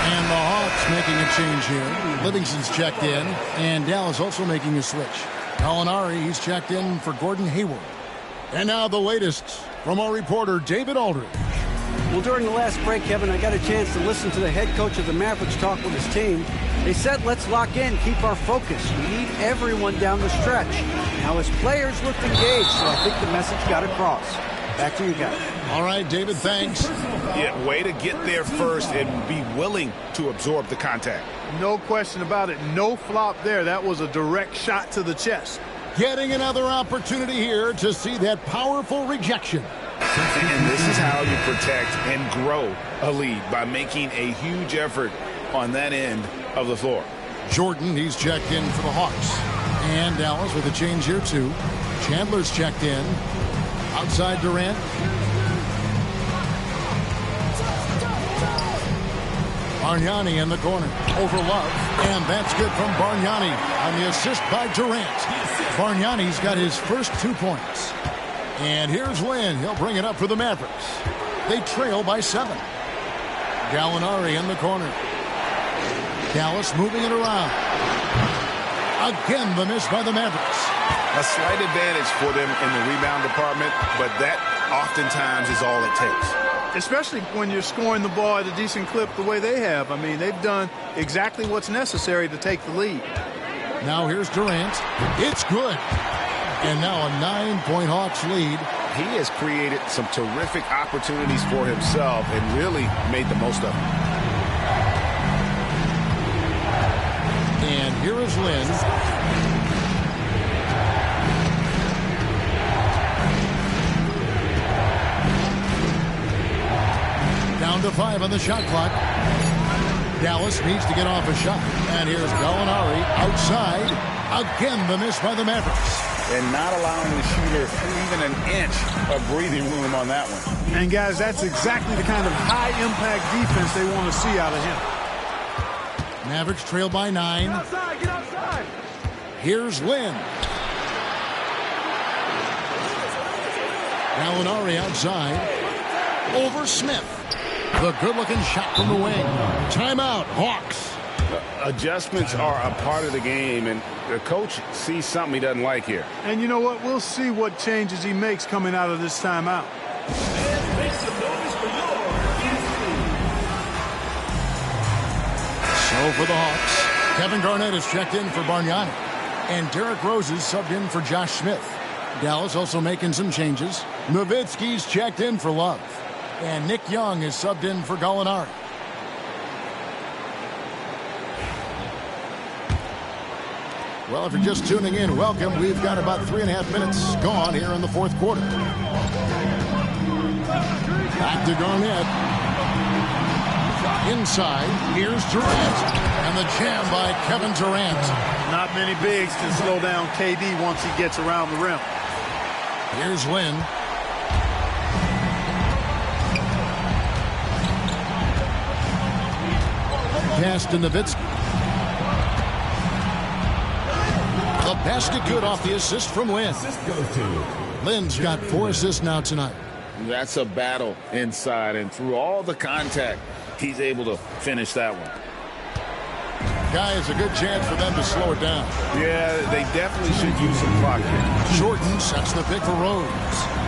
And the Hawks making a change here. Livingston's checked in, and Dallas also making a switch. Gallinari, he's checked in for Gordon Hayward. And now the latest from our reporter, David Aldridge. Well, during the last break, Kevin, I got a chance to listen to the head coach of the Mavericks talk with his team. They said, let's lock in, keep our focus. We need everyone down the stretch. Now, his players looked engaged, so I think the message got across. Back to you guys. All right, David, thanks. Yeah, way to get there first and be willing to absorb the contact. No question about it. No flop there. That was a direct shot to the chest. Getting another opportunity here to see that powerful rejection. And this is how you protect and grow a lead, by making a huge effort on that end of the floor. Jordan, he's checked in for the Hawks. And Dallas with a change here, too. Chandler's checked in. Outside Durant. Bargnani in the corner. Over Love. And that's good from Bargnani on the assist by Durant. Bargnani's got his first 2 points. And here's Lynn. He'll bring it up for the Mavericks. They trail by 7. Gallinari in the corner. Dallas moving it around. Again, the miss by the Mavericks. A slight advantage for them in the rebound department, but that oftentimes is all it takes. Especially when you're scoring the ball at a decent clip the way they have. I mean, they've done exactly what's necessary to take the lead. Now here's Durant. It's good. And now a 9-point Hawks lead. He has created some terrific opportunities for himself and really made the most of them. And here is Lynn. Down to 5 on the shot clock. Dallas needs to get off a shot. And here's Gallinari outside. Again, the miss by the Mavericks. And not allowing the shooter even an inch of breathing room on that one. And, guys, that's exactly the kind of high-impact defense they want to see out of him. Mavericks trail by 9. Get outside, get outside. Here's Lynn. Gallinari outside. Over Smith. The good-looking shot from the wing. Timeout, Hawks. Adjustments are a part of the game, and the coach sees something he doesn't like here. And you know what? We'll see what changes he makes coming out of this timeout. So for the Hawks, Kevin Garnett is checked in for Bargnani. And Derrick Rose is subbed in for Josh Smith. Dallas also making some changes. Nowitzki's checked in for Love. And Nick Young is subbed in for Gallinari. Well, if you're just tuning in, welcome. We've got about 3.5 minutes gone here in the fourth quarter. Back to Garnett. Inside, here's Durant. And the jam by Kevin Durant. Not many bigs can slow down KD once he gets around the rim. Here's Lynn. Pass to Nowitzki. The basket good off the assist from Lynn. Lynn's got 4 assists now tonight. That's a battle inside, and through all the contact, he's able to finish that one. Guy has a good chance for them to slow it down. Yeah, they definitely should use some clock here. Jordan sets the pick for Rose.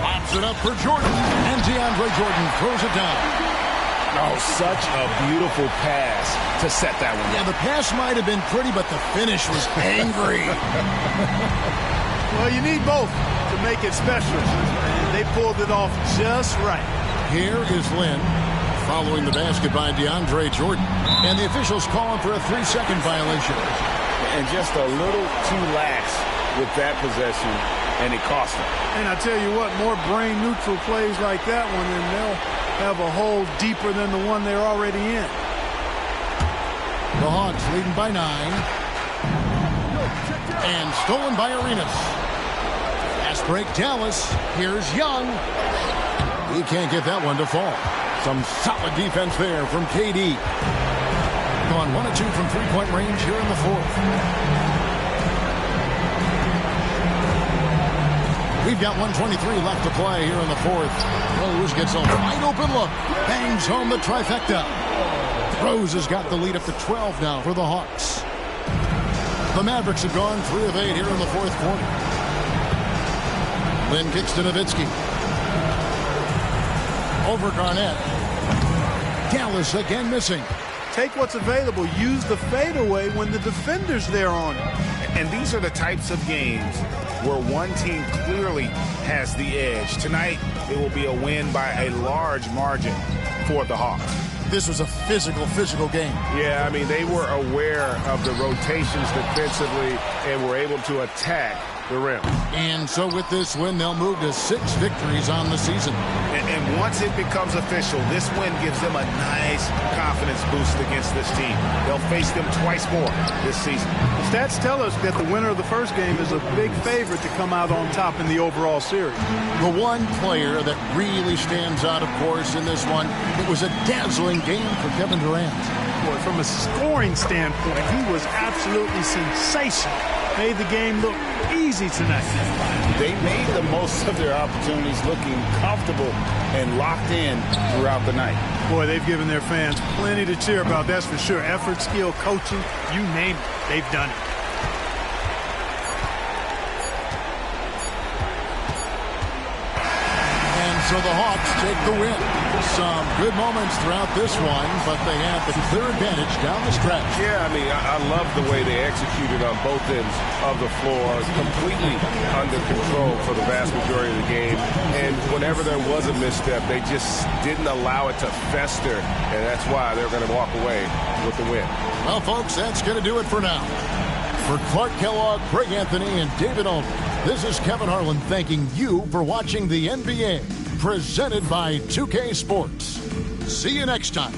Pops it up for Jordan, and DeAndre Jordan throws it down. Oh, such a beautiful pass to set that one. Yeah, the pass might have been pretty, but the finish was angry. Well, you need both to make it special. And they pulled it off just right. Here is Lynn following the basket by DeAndre Jordan. And the officials calling for a 3-second violation. And just a little too lax with that possession, and it cost them. And I tell you what, more brain-neutral plays like that one, and they'll have a hole deeper than the one they're already in. The Hawks leading by 9. And stolen by Arenas. Fast break Dallas. Here's Young. He can't get that one to fall. Some solid defense there from KD. Gone 1 of 2 from three-point range here in the fourth. We've got 1:23 left to play here in the fourth. Rose gets a wide open look. Bangs home the trifecta. Rose has got the lead up to 12 now for the Hawks. The Mavericks have gone 3 of 8 here in the fourth quarter. Lynn kicks to Nowitzki. Over Garnett. Dallas again missing. Take what's available. Use the fadeaway when the defender's there on it. And these are the types of games where one team clearly has the edge. Tonight, it will be a win by a large margin for the Hawks. This was a physical game. Yeah, I mean, they were aware of the rotations defensively and were able to attack the rim. And so with this win, they'll move to 6 victories on the season. And once it becomes official, this win gives them a nice confidence boost against this team. They'll face them twice more this season. The stats tell us that the winner of the first game is a big favorite to come out on top in the overall series. The one player that really stands out, of course, in this one, it was a dazzling game for Kevin Durant. Boy, from a scoring standpoint, he was absolutely sensational. Made the game look easy tonight. They made the most of their opportunities, looking comfortable and locked in throughout the night. Boy, they've given their fans plenty to cheer about, that's for sure. Effort, skill, coaching, you name it, they've done it. So the Hawks take the win. Some good moments throughout this one, but they have the clear advantage down the stretch. Yeah, I mean, I love the way they executed on both ends of the floor, completely under control for the vast majority of the game. And whenever there was a misstep, they just didn't allow it to fester, and that's why they're going to walk away with the win. Well, folks, that's going to do it for now. For Clark Kellogg, Greg Anthony, and David Olney, this is Kevin Harlan thanking you for watching the NBA. Presented by 2K Sports. See you next time.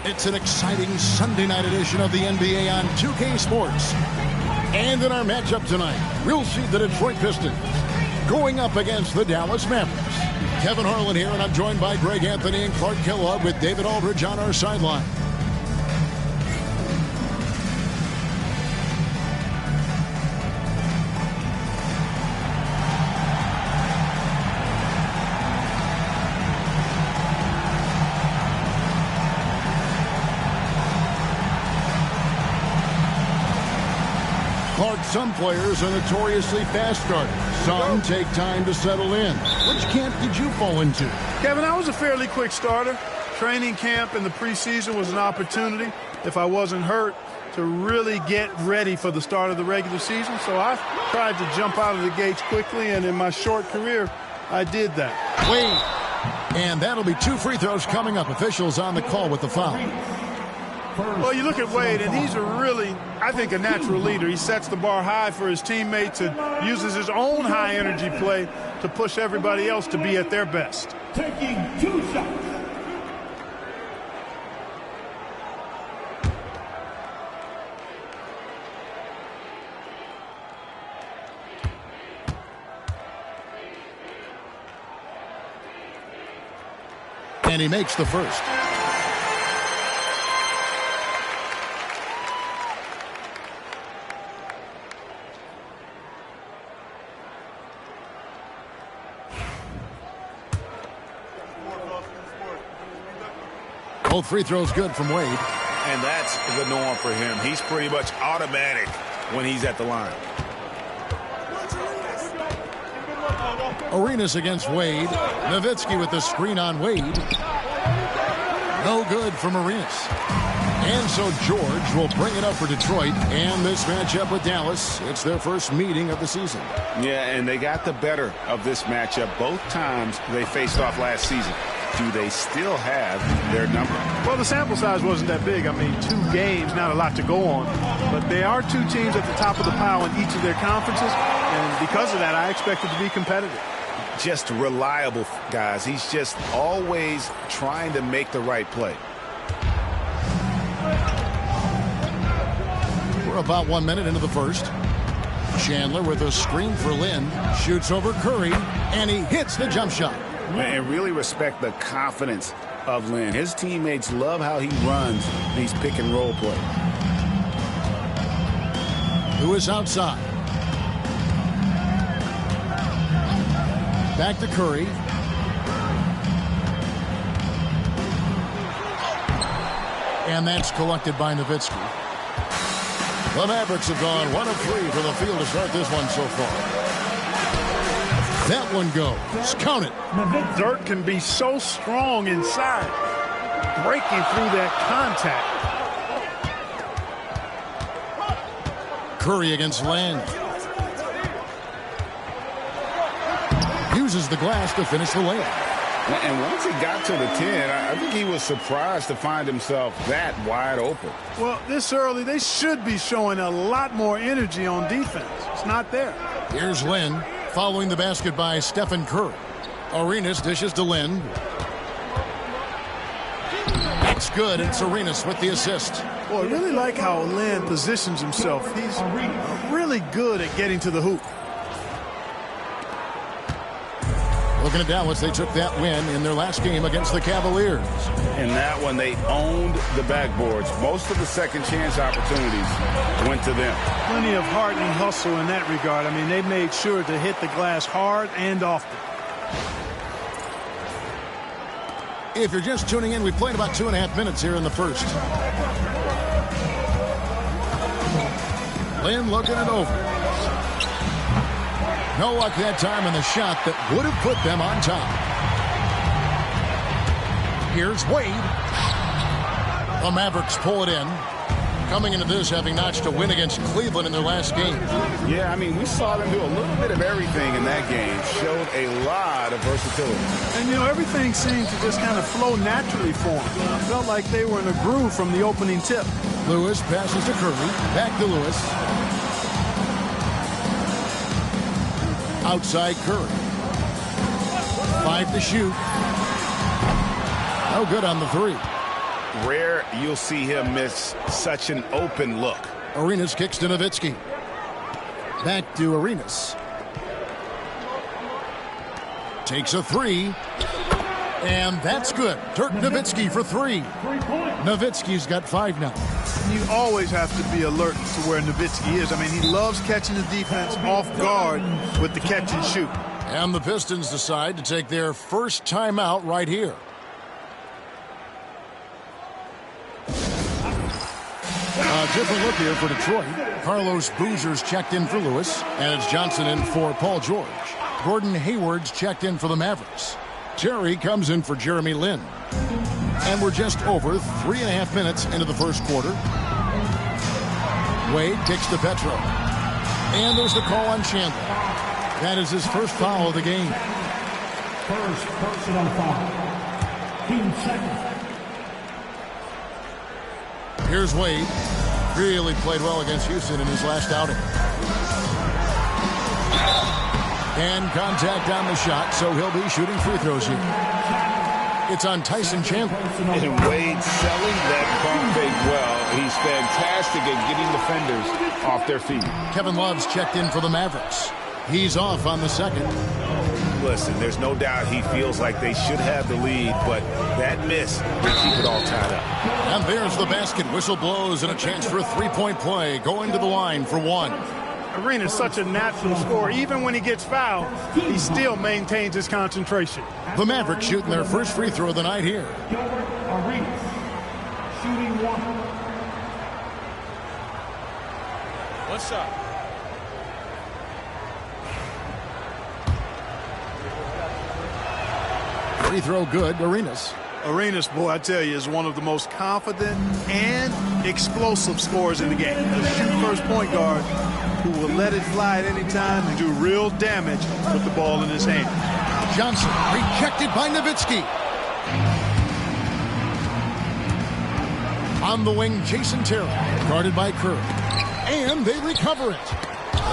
It's an exciting Sunday night edition of the NBA on 2K Sports. And in our matchup tonight, we'll see the Detroit Pistons going up against the Dallas Mavericks. Kevin Harlan here, and I'm joined by Greg Anthony and Clark Kellogg with David Aldridge on our sideline. Some players are notoriously fast starters. Some take time to settle in. Which camp did you fall into? Kevin, I was a fairly quick starter. Training camp in the preseason was an opportunity, if I wasn't hurt, to really get ready for the start of the regular season. So I tried to jump out of the gates quickly, and in my short career, I did that. Wade. And that'll be 2 free throws coming up. Officials on the call with the foul. Well, you look at Wade, and he's a really, I think, a natural leader. He sets the bar high for his teammates and uses his own high-energy play to push everybody else to be at their best. Taking 2 shots. And he makes the first. Both free throws good from Wade. And that's the norm for him. He's pretty much automatic when he's at the line. Arenas against Wade. Nowitzki with the screen on Wade. No good from Arenas. And so George will bring it up for Detroit. And this matchup with Dallas, it's their first meeting of the season. Yeah, and they got the better of this matchup both times they faced off last season. Do they still have their number? Well, the sample size wasn't that big. I mean, 2 games, not a lot to go on. But they are 2 teams at the top of the pile in each of their conferences. And because of that, I expect it to be competitive. Just reliable, guys. He's just always trying to make the right play. We're about 1 minute into the first. Chandler with a screen for Lynn. Shoots over Curry, and he hits the jump shot. And really respect the confidence of Lynn. His teammates love how he runs these pick and roll plays. Who is outside? Back to Curry. And that's collected by Nowitzki. The Mavericks have gone 1 of 3 from the field to start this one so far. That one goes. Count it. Dirt can be so strong inside, breaking through that contact. Curry against Land. Uses the glass to finish the layup. And once he got to the 10, I think he was surprised to find himself that wide open. Well, this early, they should be showing a lot more energy on defense. It's not there. Here's Lynn. Following the basket by Stephen Curry. Arenas dishes to Lynn. That's good. It's Arenas with the assist. Well, I really like how Lynn positions himself. He's really good at getting to the hoop. Looking at Dallas, they took that win in their last game against the Cavaliers. In that one, they owned the backboards. Most of the second chance opportunities went to them. Plenty of heart and hustle in that regard. I mean, they made sure to hit the glass hard and often. If you're just tuning in, we played about 2.5 minutes here in the first. Lynn looking it over. No luck that time in the shot that would have put them on top. Here's Wade. The Mavericks pull it in. Coming into this, having notched a win against Cleveland in their last game. Yeah, I mean, we saw them do a little bit of everything in that game. Showed a lot of versatility. And, you know, everything seemed to just kind of flow naturally for them. It felt like they were in a groove from the opening tip. Lewis passes to Curry. Back to Lewis. Outside Curry. 5 to shoot. No good on the 3. Rare you'll see him miss such an open look. Arenas kicks to Nowitzki. Back to Arenas. Takes a three. And that's good. Dirk Nowitzki for three. Nowitzki's got 5 now. You always have to be alert to where Nowitzki is. I mean, he loves catching the defense off guard with the catch and shoot. And the Pistons decide to take their first timeout right here. A different look here for Detroit. Carlos Boozer's checked in for Lewis, and it's Johnson in for Paul George. Gordon Hayward's checked in for the Mavericks. Terry comes in for Jeremy Lin. And we're just over 3.5 minutes into the first quarter. Wade kicks to Petro. And there's the call on Chandler. That is his first foul of the game. First personal foul. Team second. Here's Wade. Really played well against Houston in his last outing. And contact on the shot, so he'll be shooting free throws here. It's on Tyson Chandler. And Wade selling that pump fake well. He's fantastic at getting defenders off their feet. Kevin Love's checked in for the Mavericks. He's off on the second. Listen, there's no doubt he feels like they should have the lead, but that miss will keep it all tied up. And there's the basket. Whistle blows and a chance for a three-point play. Going to the line for one. Arena's such a natural scorer. Even when he gets fouled, he still maintains his concentration. The Mavericks shooting their first free throw of the night here. Arenas shooting one. What's up? Free throw good, Arenas. Arenas, boy, I tell you, is one of the most confident and explosive scorers in the game. A shoot-first point guard who will let it fly at any time and do real damage with the ball in his hand. Johnson rejected by Nowitzki. On the wing, Jason Terry, guarded by Kerr. And they recover it.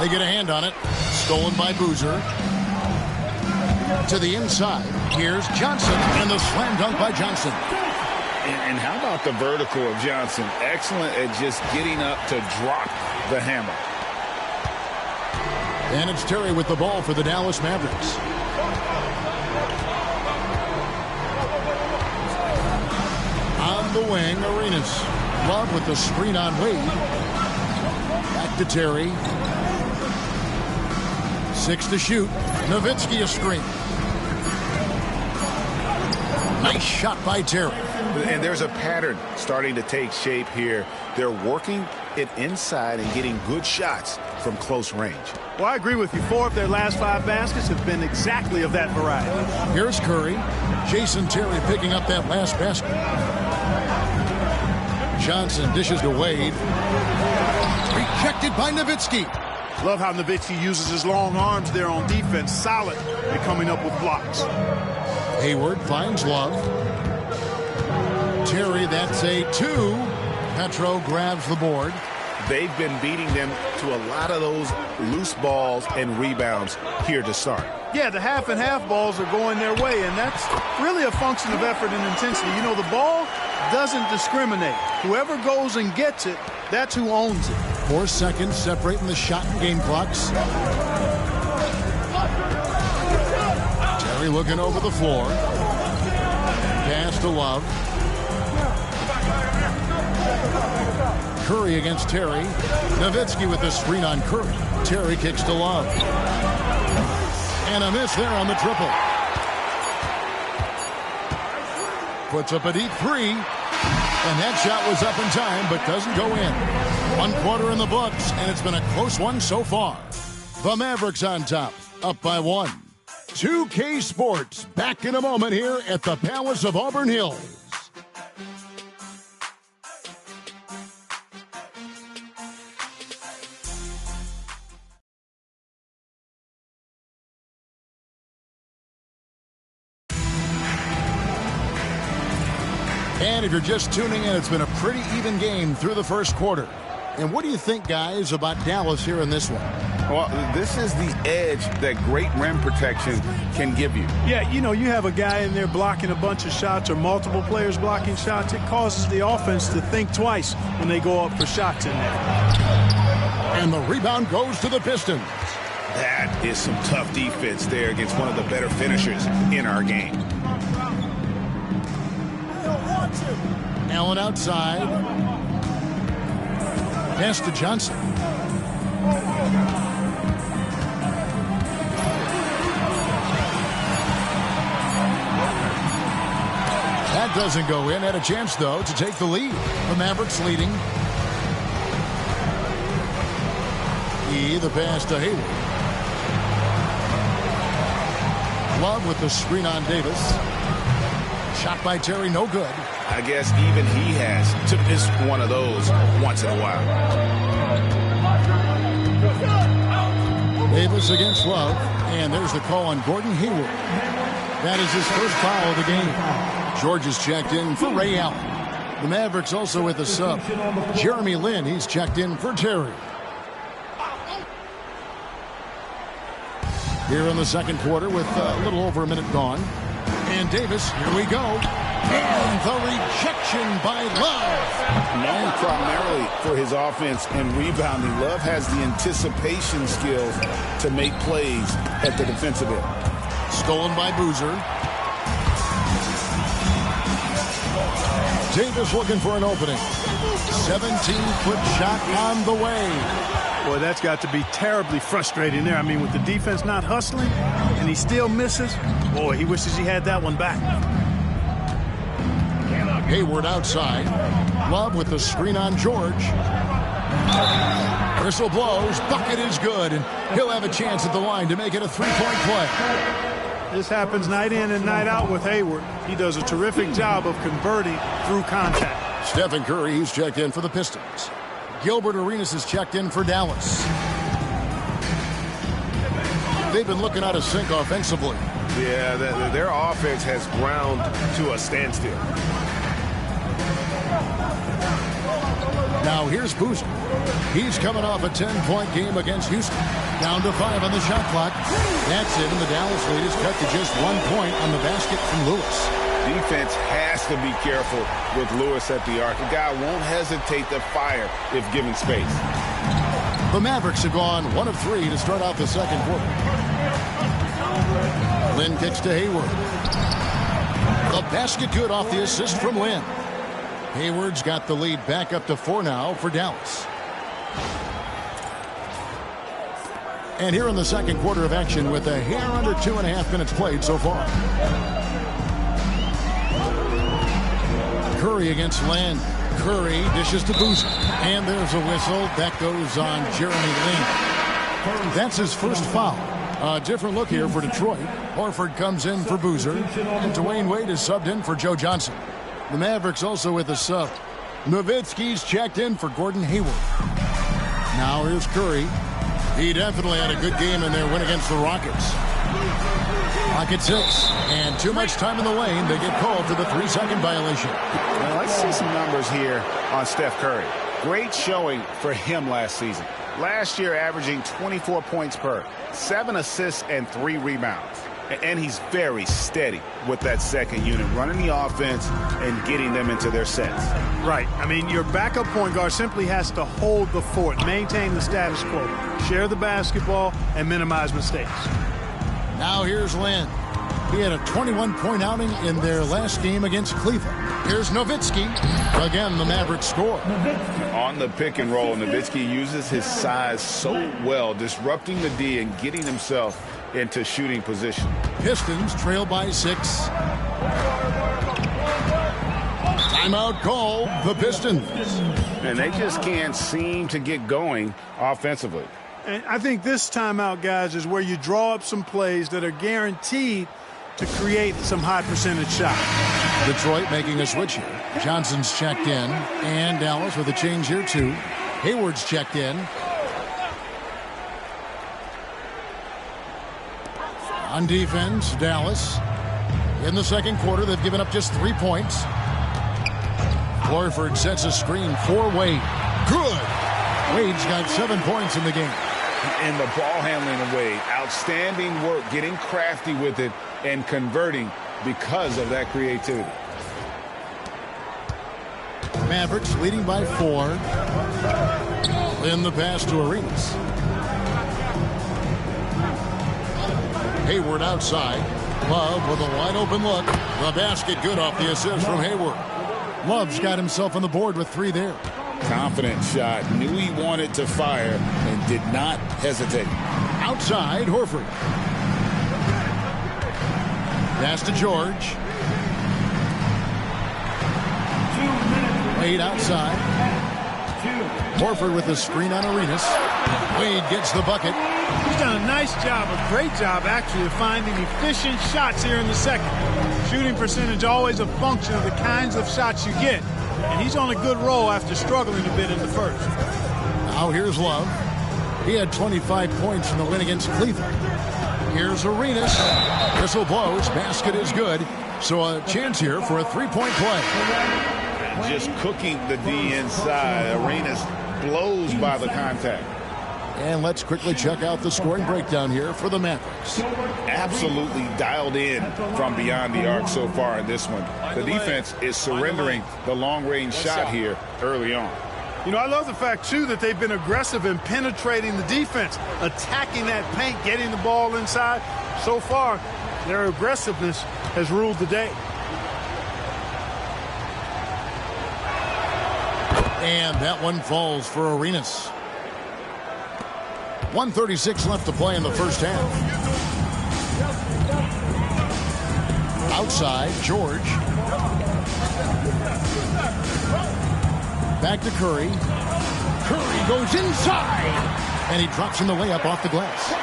They get a hand on it. Stolen by Boozer. To the inside. Here's Johnson, and the slam dunk by Johnson. And how about the vertical of Johnson? Excellent at just getting up to drop the hammer. And it's Terry with the ball for the Dallas Mavericks. On the wing, Arenas. Love with the screen on Wade. Back to Terry. 6 to shoot. Nowitzki a screen. Nice shot by Terry. And there's a pattern starting to take shape here. They're working it inside and getting good shots from close range. Well, I agree with you. 4 of their last 5 baskets have been exactly of that variety. Here's Curry. Jason Terry picking up that last basket. Johnson dishes to Wade. Rejected by Nowitzki. Love how Nowitzki uses his long arms there on defense. Solid at coming up with blocks. Hayward finds Love. Terry, that's a 2. Petro grabs the board. They've been beating them to a lot of those loose balls and rebounds here to start. Yeah, the half and half balls are going their way, and that's really a function of effort and intensity. You know, the ball doesn't discriminate. Whoever goes and gets it, that's who owns it. 4 seconds separating the shot and game clocks. Terry looking over the floor. Pass to Love. Curry against Terry. Nowitzki with the screen on Curry. Terry kicks to Love. And a miss there on the triple. Puts up a deep 3. And that shot was up in time, but doesn't go in. 1 quarter in the books, and it's been a close one so far. The Mavericks on top, up by 1. 2K Sports, back in a moment here at the Palace of Auburn Hills. And if you're just tuning in, it's been a pretty even game through the first quarter. And what do you think, guys, about Dallas here in this one? Well, this is the edge that great rim protection can give you. Yeah, you know, you have a guy in there blocking a bunch of shots or multiple players blocking shots. It causes the offense to think twice when they go up for shots in there. And the rebound goes to the Pistons. That is some tough defense there against one of the better finishers in our game. Allen outside. Pass to Johnson. That doesn't go in. Had a chance, though, to take the lead. The Mavericks leading. The pass to Hayward. Love with the screen on Davis. Shot by Terry, no good. I guess even he has to miss one of those once in a while. Davis against Love. And there's the call on Gordon Hayward. That is his first foul of the game. George is checked in for Ray Allen. The Mavericks also with a sub. Jeremy Lin, he's checked in for Terry. Here in the second quarter with a little over a minute gone. And Davis, here we go. And the rejection by Love. Known primarily for his offense and rebounding, Love has the anticipation skills to make plays at the defensive end. Stolen by Boozer. Davis looking for an opening. 17-foot shot on the way. Boy, that's got to be terribly frustrating there. I mean, with the defense not hustling and he still misses, boy, he wishes he had that one back. Hayward outside. Love with the screen on George. Whistle blows. Bucket is good, and he'll have a chance at the line to make it a three-point play. This happens night in and night out with Hayward. He does a terrific job of converting through contact. Stephen Curry, he's checked in for the Pistons. Gilbert Arenas is checked in for Dallas. They've been looking out of sync offensively. Yeah, their offense has ground to a standstill. Now here's Boozer. He's coming off a 10-point game against Houston. Down to 5 on the shot clock. That's it, and the Dallas lead is cut to just 1 point on the basket from Lewis. Defense has to be careful with Lewis at the arc. The guy won't hesitate to fire if given space. The Mavericks have gone 1 of 3 to start out the second quarter. Lynn kicks to Hayward. The basket good off the assist from Lynn. Hayward's got the lead back up to 4 now for Dallas. And here in the second quarter of action with a hair under 2.5 minutes played so far. Curry against Lynn. Curry dishes to Boozer. And there's a whistle. That goes on Jeremy Lin. That's his first foul. A different look here for Detroit. Horford comes in for Boozer. And Dwayne Wade is subbed in for Joe Johnson. The Mavericks also with a sub. Nowitzki's checked in for Gordon Hayward. Now here's Curry. He definitely had a good game in their win against the Rockets. Clock at 6. And too much time in the lane. They get called for the 3-second violation. Well, let's see some numbers here on Steph Curry. Great showing for him last season. Last year averaging 24 points per, 7 assists and 3 rebounds. And he's very steady with that second unit, running the offense and getting them into their sets. Right. I mean, your backup point guard simply has to hold the fort, maintain the status quo, share the basketball, and minimize mistakes. Now here's Lynn. He had a 21-point outing in their last game against Cleveland. Here's Nowitzki. Again, the Mavericks score. On the pick and roll, Nowitzki uses his size so well, disrupting the D and getting himself into shooting position. Pistons trail by 6. Timeout call, the Pistons. And they just can't seem to get going offensively. And I think this timeout, guys, is where you draw up some plays that are guaranteed to create some high percentage shots. Detroit making a switch here. Johnson's checked in. And Dallas with a change here, too. Hayward's checked in. On defense, Dallas. In the second quarter, they've given up just 3 points. Horford sets a screen for Wade. Good. Wade's got 7 points in the game. And the ball handling of Wade. Outstanding work, getting crafty with it and converting because of that creativity. Mavericks leading by 4. In the pass to Arenas. Hayward outside. Love with a wide open look. The basket good off the assist from Hayward. Love's got himself on the board with 3 there. Confident shot. Knew he wanted to fire and did not hesitate. Outside, Horford. Pass to George. Wade outside. Horford with the screen on Arenas. Wade gets the bucket. He's done a nice job, a great job actually, of finding efficient shots here in the second. Shooting percentage always a function of the kinds of shots you get. And he's on a good roll after struggling a bit in the first. Now here's Love. He had 25 points in the win against Cleveland. Here's Arenas. Whistle blows. Basket is good. So a chance here for a three-point play. Just cooking the D inside. Arenas blows by the contact. And let's quickly check out the scoring breakdown here for the Mavericks. Absolutely dialed in from beyond the arc so far in this one. The defense is surrendering the long-range shot here early on. You know, I love the fact, too, that they've been aggressive in penetrating the defense, attacking that paint, getting the ball inside. So far, their aggressiveness has ruled the day. And that one falls for Arenas. 1:36 left to play in the first half. Outside, George. Back to Curry. Curry goes inside. And he drops in the layup off the glass.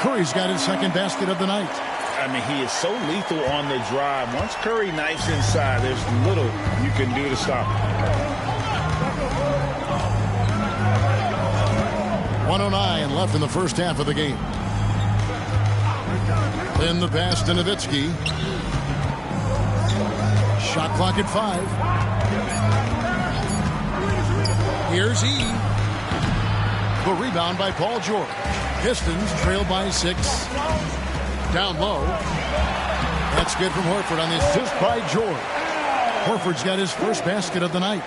Curry's got his second basket of the night. I mean, he is so lethal on the drive. Once Curry knifes inside, there's little you can do to stop him. 1:09 left in the first half of the game. Then the pass to Nowitzki. Shot clock at 5. Here's E. The rebound by Paul George. Pistons trail by 6. Down low. That's good from Horford on the assist by George. Horford's got his first basket of the night.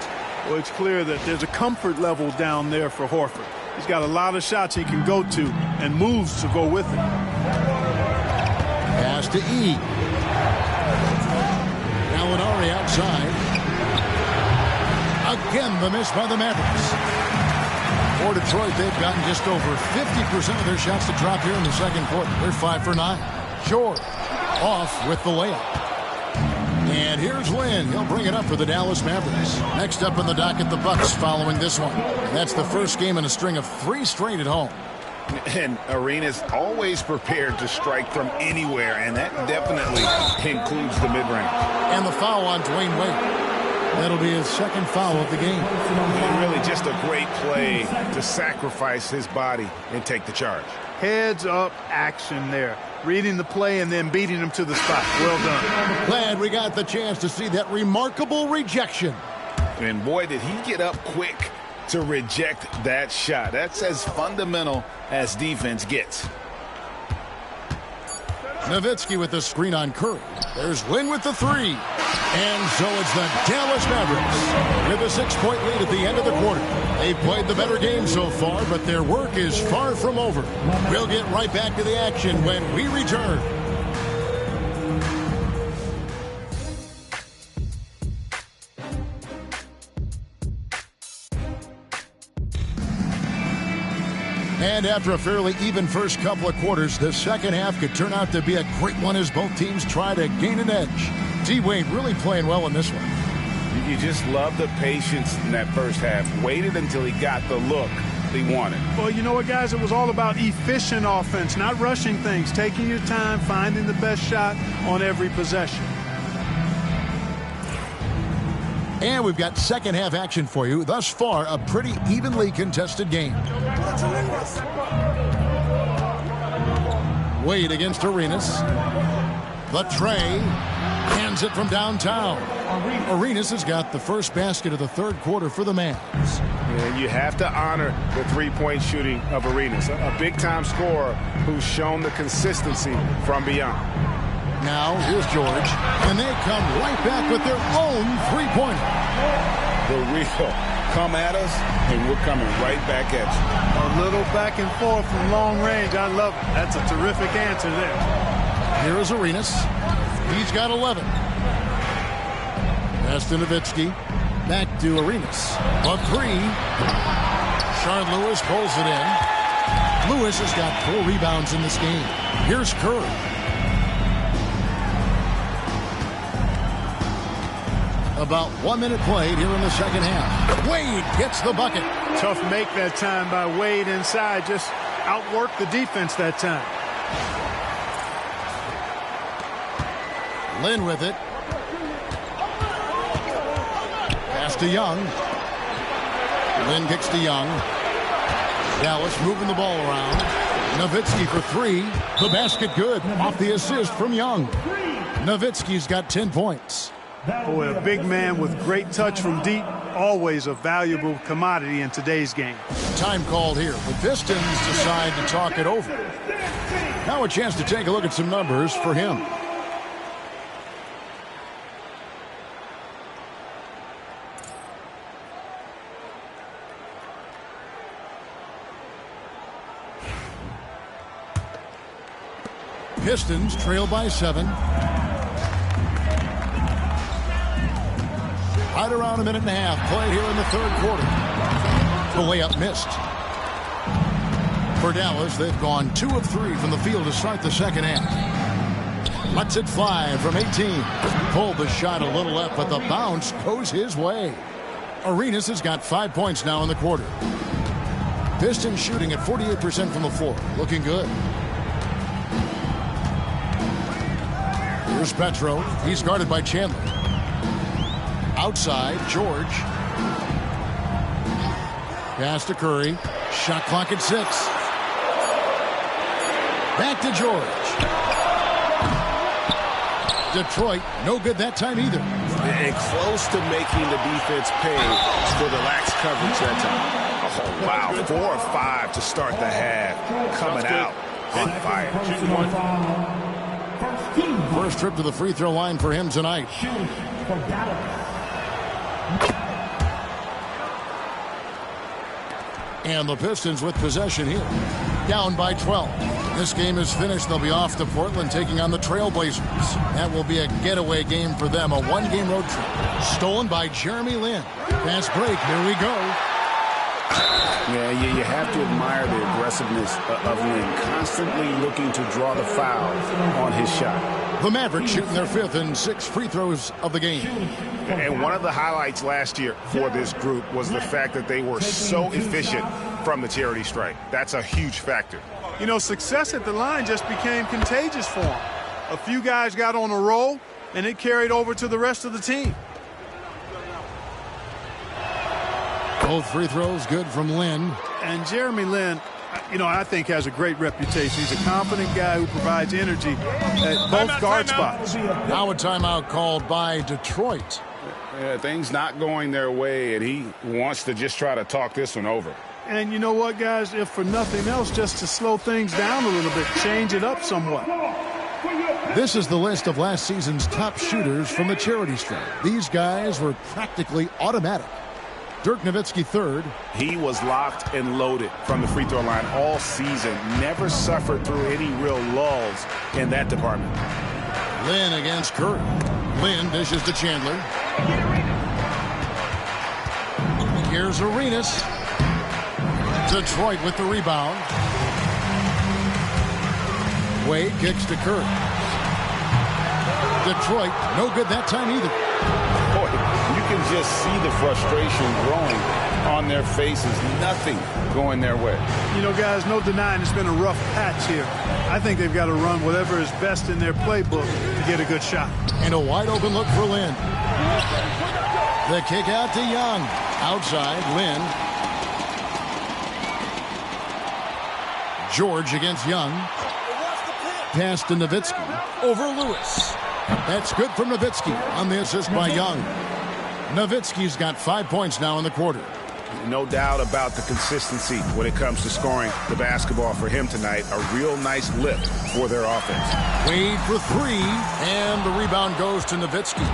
Well, it's clear that there's a comfort level down there for Horford. He's got a lot of shots he can go to and moves to go with it. Pass to E. Gallinari outside. Again, the miss by the Mavericks. For Detroit, they've gotten just over 50% of their shots to drop here in the second quarter. They're 5 for 9. George off with the layup. And here's Lynn. He'll bring it up for the Dallas Mavericks. Next up in the docket, the Bucks following this one. That's the first game in a string of 3 straight at home. And Arenas always prepared to strike from anywhere, and that definitely includes the mid-range. And the foul on Dwayne Wade. That'll be his second foul of the game. And really just a great play to sacrifice his body and take the charge. Heads-up action there. Reading the play and then beating him to the spot. Well done. Glad we got the chance to see that remarkable rejection. And boy, did he get up quick to reject that shot. That's as fundamental as defense gets. Nowitzki with the screen on Curry. There's Lynn with the 3. And so it's the Dallas Mavericks with a 6-point lead at the end of the quarter. They've played the better game so far, but their work is far from over. We'll get right back to the action when we return. And after a fairly even first couple of quarters, the second half could turn out to be a great one as both teams try to gain an edge. D-Wade really playing well in this one. You just love the patience in that first half. Waited until he got the look he wanted. Well, you know what, guys? It was all about efficient offense, not rushing things, taking your time, finding the best shot on every possession. And we've got second half action for you. Thus far, a pretty evenly contested game. Wade against Arenas. The tray. And Sends it from downtown. Arenas has got the first basket of the third quarter for the Mavs. And you have to honor the three-point shooting of Arenas, a big-time scorer who's shown the consistency from beyond. Now, here's George, and they come right back with their own three-pointer. The real come at us, and we're coming right back at you. A little back and forth from long range. I love it. That's a terrific answer there. Here is Arenas. He's got 11. Pass to Nowitzki. Back to Arenas. A three. Shard Lewis pulls it in. Lewis has got 4 rebounds in this game. Here's Kerr. About 1 minute played here in the second half. Wade gets the bucket. Tough make that time by Wade inside. Just outworked the defense that time. Lynn with it. Pass to Young. Lynn kicks to Young. Dallas moving the ball around. Nowitzki for 3. The basket good. Off the assist from Young. Nowitzki's got 10 points. Boy, a big man with great touch from deep. Always a valuable commodity in today's game. Time called here. The Pistons decide to talk it over. Now a chance to take a look at some numbers for him. Pistons trail by 7. Right around a minute and a half played here in the third quarter. The layup missed. For Dallas, they've gone 2 of 3 from the field to start the second half. Lets it fly from 18. Pulled the shot a little left, but the bounce goes his way. Arenas has got 5 points now in the quarter. Pistons shooting at 48% from the floor. Looking good. Here's Petro. He's guarded by Chandler. Outside, George. Pass to Curry. Shot clock at 6. Back to George. Detroit, no good that time either. And close to making the defense pay for the lax coverage that time. Oh, wow, 4 or 5 to start the half. Coming out on fire. First trip to the free throw line for him tonight. And the Pistons with possession here. Down by 12. This game is finished. They'll be off to Portland taking on the Trailblazers. That will be a getaway game for them. A 1-game road trip. Stolen by Jeremy Lin. Fast break. Here we go. Yeah, you have to admire the aggressiveness of Lynn, constantly looking to draw the foul on his shot. The Mavericks shooting their 5th and 6th free throws of the game. And one of the highlights last year for this group was the fact that they were so efficient from the charity stripe. That's a huge factor. You know, success at the line just became contagious for them. A few guys got on a roll, and it carried over to the rest of the team. Both free throws good from Lin. And Jeremy Lin, you know, I think has a great reputation. He's a confident guy who provides energy at both guard spots. Now a timeout called by Detroit. Things not going their way, and he wants to just try to talk this one over. And you know what, guys? If for nothing else, just to slow things down a little bit, change it up somewhat. This is the list of last season's top shooters from the charity stripe. These guys were practically automatic. Dirk Nowitzki, 3rd. He was locked and loaded from the free throw line all season. Never suffered through any real lulls in that department. Lin against Curry. Lin dishes to Chandler. Here's Arenas. Detroit with the rebound. Wade kicks to Curry. Detroit, no good that time either. Boy, you can just see the frustration growing on their faces. Nothing going their way. You know, guys, no denying it's been a rough patch here. I think they've got to run whatever is best in their playbook to get a good shot. And a wide open look for Lin. The kick out to Young. Outside, Lin. George against Young. Pass to Nowitzki. Over Lewis. That's good from Nowitzki on the assist by Young. Nowitzki's got 5 points now in the quarter. No doubt about the consistency when it comes to scoring the basketball for him tonight. A real nice lift for their offense. Wade for three, and the rebound goes to Nowitzki.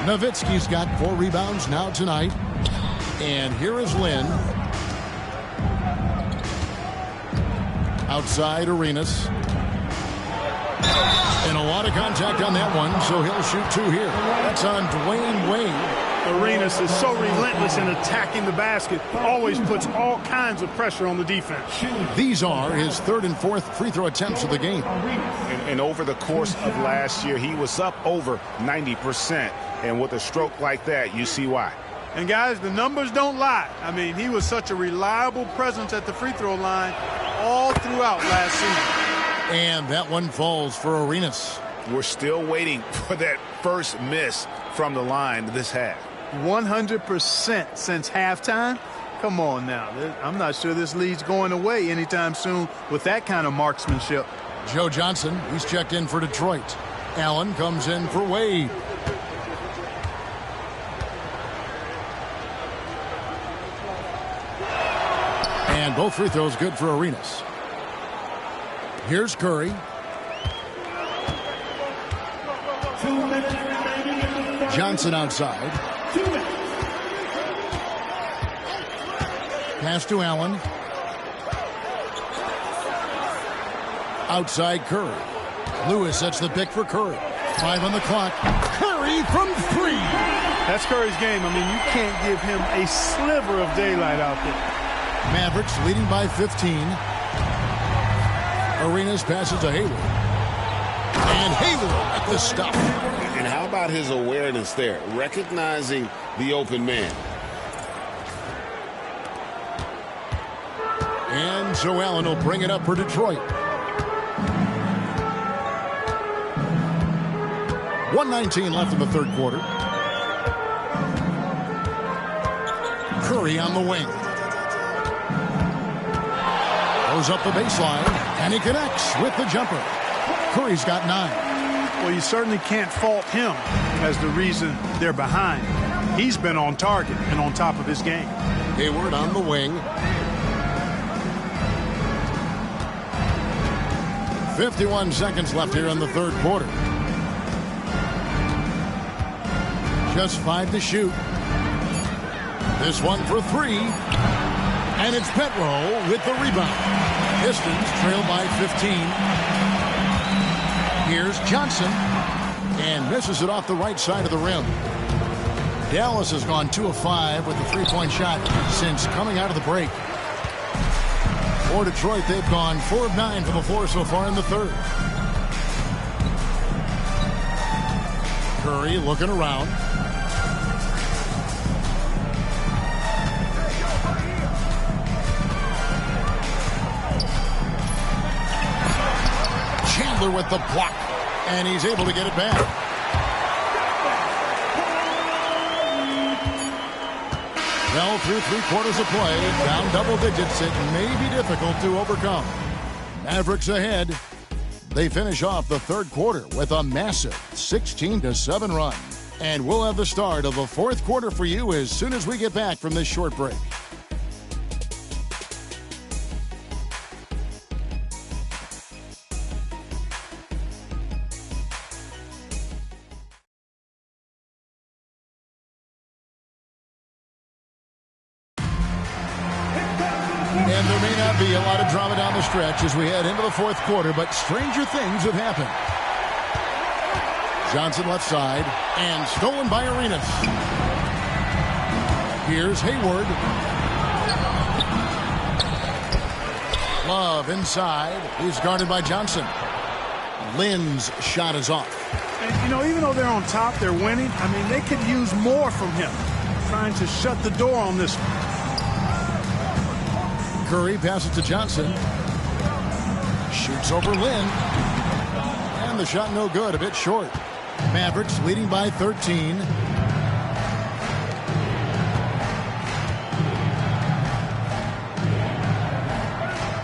Nowitzki's got 4 rebounds now tonight. And here is Lynn. Outside Arenas. And a lot of contact on that one, so he'll shoot 2 here. That's on Dwayne Wade. Arenas is so relentless in attacking the basket. Always puts all kinds of pressure on the defense. These are his 3rd and 4th free throw attempts of the game. And over the course of last year, he was up over 90%. And with a stroke like that, you see why. And guys, the numbers don't lie. I mean, he was such a reliable presence at the free throw line all throughout last season. And that one falls for Arenas. We're still waiting for that first miss from the line this half. 100% since halftime. Come on now. I'm not sure this lead's going away anytime soon with that kind of marksmanship. Joe Johnson, he's checked in for Detroit. Allen comes in for Wade. And both free throws good for Arenas. Here's Curry. Johnson outside. Pass to Allen. Outside Curry. Lewis sets the pick for Curry. 5 on the clock. Curry from 3. That's Curry's game. I mean, you can't give him a sliver of daylight out there. Mavericks leading by 15. Arenas passes to Hayward. And Hayward at the stop. And how about his awareness there, recognizing the open man. And so Allen will bring it up for Detroit. 1:19 left in the 3rd quarter. Curry on the wing. Goes up the baseline, and he connects with the jumper. Curry's got 9. Well, you certainly can't fault him as the reason they're behind. He's been on target and on top of his game. Hayward on the wing. 51 seconds left here in the 3rd quarter. Just 5 to shoot. This one for 3. And it's Petro with the rebound. Pistons trail by 15. Here's Johnson. And misses it off the right side of the rim. Dallas has gone 2 of 5 with the 3-point shot since coming out of the break. For Detroit, they've gone 4 of 9 from the floor so far in the 3rd. Curry looking around. Chandler with the block, and he's able to get it back. Well, through 3 quarters of play, down double digits, it may be difficult to overcome. Mavericks ahead. They finish off the 3rd quarter with a massive 16-7 run. And we'll have the start of the 4th quarter for you as soon as we get back from this short break. And there may not be a lot of drama down the stretch as we head into the 4th quarter, but stranger things have happened. Johnson left side, and stolen by Arenas. Here's Hayward. Love inside. He's guarded by Johnson. Lynn's shot is off. And, you know, even though they're on top, they're winning. I mean, they could use more from him. Trying to shut the door on this one. Curry passes to Johnson. Shoots over Lynn. And the shot no good, a bit short. Mavericks leading by 13.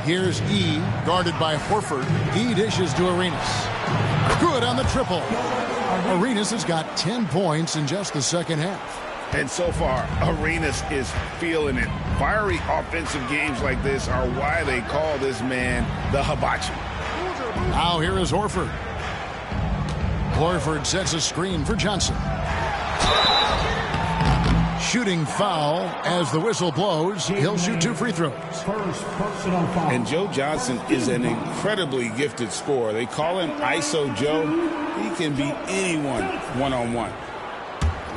Here's E, guarded by Horford. E dishes to Arenas. Good on the triple. Arenas has got 10 points in just the second half. And so far, Arenas is feeling it. Fiery offensive games like this are why they call this man the hibachi. Now here is Horford. Horford sets a screen for Johnson. Shooting foul as the whistle blows. He'll shoot 2 free throws. First personal foul. And Joe Johnson is an incredibly gifted scorer. They call him ISO Joe. He can beat anyone one-on-one.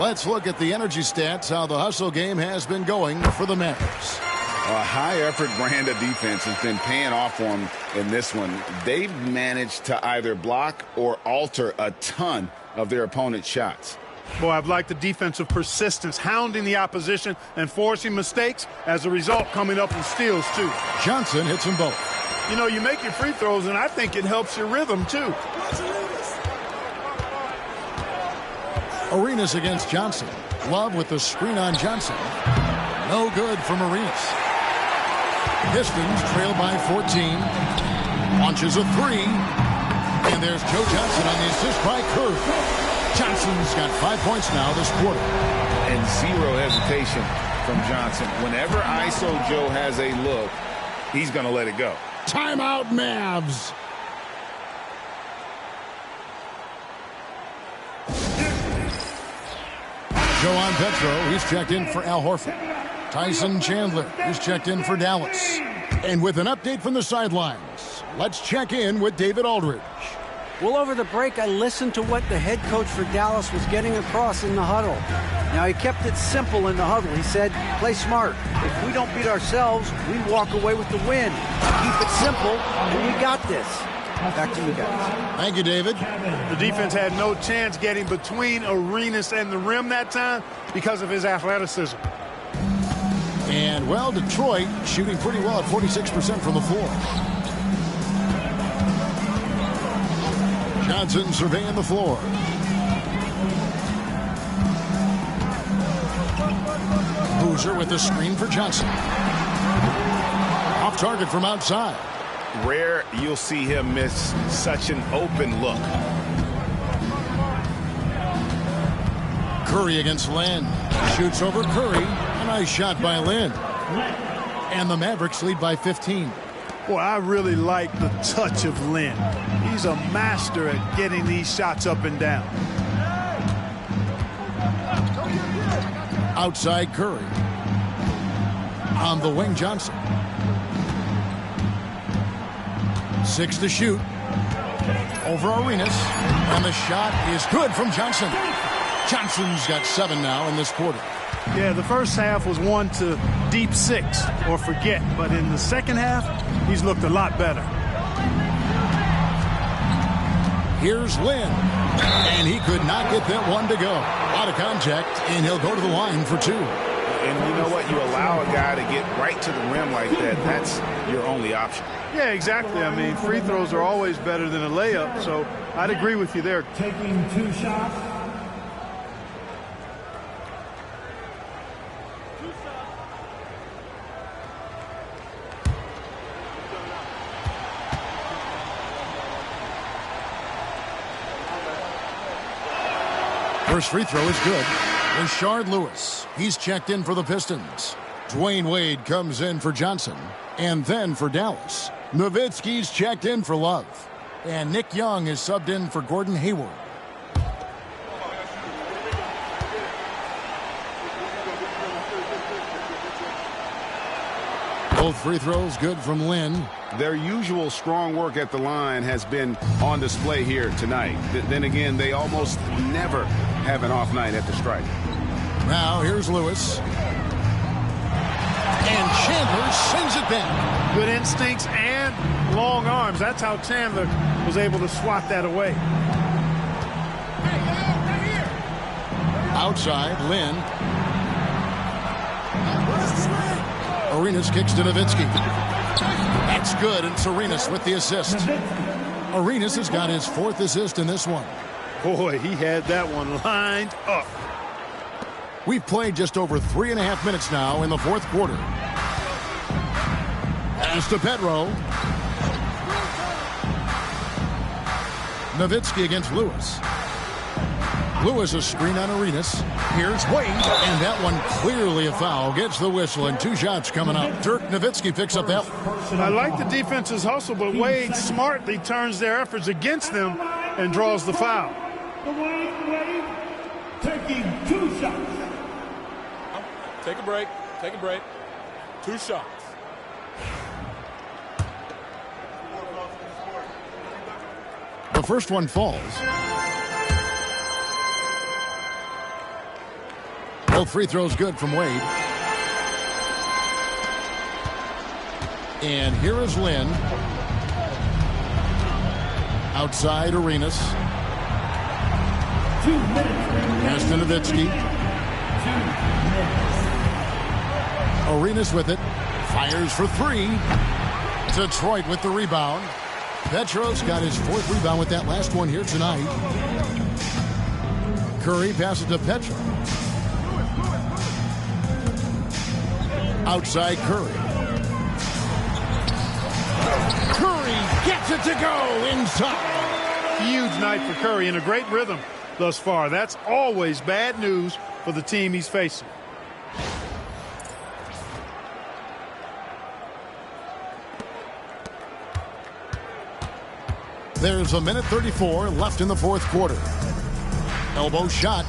Let's look at the energy stats, how the hustle game has been going for the Mavericks. A high-effort brand of defense has been paying off for them in this one. They've managed to either block or alter a ton of their opponent's shots. Boy, I've liked the defensive persistence, hounding the opposition and forcing mistakes. As a result, coming up with steals, too. Johnson hits them both. You know, you make your free throws, and I think it helps your rhythm, too. Arenas against Johnson. Love with the screen on Johnson. No good from Arenas. Pistons trail by 14. Launches a 3. And there's Joe Johnson on the assist by Curry. Johnson's got 5 points now this quarter. And zero hesitation from Johnson. Whenever ISO Joe has a look, he's going to let it go. Timeout, Mavs. Joan Petro, he's checked in for Al Horford. Tyson Chandler, he's checked in for Dallas. And with an update from the sidelines, let's check in with David Aldridge. Well, over the break, I listened to what the head coach for Dallas was getting across in the huddle. Now, he kept it simple in the huddle. He said, play smart. If we don't beat ourselves, we walk away with the win. Keep it simple, and we got this. Back to you guys. Thank you, David. The defense had no chance getting between Arenas and the rim that time because of his athleticism. And, well, Detroit shooting pretty well at 46% from the floor. Johnson surveying the floor. Boozer with the screen for Johnson. Off target from outside. Rare you'll see him miss such an open look. Curry against Lynn. Shoots over Curry. A nice shot by Lynn. And the Mavericks lead by 15. Boy, I really like the touch of Lynn. He's a master at getting these shots up and down. Outside Curry. On the wing, Johnson. 6 to shoot. Over Arenas. And the shot is good from Johnson. Johnson's got 7 now in this quarter. Yeah, the first half was 1 to deep 6 or forget. But in the second half, he's looked a lot better. Here's Lynn. And he could not get that one to go. A lot of contact, and he'll go to the line for 2. And you know what? You allow a guy to get right to the rim like that. That's your only option. Yeah, exactly. I mean, free throws are always better than a layup, so I'd agree with you there. Taking 2 shots. First free throw is good. Rashard Lewis. He's checked in for the Pistons. Dwayne Wade comes in for Johnson. And then for Dallas. Nowitzki's checked in for Love. And Nick Young is subbed in for Gordon Hayward. Both free throws good from Lynn. Their usual strong work at the line has been on display here tonight. Then again, they almost never have an off night at the stripe. Now here's Lewis. And Chandler sends it back. Good instincts and long arms. That's how Chandler was able to swat that away. Outside, Lynn. Arenas kicks to Nowitzki. That's good, and it's Arenas with the assist. Arenas has got his 4th assist in this one. Boy, he had that one lined up. We've played just over 3.5 minutes now in the 4th quarter. As to Petro. Nowitzki against Lewis. Lewis a screen on Arenas. Here's Wade, and that one clearly a foul. Gets the whistle, and 2 shots coming up. Dirk Nowitzki picks up that one. I like the defense's hustle, but Wade smartly turns their efforts against them and draws the foul. Wade taking 2 shots. Take a break. Take a break. 2 shots. The first one falls. Both free throws good from Wade. And here is Lynn. Outside Arenas. 2 minutes. Pass to Nowitzki. 2 minutes. Arenas with it. Fires for 3. Detroit with the rebound. Petros got his 4th rebound with that last one here tonight. Curry passes to Petro. Outside Curry. Curry gets it to go inside. Huge night for Curry and a great rhythm thus far. That's always bad news for the team he's facing. There's a minute 34 left in the 4th quarter. Elbow shot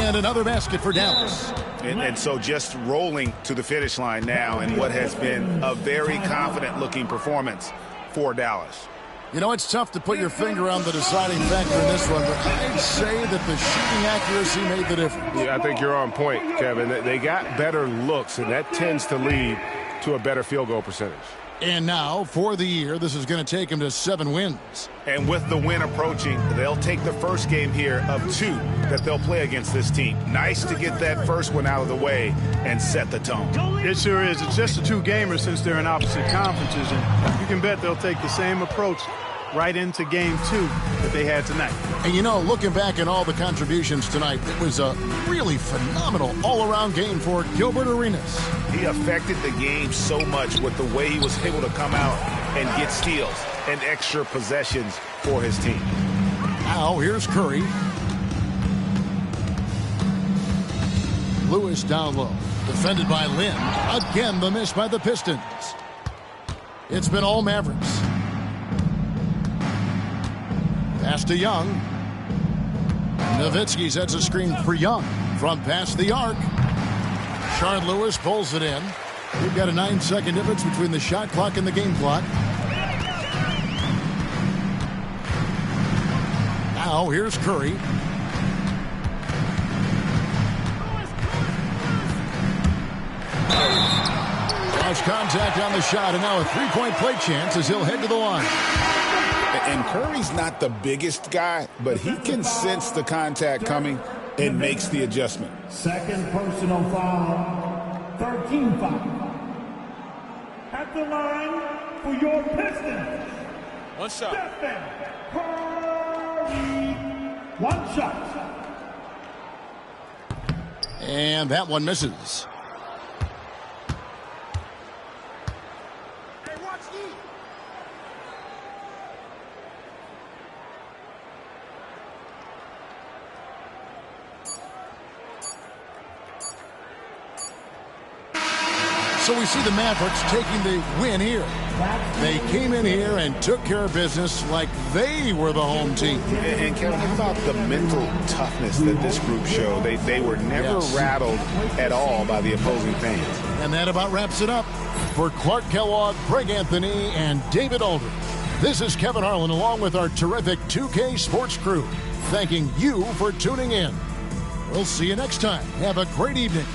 and another basket for Dallas. And so just rolling to the finish line now in what has been a very confident-looking performance for Dallas. You know, it's tough to put your finger on the deciding factor in this one, but I'd say that the shooting accuracy made the difference. Yeah, I think you're on point, Kevin. They got better looks, and that tends to lead to a better field goal percentage. And now, for the year, this is going to take him to 7 wins. And with the win approaching, they'll take the first game here of 2 that they'll play against this team. Nice to get that first one out of the way and set the tone. It sure is. It's just a 2-gamer since they're in opposite conferences, and you can bet they'll take the same approach right into game 2 that they had tonight. And you know, looking back at all the contributions tonight, it was a really phenomenal all-around game for Gilbert Arenas. He affected the game so much with the way he was able to come out and get steals and extra possessions for his team. Now, here's Curry. Lewis down low. Defended by Lynn. Again, the miss by the Pistons. It's been all Mavericks. Pass to Young. Nowitzki sets a screen for Young from past the arc. Shard Lewis pulls it in. We've got a 9-second difference between the shot clock and the game clock. Now here's Curry. Lost contact on the shot, and now a 3-point play chance as he'll head to the line. And Curry's not the biggest guy, but he can sense the contact coming and makes the adjustment. Second personal foul. 13 foul. At the line for your Pistons. 1 shot. Stephen Curry. 1 shot. And that one misses. So we see the Mavericks taking the win here. They came in here and took care of business like they were the home team. And Kevin, how about the mental toughness that this group showed? They were never rattled at all by the opposing fans. And that about wraps it up. For Clark Kellogg, Greg Anthony, and David Aldridge, this is Kevin Harlan along with our terrific 2K Sports crew, thanking you for tuning in. We'll see you next time. Have a great evening.